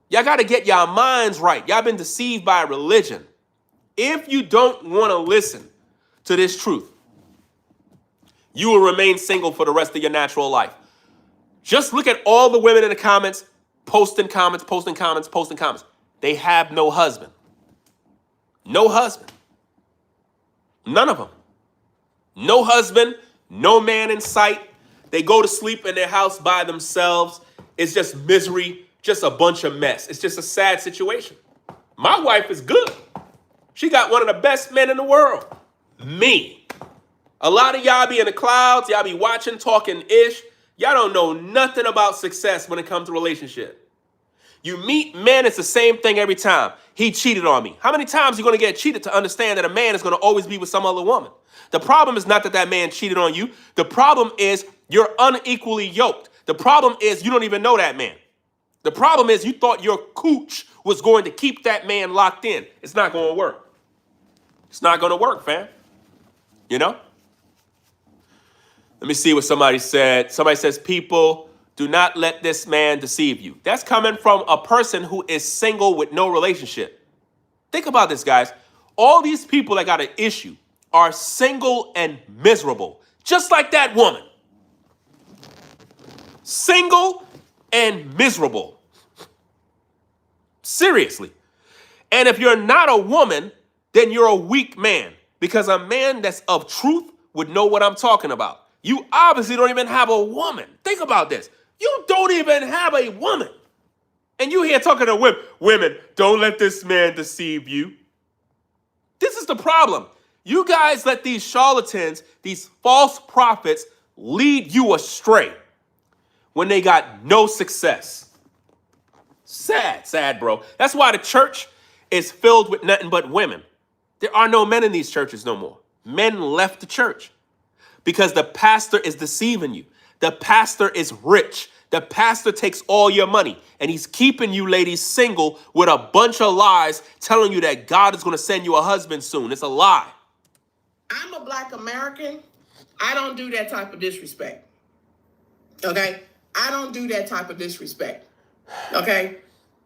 Y'all got to get your minds right. Y'all been deceived by religion. If you don't want to listen to this truth, you will remain single for the rest of your natural life. Just look at all the women in the comments, posting comments. They have no husband. No husband. None of them. No husband, no man in sight. They go to sleep in their house by themselves. It's just misery, just a bunch of mess. It's just a sad situation. My wife is good. She got one of the best men in the world. Me. A lot of y'all be in the clouds. Y'all be watching, talking ish. Y'all don't know nothing about success when it comes to relationship. You meet men, it's the same thing every time. He cheated on me. How many times are you going to get cheated to understand that a man is going to always be with some other woman? The problem is not that that man cheated on you. The problem is you're unequally yoked. The problem is you don't even know that man. The problem is you thought your cooch was going to keep that man locked in. It's not going to work. It's not going to work, fam. You know? Let me see what somebody said. Somebody says, people, do not let this man deceive you. That's coming from a person who is single with no relationship. Think about this, guys. All these people that got an issue are single and miserable, just like that woman. Single and miserable. Seriously. And if you're not a woman, then you're a weak man, because a man that's of truth would know what I'm talking about. You obviously don't even have a woman. Think about this. You don't even have a woman. And you here talking to women, don't let this man deceive you. This is the problem. You guys let these charlatans, these false prophets, lead you astray when they got no success. Sad, bro. That's why the church is filled with nothing but women. There are no men in these churches no more. Men left the church because the pastor is deceiving you. The pastor is rich. The pastor takes all your money, and he's keeping you ladies single with a bunch of lies telling you that God is going to send you a husband soon. It's a lie. I'm a Black American. I don't do that type of disrespect. Okay? I don't do that type of disrespect. Okay?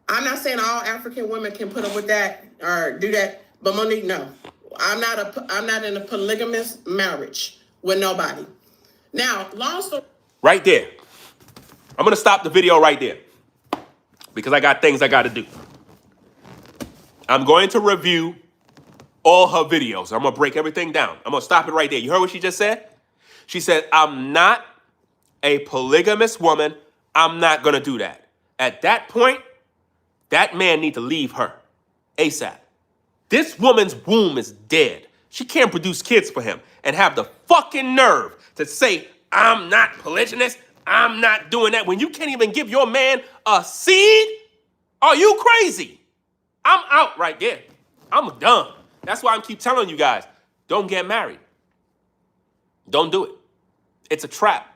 I'm not saying all African women can put up with that or do that, but Monique, no. I'm not in a polygamous marriage with nobody. Now, long story. Right there. I'm going to stop the video right there because I got things I got to do. I'm going to review all her videos. I'm going to break everything down. I'm going to stop it right there. You heard what she just said? She said, I'm not a polygamous woman. I'm not going to do that. At that point, that man need to leave her ASAP. This woman's womb is dead. She can't produce kids for him and have the fucking nerve to say, I'm not polygynous. I'm not doing that. When you can't even give your man a seed? Are you crazy? I'm out right there. I'm done. That's why I keep telling you guys, don't get married. Don't do it. It's a trap.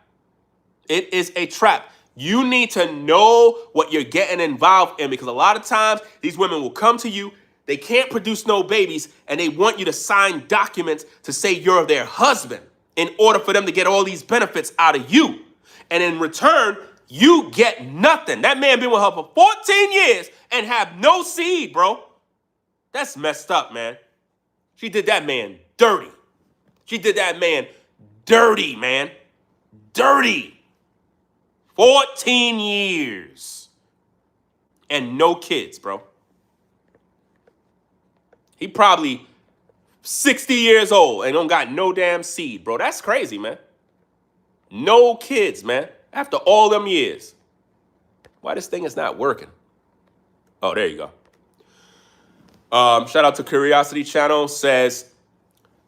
It is a trap. You need to know what you're getting involved in, because a lot of times these women will come to you, they can't produce no babies, and they want you to sign documents to say you're their husband in order for them to get all these benefits out of you. And in return, you get nothing. That man been with her for 14 years and have no seed, bro. That's messed up, man. She did that man dirty. She did that man dirty, man. Dirty. 14 years. And no kids, bro. He probably 60 years old and don't got no damn seed, bro. That's crazy, man. No kids, man. After all them years. Why this thing is not working? Oh, there you go. Shout out to Curiosity Channel. Says,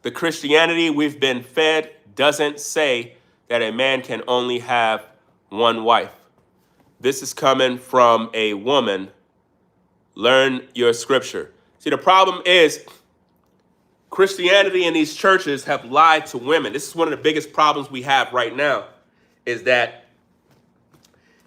the Christianity we've been fed doesn't say that a man can only have one wife. This is coming from a woman. Learn your scripture. See, the problem is Christianity and these churches have lied to women. This is one of the biggest problems we have right now, is that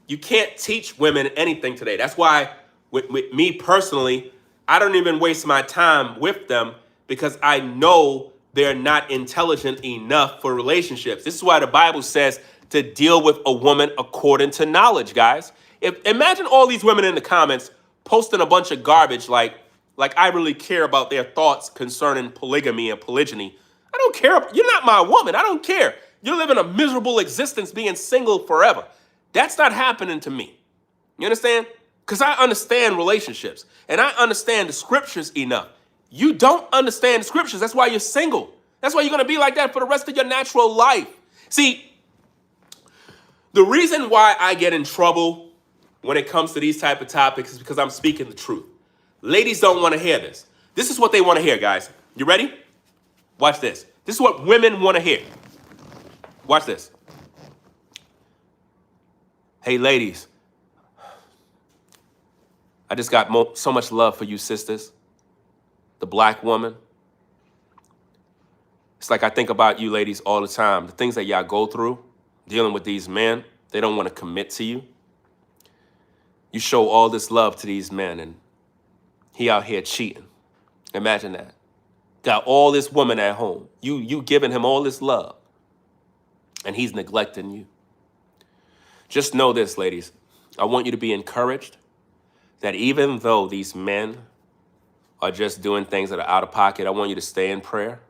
you can't teach women anything today. That's why with me personally, I don't even waste my time with them, because I know they're not intelligent enough for relationships. This is why the Bible says to deal with a woman according to knowledge, guys. Imagine all these women in the comments posting a bunch of garbage like I really care about their thoughts concerning polygamy and polygyny. I don't care. You're not my woman. I don't care. You're living a miserable existence being single forever. That's not happening to me. You understand? Because I understand relationships and I understand the scriptures enough. You don't understand the scriptures. That's why you're single. That's why you're going to be like that for the rest of your natural life. See, the reason why I get in trouble when it comes to these type of topics is because I'm speaking the truth. Ladies don't want to hear this. This is what they want to hear, guys. You ready? Watch this. This is what women want to hear. Watch this. Hey, ladies, I just got so much love for you sisters, the black woman. It's like I think about you ladies all the time. The things that y'all go through, dealing with these men, they don't want to commit to you. You show all this love to these men, and he out here cheating. Imagine that. Got all this woman at home. You giving him all this love, and he's neglecting you. Just know this, ladies. I want you to be encouraged that even though these men are just doing things that are out of pocket, I want you to stay in prayer,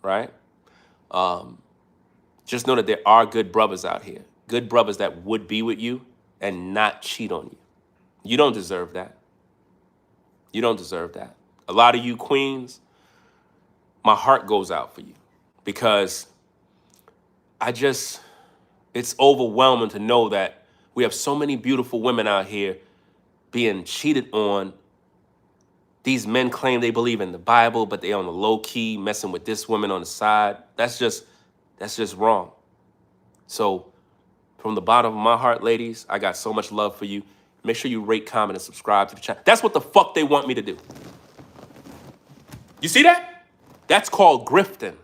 right? Just know that there are good brothers out here, good brothers that would be with you and not cheat on you. You don't deserve that. You don't deserve that. A lot of you queens, my heart goes out for you because it's overwhelming to know that we have so many beautiful women out here being cheated on. These men claim they believe in the Bible, but they on the low key messing with this woman on the side. That's just wrong. So from the bottom of my heart, ladies, I got so much love for you. Make sure you rate, comment, and subscribe to the channel. That's what the fuck they want me to do. You see that? That's called grifting.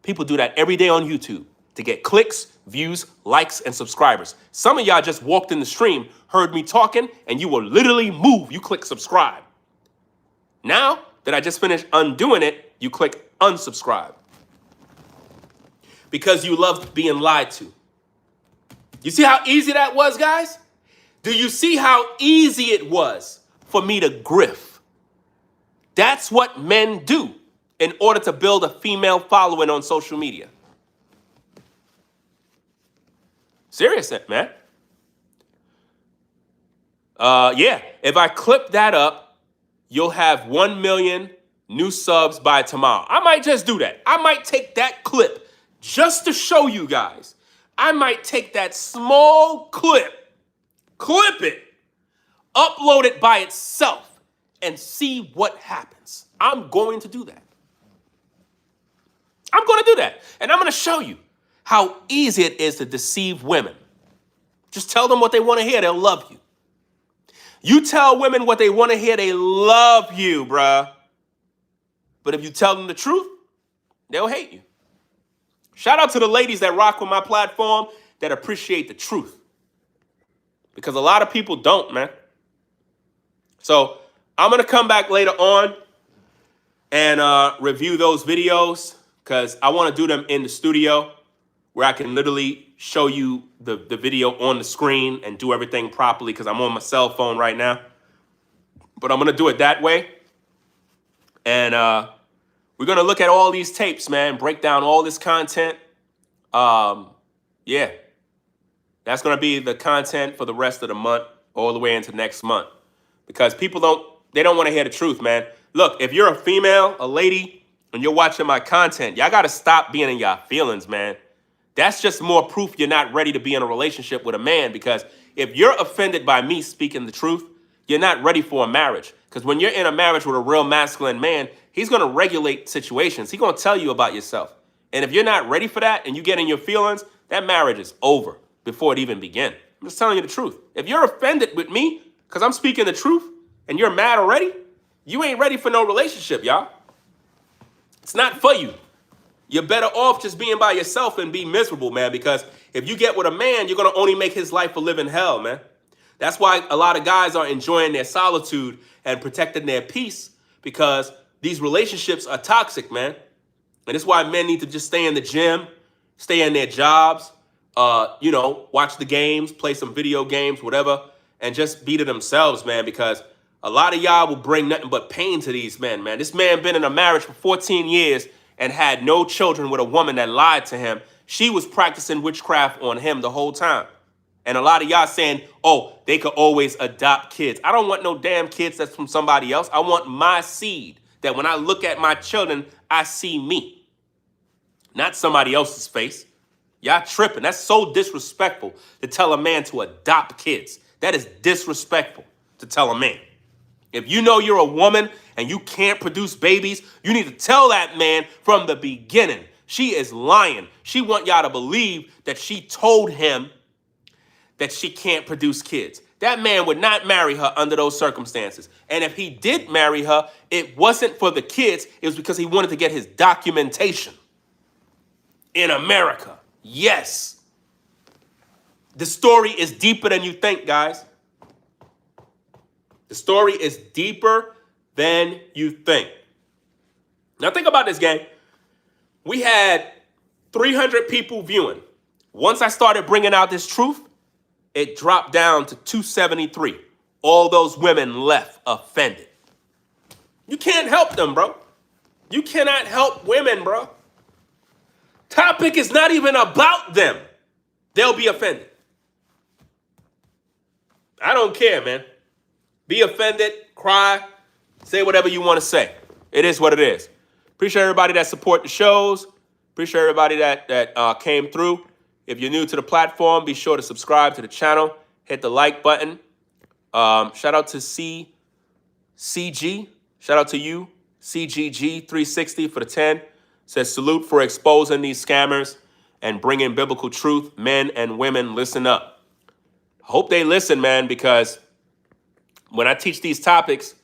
People do that every day on YouTube to get clicks, views, likes, and subscribers. Some of y'all just walked in the stream, heard me talking, and you will literally move. You click subscribe. Now that I just finished undoing it, you click unsubscribe. Because you loved being lied to. You see how easy that was, guys? Do you see how easy it was for me to grift? That's what men do in order to build a female following on social media. Serious, man. Yeah, if I clip that up, you'll have 1 million new subs by tomorrow. I might just do that. I might take that clip just to show you guys. I might take that small clip it, upload it by itself, and see what happens. I'm going to do that. I'm going to do that. And I'm going to show you how easy it is to deceive women. Just tell them what they want to hear. They'll love you. You tell women what they want to hear, they love you, bruh. But if you tell them the truth, they'll hate you. Shout out to the ladies that rock with my platform that appreciate the truth. Because a lot of people don't, man. So I'm going to come back later on and review those videos because I want to do them in the studio where I can literally show you the video on the screen and do everything properly because I'm on my cell phone right now. But I'm going to do it that way. And we're going to look at all these tapes, man, break down all this content. Yeah. That's going to be the content for the rest of the month, all the way into next month. Because people don't want to hear the truth, man. Look, if you're a female, a lady, and you're watching my content, y'all got to stop being in your feelings, man. That's just more proof you're not ready to be in a relationship with a man. Because if you're offended by me speaking the truth, you're not ready for a marriage. Because when you're in a marriage with a real masculine man, he's going to regulate situations. He's going to tell you about yourself. And if you're not ready for that and you get in your feelings, that marriage is over before it even began. I'm just telling you the truth. If you're offended with me because I'm speaking the truth and you're mad already, you ain't ready for no relationship, y'all. It's not for you. You're better off just being by yourself and be miserable, man, because if you get with a man, you're going to only make his life a living hell, man. That's why a lot of guys are enjoying their solitude and protecting their peace because these relationships are toxic, man. And that's why men need to just stay in the gym, stay in their jobs, watch the games, play some video games, whatever, and just be to themselves, man, because a lot of y'all will bring nothing but pain to these men, man. This man been in a marriage for 14 years and had no children with a woman that lied to him. She was practicing witchcraft on him the whole time. And a lot of y'all saying, oh, they could always adopt kids. I don't want no damn kids that's from somebody else. I want my seed, that when I look at my children, I see me. not somebody else's face. Y'all tripping. That's so disrespectful to tell a man to adopt kids. That is disrespectful to tell a man. If you know you're a woman and you can't produce babies, you need to tell that man from the beginning. She is lying. She want y'all to believe that she told him that she can't produce kids. That man would not marry her under those circumstances. And if he did marry her, it wasn't for the kids. It was because he wanted to get his documentation in America. Yes. The story is deeper than you think, guys. The story is deeper than you think. Now think about this, gang. We had 300 people viewing. Once I started bringing out this truth, it dropped down to 273. All those women left offended. You can't help them, bro. You cannot help women, bro. Topic is not even about them. They'll be offended. I don't care, man. Be offended, cry, say whatever you want to say. It is what it is. Appreciate everybody that support the shows. Appreciate everybody that came through. If you're new to the platform, be sure to subscribe to the channel. Hit the like button. Shout out to CG. Shout out to you, CGG360 for the 10. Says salute for exposing these scammers and bringing biblical truth. Men and women, listen up. I hope they listen, man, because when I teach these topics,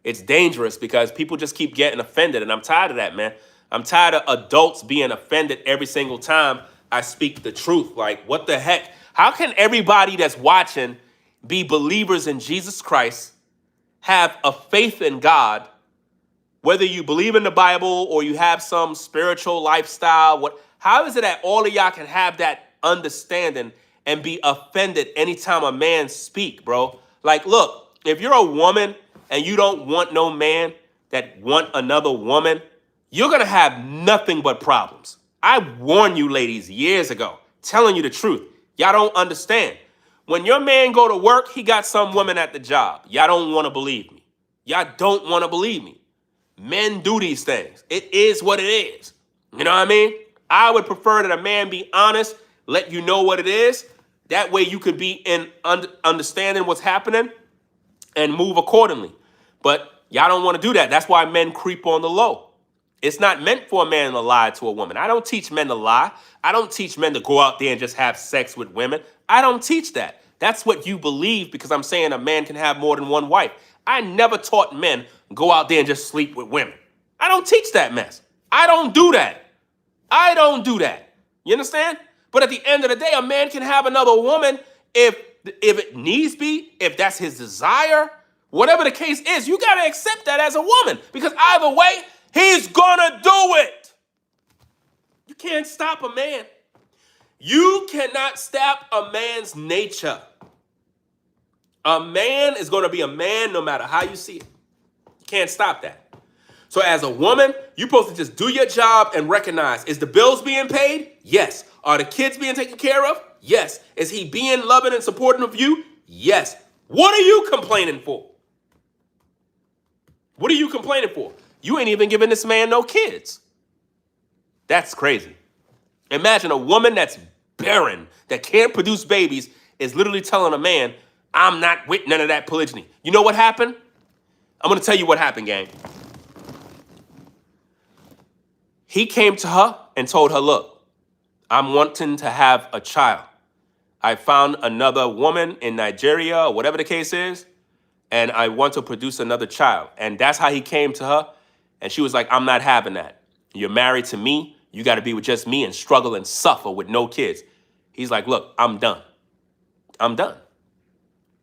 it's dangerous because people just keep getting offended. And I'm tired of that, man. I'm tired of adults being offended every single time I speak the truth. Like, what the heck? How can everybody that's watching be believers in Jesus Christ, have a faith in God, whether you believe in the Bible or you have some spiritual lifestyle? How is it that all of y'all can have that understanding and be offended anytime a man speak, bro? Like, look. If you're a woman and you don't want no man that want another woman, you're going to have nothing but problems. I warned you ladies years ago, telling you the truth. Y'all don't understand. When your man go to work, he got some woman at the job. Y'all don't want to believe me. Y'all don't want to believe me. Men do these things. It is what it is. You know what I mean? I would prefer that a man be honest, let you know what it is. That way you could be in understanding what's happening and move accordingly. But y'all don't want to do that. That's why men creep on the low. It's not meant for a man to lie to a woman. I don't teach men to lie. I don't teach men to go out there and just have sex with women. I don't teach that. That's what you believe because I'm saying a man can have more than one wife. I never taught men go out there and just sleep with women. I don't teach that mess. I don't do that. I don't do that. You understand? But at the end of the day, a man can have another woman if it needs be, if that's his desire, whatever the case is. You got to accept that as a woman because either way, he's gonna do it. You can't stop a man. You cannot stop a man's nature. A man is going to be a man no matter how you see it. You can't stop that. So as a woman, you're supposed to just do your job and recognize, is the bills being paid? Yes. Are the kids being taken care of? Yes. Is he being loving and supportive of you? Yes. What are you complaining for? What are you complaining for? You ain't even giving this man no kids. That's crazy. Imagine a woman that's barren, that can't produce babies, is literally telling a man, I'm not with none of that polygyny. You know what happened? I'm going to tell you what happened, gang. He came to her and told her, look, I'm wanting to have a child. I found another woman in Nigeria or whatever the case is, and I want to produce another child. And that's how he came to her. And she was like, I'm not having that. You're married to me. You got to be with just me and struggle and suffer with no kids. He's like, look, I'm done. I'm done.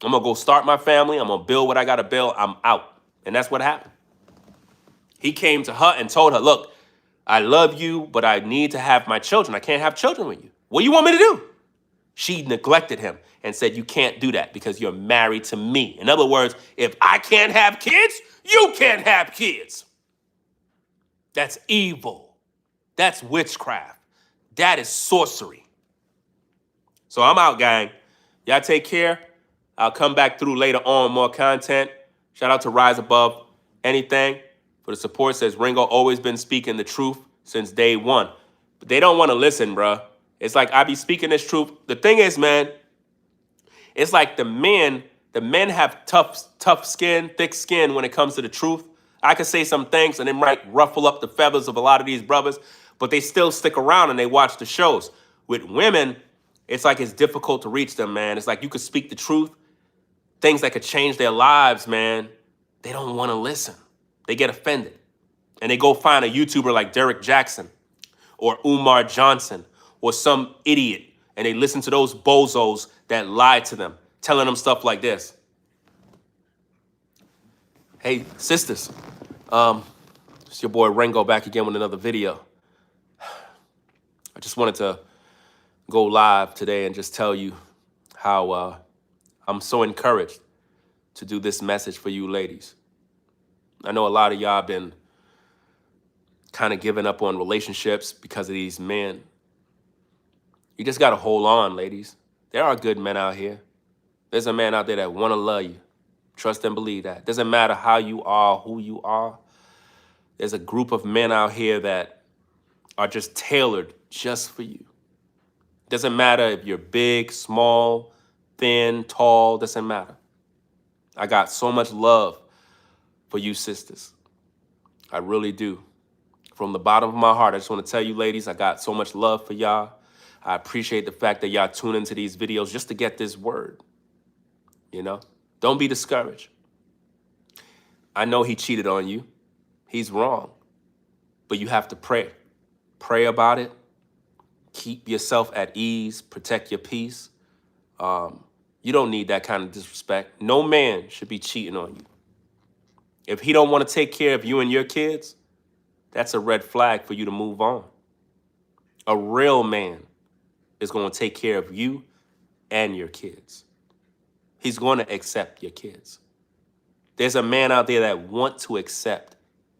I'm going to go start my family. I'm going to build what I got to build. I'm out. And that's what happened. He came to her and told her, look, I love you, but I need to have my children. I can't have children with you. What do you want me to do? She neglected him and said, you can't do that because you're married to me. In other words, if I can't have kids, you can't have kids. That's evil. That's witchcraft. That is sorcery. So I'm out, gang. Y'all take care. I'll come back through later on more content. Shout out to Rise Above Anything for the support. Says Ringo always been speaking the truth since day one. But they don't want to listen, bruh. It's like I be speaking this truth. The thing is, man, it's like the men have tough skin, thick skin when it comes to the truth. I could say some things and it might ruffle up the feathers of a lot of these brothers, but they still stick around and they watch the shows. With women, it's like it's difficult to reach them, man. It's like you could speak the truth, things that could change their lives, man. They don't want to listen. They get offended. And they go find a YouTuber like Derek Jackson or Umar Johnson or some idiot, and they listen to those bozos that lie to them, telling them stuff like this. Hey, sisters, it's your boy Rengo back again with another video. I just wanted to go live today and just tell you how I'm so encouraged to do this message for you ladies. I know a lot of y'all been kind of giving up on relationships because of these men. You just got to hold on, ladies. There are good men out here. There's a man out there that want to love you. Trust and believe that. Doesn't matter how you are, who you are. There's a group of men out here that are just tailored just for you. Doesn't matter if you're big, small, thin, tall, doesn't matter. I got so much love for you sisters. I really do. From the bottom of my heart, I just want to tell you ladies, I got so much love for y'all. I appreciate the fact that y'all tune into these videos just to get this word. You know, don't be discouraged. I know he cheated on you. He's wrong. But you have to pray. Pray about it. Keep yourself at ease. Protect your peace. You don't need that kind of disrespect. No man should be cheating on you. If he don't want to take care of you and your kids, that's a red flag for you to move on. A real man is going to take care of you and your kids. He's going to accept your kids. There's a man out there that wants to accept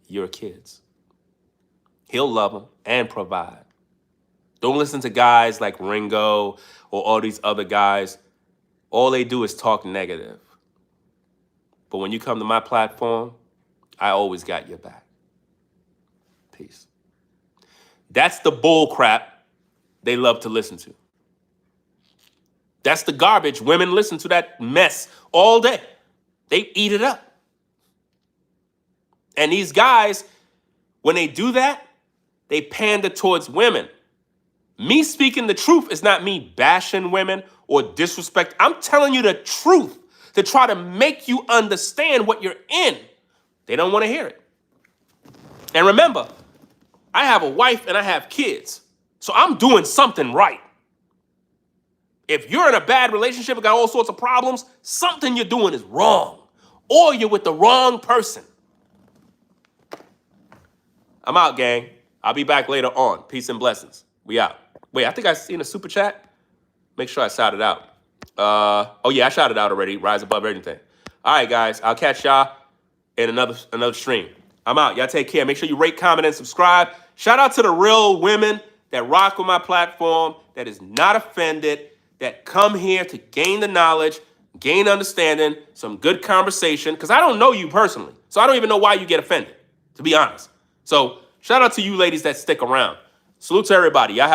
your kids. He'll love them and provide. Don't listen to guys like Ringo or all these other guys. All they do is talk negative. But when you come to my platform, I always got your back. Peace. That's the bull crap they love to listen to. That's the garbage. Women listen to that mess all day. They eat it up. And these guys, when they do that, they pander towards women. Me speaking the truth is not me bashing women or disrespect. I'm telling you the truth to try to make you understand what you're in. They don't want to hear it. And remember, I have a wife and I have kids. So I'm doing something right. If you're in a bad relationship and got all sorts of problems, something you're doing is wrong. Or you're with the wrong person. I'm out, gang. I'll be back later on. Peace and blessings. We out. Wait, I think I seen a super chat. Make sure I shout it out. Oh yeah, I shouted out already. Rise above everything. All right, guys. I'll catch y'all in another stream. I'm out. Y'all take care. Make sure you rate, comment, and subscribe. Shout out to the real women that rock with my platform, that is not offended, that come here to gain the knowledge, gain understanding, some good conversation, because I don't know you personally. So I don't even know why you get offended, to be honest. So shout out to you ladies that stick around. Salute to everybody. Y'all have